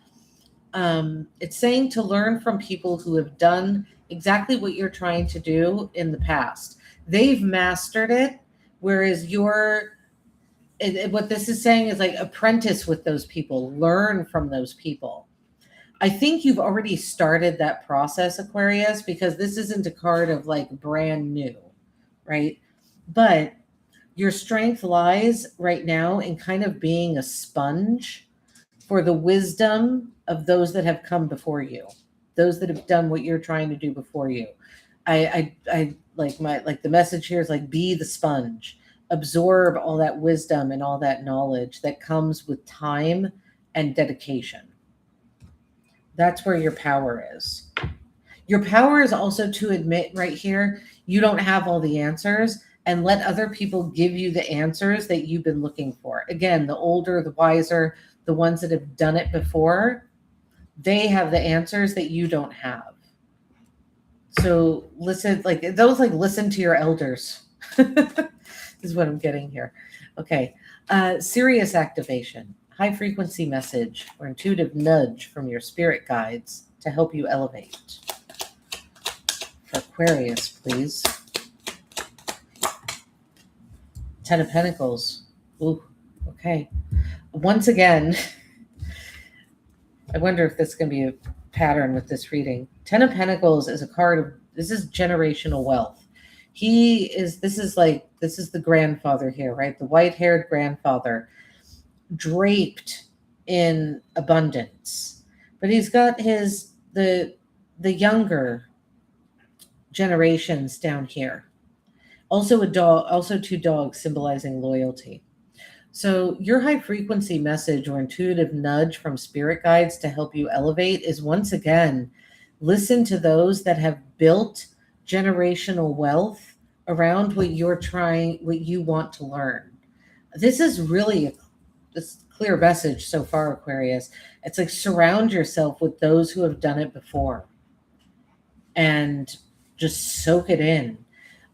It's saying to learn from people who have done exactly what you're trying to do in the past. They've mastered it, whereas what this is saying is like apprentice with those people, learn from those people. I think you've already started that process, Aquarius, because this isn't a card of like brand new, right? But your strength lies right now in kind of being a sponge for the wisdom of those that have come before you, those that have done what you're trying to do before you. I like the message here is like, be the sponge, absorb all that wisdom and all that knowledge that comes with time and dedication. That's where your power is. Your power is also to admit right here, you don't have all the answers, and let other people give you the answers that you've been looking for. Again, the older, the wiser, the ones that have done it before, they have the answers that you don't have. So listen, like those, like listen to your elders is what I'm getting here. Okay. Sirius activation, high frequency message or intuitive nudge from your spirit guides to help you elevate. For Aquarius, please. Ten of Pentacles. Ooh, okay. Once again, I wonder if this is going to be a pattern with this reading. Ten of Pentacles is a card of, this is generational wealth. This is the grandfather here, right? The white-haired grandfather, draped in abundance. But he's got the younger generations down here. Also a dog, also two dogs symbolizing loyalty. So your high frequency message or intuitive nudge from spirit guides to help you elevate is, once again, listen to those that have built generational wealth around what you want to learn. This is really this clear message so far, Aquarius. It's like surround yourself with those who have done it before and just soak it in.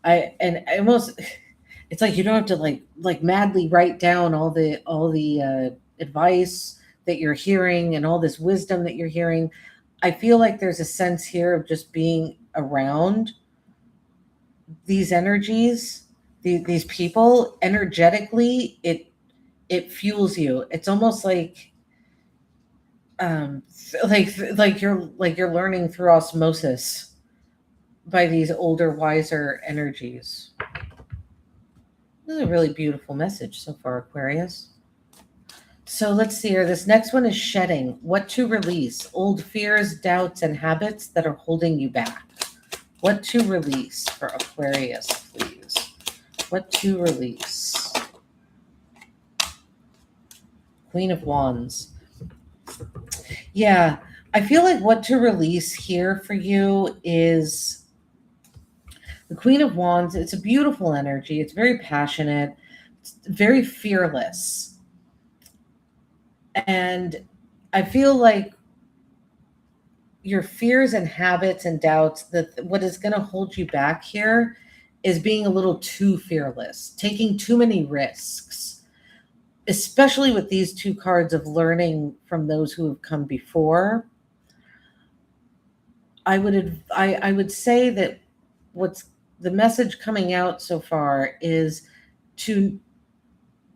I almost, it's like you don't have to like madly write down all the advice that you're hearing and all this wisdom that you're hearing. I feel like there's a sense here of just being around these energies, these people energetically. It fuels you. It's almost like you're learning through osmosis by these older, wiser energies. This is a really beautiful message so far, Aquarius. So let's see here. This next one is shedding. What to release? Old fears, doubts, and habits that are holding you back. What to release for Aquarius, please? What to release? Queen of Wands. Yeah, I feel like what to release here for you is the Queen of Wands. It's a beautiful energy. It's very passionate. It's very fearless. And I feel like your fears and habits and doubts, that what is going to hold you back here is being a little too fearless, taking too many risks, especially with these two cards of learning from those who have come before. I would say that what's the message coming out so far is to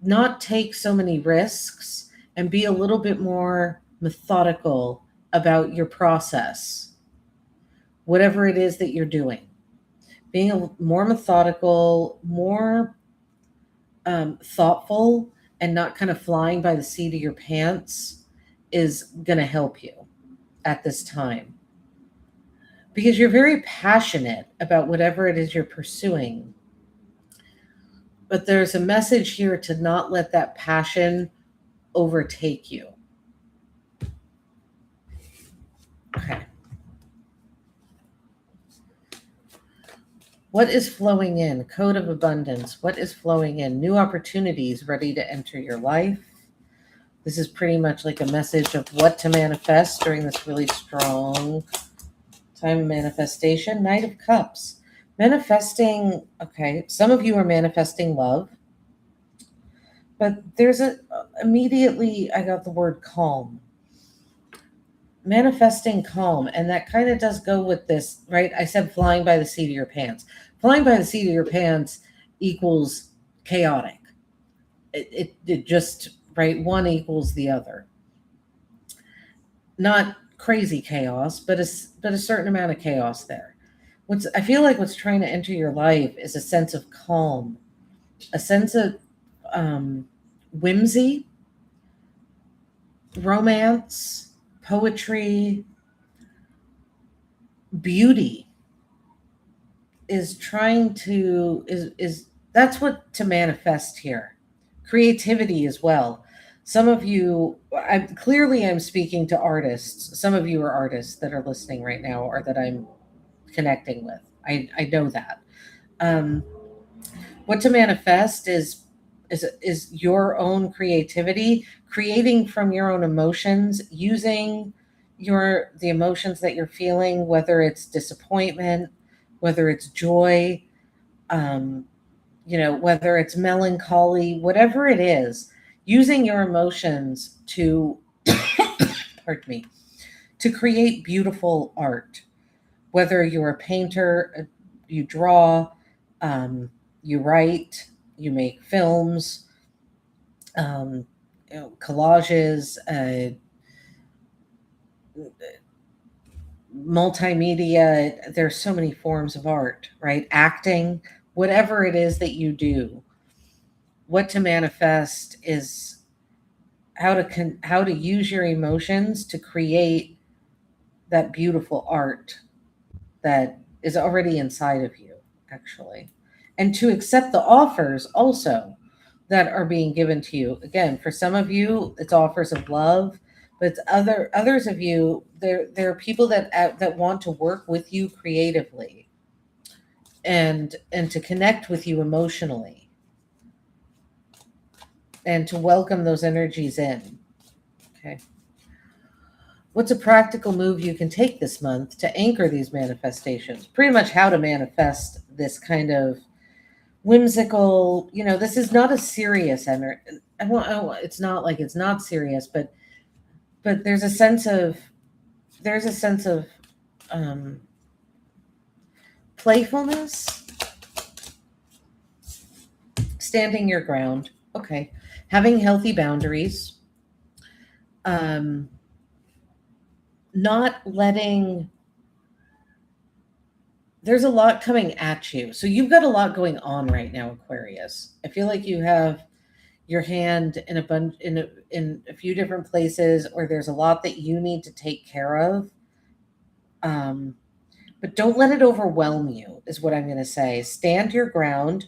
not take so many risks and be a little bit more methodical about your process, whatever it is that you're doing. Being more methodical, more thoughtful, and not kind of flying by the seat of your pants is going to help you at this time. Because you're very passionate about whatever it is you're pursuing. But there's a message here to not let that passion overtake you. Okay. What is flowing in? Code of abundance. What is flowing in? New opportunities ready to enter your life. This is pretty much like a message of what to manifest during this really strong time of manifestation. Knight of Cups. Manifesting, okay, some of you are manifesting love. But there's immediately I got the word calm. Manifesting calm, and that kind of does go with this, right? I said flying by the seat of your pants. Flying by the seat of your pants equals chaotic. It just, right? One equals the other. Not crazy chaos, but a certain amount of chaos there. I feel like what's trying to enter your life is a sense of calm, a sense of whimsy, romance, poetry, beauty is that's what to manifest here. Creativity as well. Some of you, I'm speaking to artists. Some of you are artists that are listening right now or that I'm connecting with. I know that. What to manifest is your own creativity, creating from your own emotions, using the emotions that you're feeling, whether it's disappointment, whether it's joy, whether it's melancholy, whatever it is, using your emotions to, pardon me, to create beautiful art. Whether you're a painter, you draw, you write, you make films, collages, multimedia. There's so many forms of art, right? Acting, whatever it is that you do. What to manifest is how to use your emotions to create that beautiful art that is already inside of you, actually. And to accept the offers also that are being given to you. Again, for some of you, it's offers of love, but others of you, there are people that want to work with you creatively and to connect with you emotionally and to welcome those energies in. Okay. What's a practical move you can take this month to anchor these manifestations? Pretty much how to manifest this kind of whimsical, this is not a serious energy. It's not like it's not serious, but there's a sense of um, playfulness, standing your ground. Okay. Having healthy boundaries, not letting, there's a lot coming at you. So you've got a lot going on right now, Aquarius. I feel like you have your hand in a few different places, or there's a lot that you need to take care of. But don't let it overwhelm you, is what I'm going to say. Stand your ground,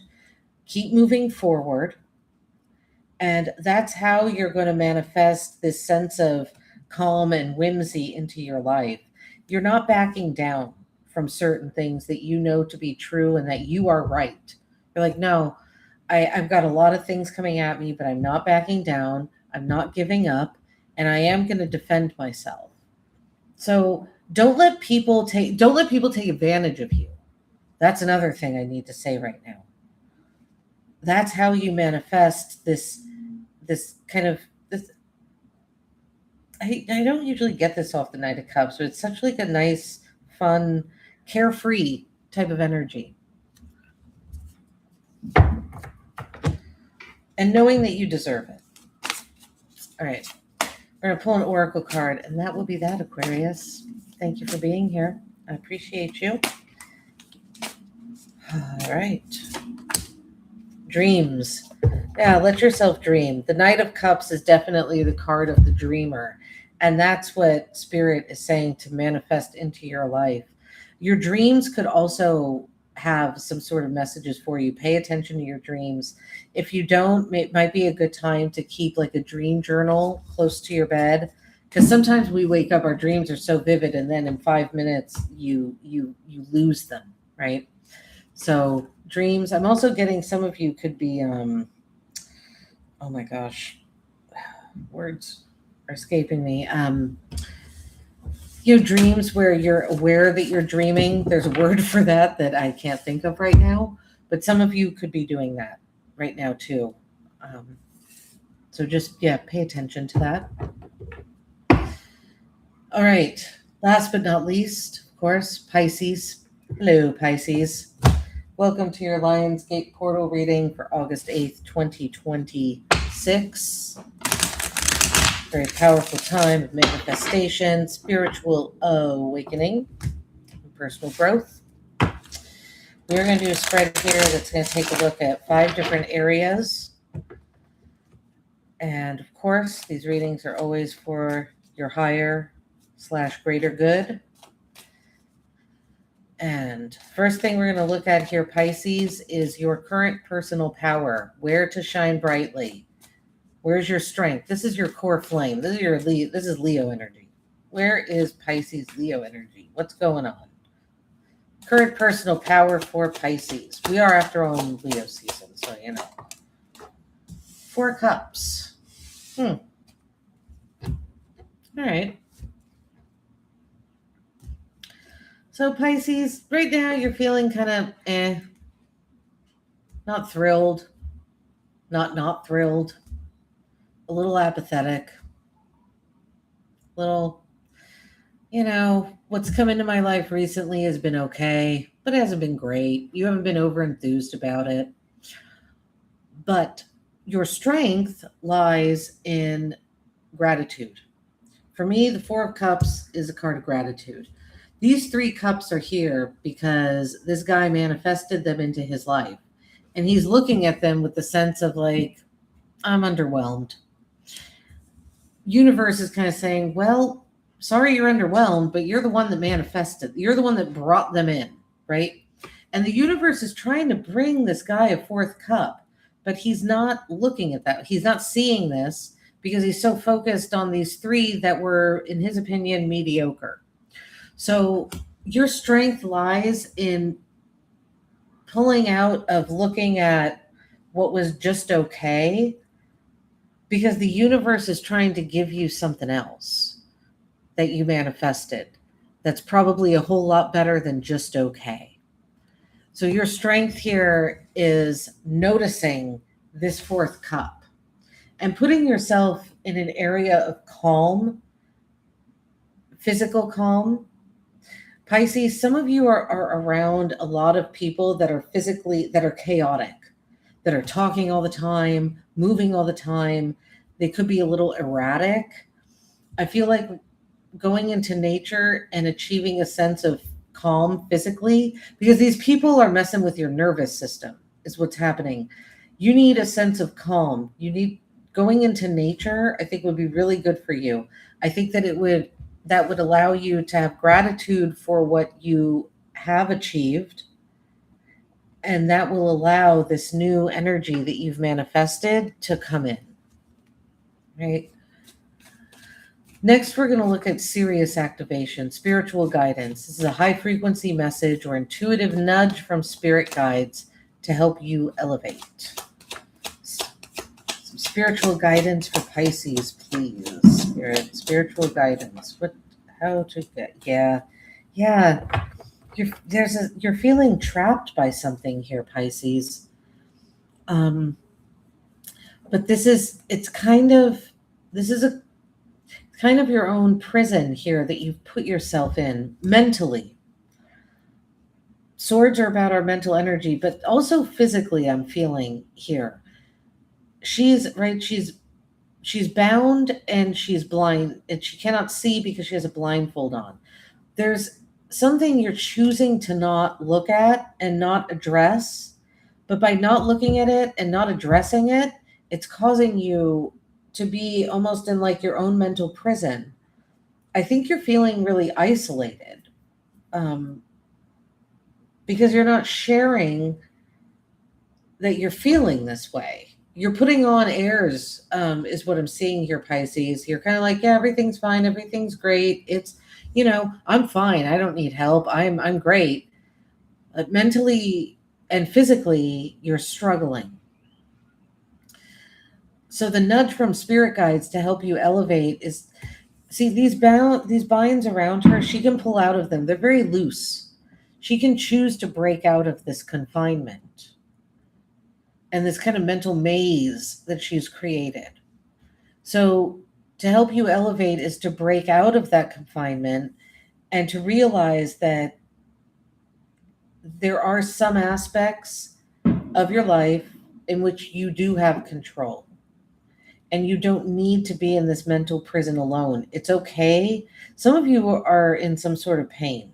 keep moving forward. And that's how you're going to manifest this sense of calm and whimsy into your life. You're not backing down from certain things that you know to be true and that you are right. You're like, no, I've got a lot of things coming at me, but I'm not backing down. I'm not giving up, and I am going to defend myself. So don't let people take advantage of you. That's another thing I need to say right now. That's how you manifest this kind of this. I don't usually get this off the Knight of Cups, but it's such like a nice, fun, carefree type of energy. And knowing that you deserve it. All right. We're going to pull an oracle card, and that will be that, Aquarius. Thank you for being here. I appreciate you. All right. Dreams. Yeah, let yourself dream. The Knight of Cups is definitely the card of the dreamer. And that's what Spirit is saying to manifest into your life. Your dreams could also have some sort of messages for you. Pay attention to your dreams. If you don't, it might be a good time to keep like a dream journal close to your bed. Because sometimes we wake up, our dreams are so vivid, and then in 5 minutes you lose them, right? So dreams. I'm also getting some of you could be oh my gosh, words are escaping me. Dreams where you're aware that you're dreaming. There's a word for that I can't think of right now, but some of you could be doing that right now too. So just, pay attention to that. All right. Last but not least, of course, Pisces. Hello, Pisces. Welcome to your Lionsgate portal reading for August 8th, 2026. Very powerful time of manifestation, spiritual awakening, and personal growth. We're going to do a spread here that's going to take a look at 5 different areas. And of course, these readings are always for your higher/greater good. And first thing we're going to look at here, Pisces, is your current personal power, where to shine brightly. Where's your strength? This is your core flame. This is Leo energy. Where is Pisces Leo energy? What's going on? Current personal power for Pisces. We are after all in Leo season, so 4 cups. All right. So Pisces, right now you're feeling kind of not thrilled, not thrilled, a little apathetic, a little, what's come into my life recently has been okay, but it hasn't been great. You haven't been over enthused about it. But your strength lies in gratitude. For me, the Four of Cups is a card of gratitude. These three cups are here because this guy manifested them into his life. And he's looking at them with the sense of like, I'm underwhelmed. Universe is kind of saying, well, sorry you're underwhelmed, but you're the one that manifested. You're the one that brought them in, right? And the universe is trying to bring this guy a fourth cup, but he's not looking at that. He's not seeing this because he's so focused on these three that were, in his opinion, mediocre. So your strength lies in pulling out of looking at what was just okay, because the universe is trying to give you something else that you manifested that's probably a whole lot better than just okay. So your strength here is noticing this fourth cup and putting yourself in an area of calm, physical calm. Pisces, some of you are around a lot of people that are chaotic, that are talking all the time, moving all the time. They could be a little erratic. I feel like going into nature and achieving a sense of calm physically, because these people are messing with your nervous system, is what's happening. You need a sense of calm. Going into nature, I think would be really good for you. I think that would allow you to have gratitude for what you have achieved. And that will allow this new energy that you've manifested to come in. Right? Next, we're going to look at Sirius activation, spiritual guidance. This is a high frequency message or intuitive nudge from spirit guides to help you elevate. Some spiritual guidance for Pisces, please. Spiritual guidance. You're feeling trapped by something here, Pisces. But this is kind of your own prison here that you've put yourself in mentally. Swords are about our mental energy, but also physically, I'm feeling here. She's bound and she's blind, and she cannot see because she has a blindfold on. There's something you're choosing to not look at and not address, but by not looking at it and not addressing it, it's causing you to be almost in like your own mental prison. I think you're feeling really isolated because you're not sharing that you're feeling this way. You're putting on airs, is what I'm seeing here, Pisces. You're kind of like, yeah, everything's fine. Everything's great. It's, I'm fine. I don't need help. I'm great. Mentally and physically, you're struggling. So the nudge from spirit guides to help you elevate is, see, these binds around her, she can pull out of them. They're very loose. She can choose to break out of this confinement and this kind of mental maze that she's created. So to help you elevate is to break out of that confinement and to realize that there are some aspects of your life in which you do have control. And you don't need to be in this mental prison alone. It's okay. Some of you are in some sort of pain,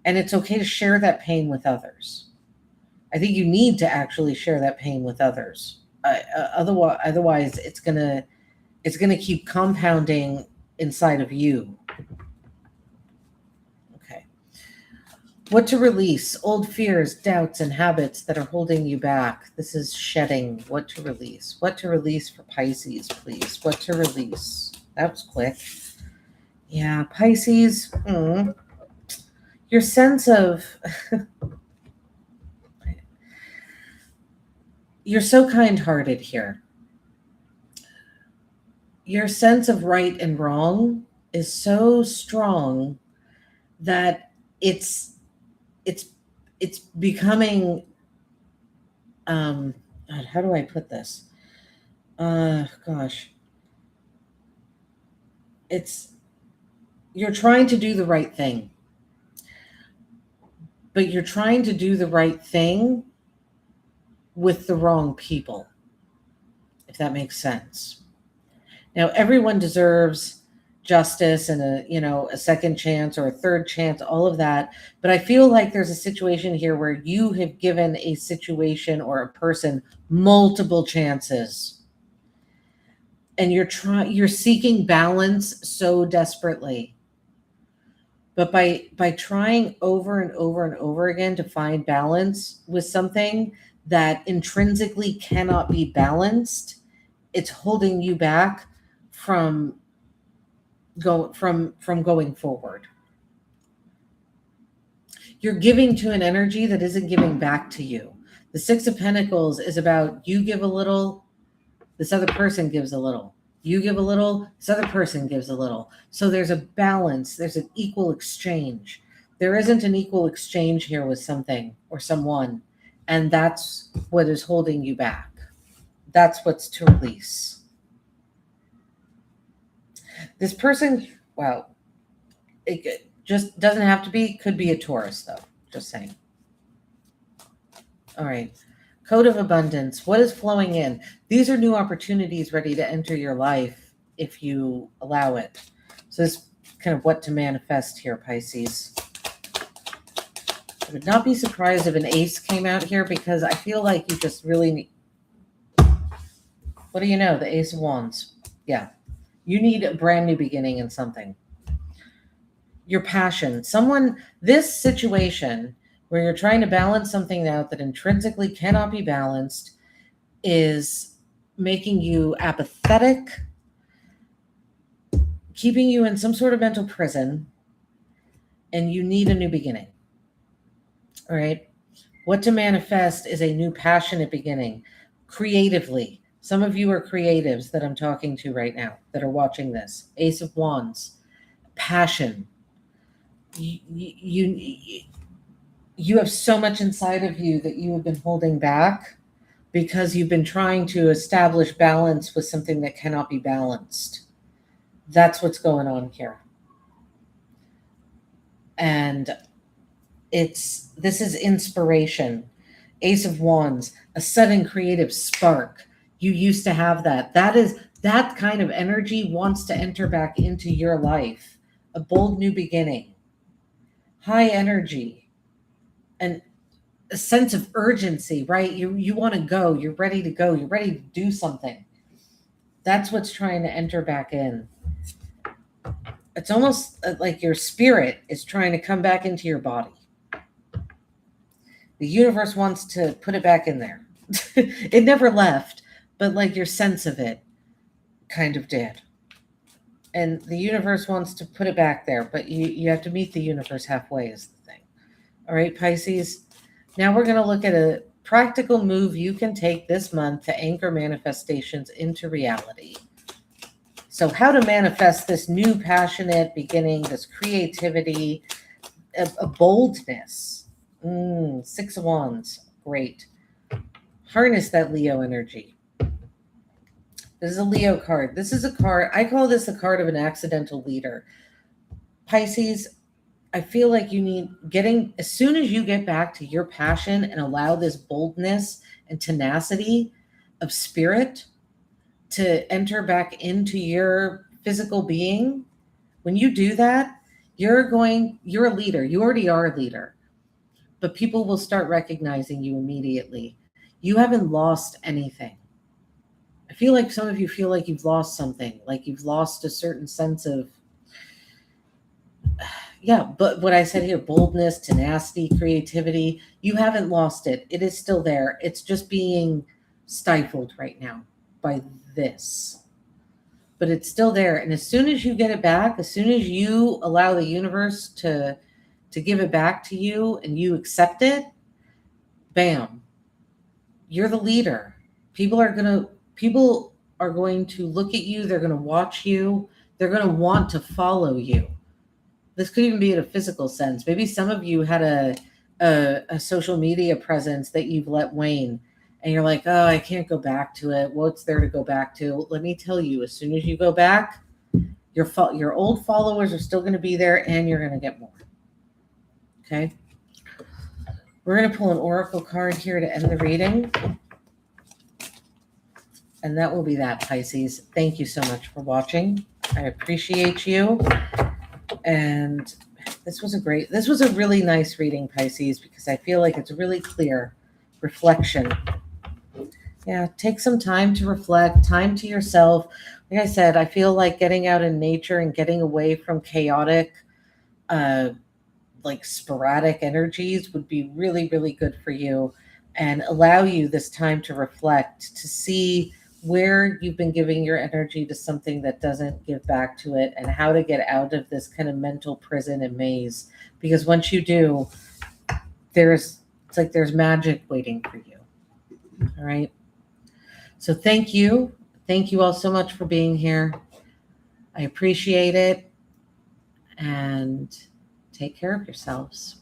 and it's okay to share that pain with others. I think you need to actually share that pain with others. Otherwise, it's gonna keep compounding inside of you. Okay. What to release? Old fears, doubts, and habits that are holding you back. This is shedding. What to release? What to release for Pisces, please? What to release? That was quick. Yeah, Pisces. Your sense of... You're so kind-hearted here. Your sense of right and wrong is so strong that it's it's becoming, God, how do I put this? Gosh. You're trying to do the right thing, but you're trying to do the right thing with the wrong people, if that makes sense. Now, everyone deserves justice and a second chance or a third chance, all of that. But I feel like there's a situation here where you have given a situation or a person multiple chances, and you're seeking balance so desperately. But by trying over and over and over again to find balance with something that intrinsically cannot be balanced, it's holding you back from going forward. You're giving to an energy that isn't giving back to you. The Six of Pentacles is about you give a little, this other person gives a little. You give a little, this other person gives a little. So there's a balance, there's an equal exchange. There isn't an equal exchange here with something or someone, and that's what is holding you back. That's what's to release. This person, well, it just doesn't have to be, could be a Taurus though, just saying. All right. Code of abundance. What is flowing in? These are new opportunities ready to enter your life if you allow it. So this is kind of what to manifest here, Pisces. I would not be surprised if an ace came out here, because I feel like you just really need... What do you know? The Ace of Wands. Yeah. You need a brand new beginning in something. Your passion. This situation where you're trying to balance something out that intrinsically cannot be balanced is making you apathetic, keeping you in some sort of mental prison, and you need a new beginning. All right. What to manifest is a new passionate beginning, creatively. Some of you are creatives that I'm talking to right now that are watching this. Ace of Wands, passion. You have so much inside of you that you have been holding back because you've been trying to establish balance with something that cannot be balanced. That's what's going on here. And this is inspiration. Ace of Wands, a sudden creative spark. You used to have that. That kind of energy wants to enter back into your life. A bold new beginning. High energy. And a sense of urgency, right? You want to go. You're ready to go. You're ready to do something. That's what's trying to enter back in. It's almost like your spirit is trying to come back into your body. The universe wants to put it back in there. It never left, but like your sense of it kind of did. And the universe wants to put it back there, but you have to meet the universe halfway is the thing. All right, Pisces. Now we're going to look at a practical move you can take this month to anchor manifestations into reality. So how to manifest this new passionate beginning, this creativity, a boldness. Six of Wands. Great. Harness that Leo energy. This is a Leo card. This is a card. I call this a card of an accidental leader. Pisces, I feel like you need as soon as you get back to your passion and allow this boldness and tenacity of spirit to enter back into your physical being, when you do that, you're a leader. You already are a leader, but people will start recognizing you immediately. You haven't lost anything. I feel like some of you feel like you've lost something, like you've lost a certain sense of, yeah, but what I said here, boldness, tenacity, creativity, you haven't lost it. It is still there. It's just being stifled right now by this. But it's still there. And as soon as you get it back, as soon as you allow the universe to give it back to you and you accept it, bam, you're the leader. People are going to look at you. They're going to watch you. They're going to want to follow you. This could even be in a physical sense. Maybe some of you had a a social media presence that you've let wane, and you're like, oh, I can't go back to it. What's there to go back to? Let me tell you, as soon as you go back, your old followers are still going to be there, and you're going to get more. Okay. We're going to pull an oracle card here to end the reading. And that will be that, Pisces. Thank you so much for watching. I appreciate you. And this was a really nice reading, Pisces, because I feel like it's really clear reflection. Yeah, take some time to reflect, time to yourself. Like I said, I feel like getting out in nature and getting away from chaotic, like sporadic energies would be really, really good for you and allow you this time to reflect, to see where you've been giving your energy to something that doesn't give back to it, and how to get out of this kind of mental prison and maze. Because once you do, it's like there's magic waiting for you. All right. So thank you. Thank you all so much for being here. I appreciate it. And take care of yourselves.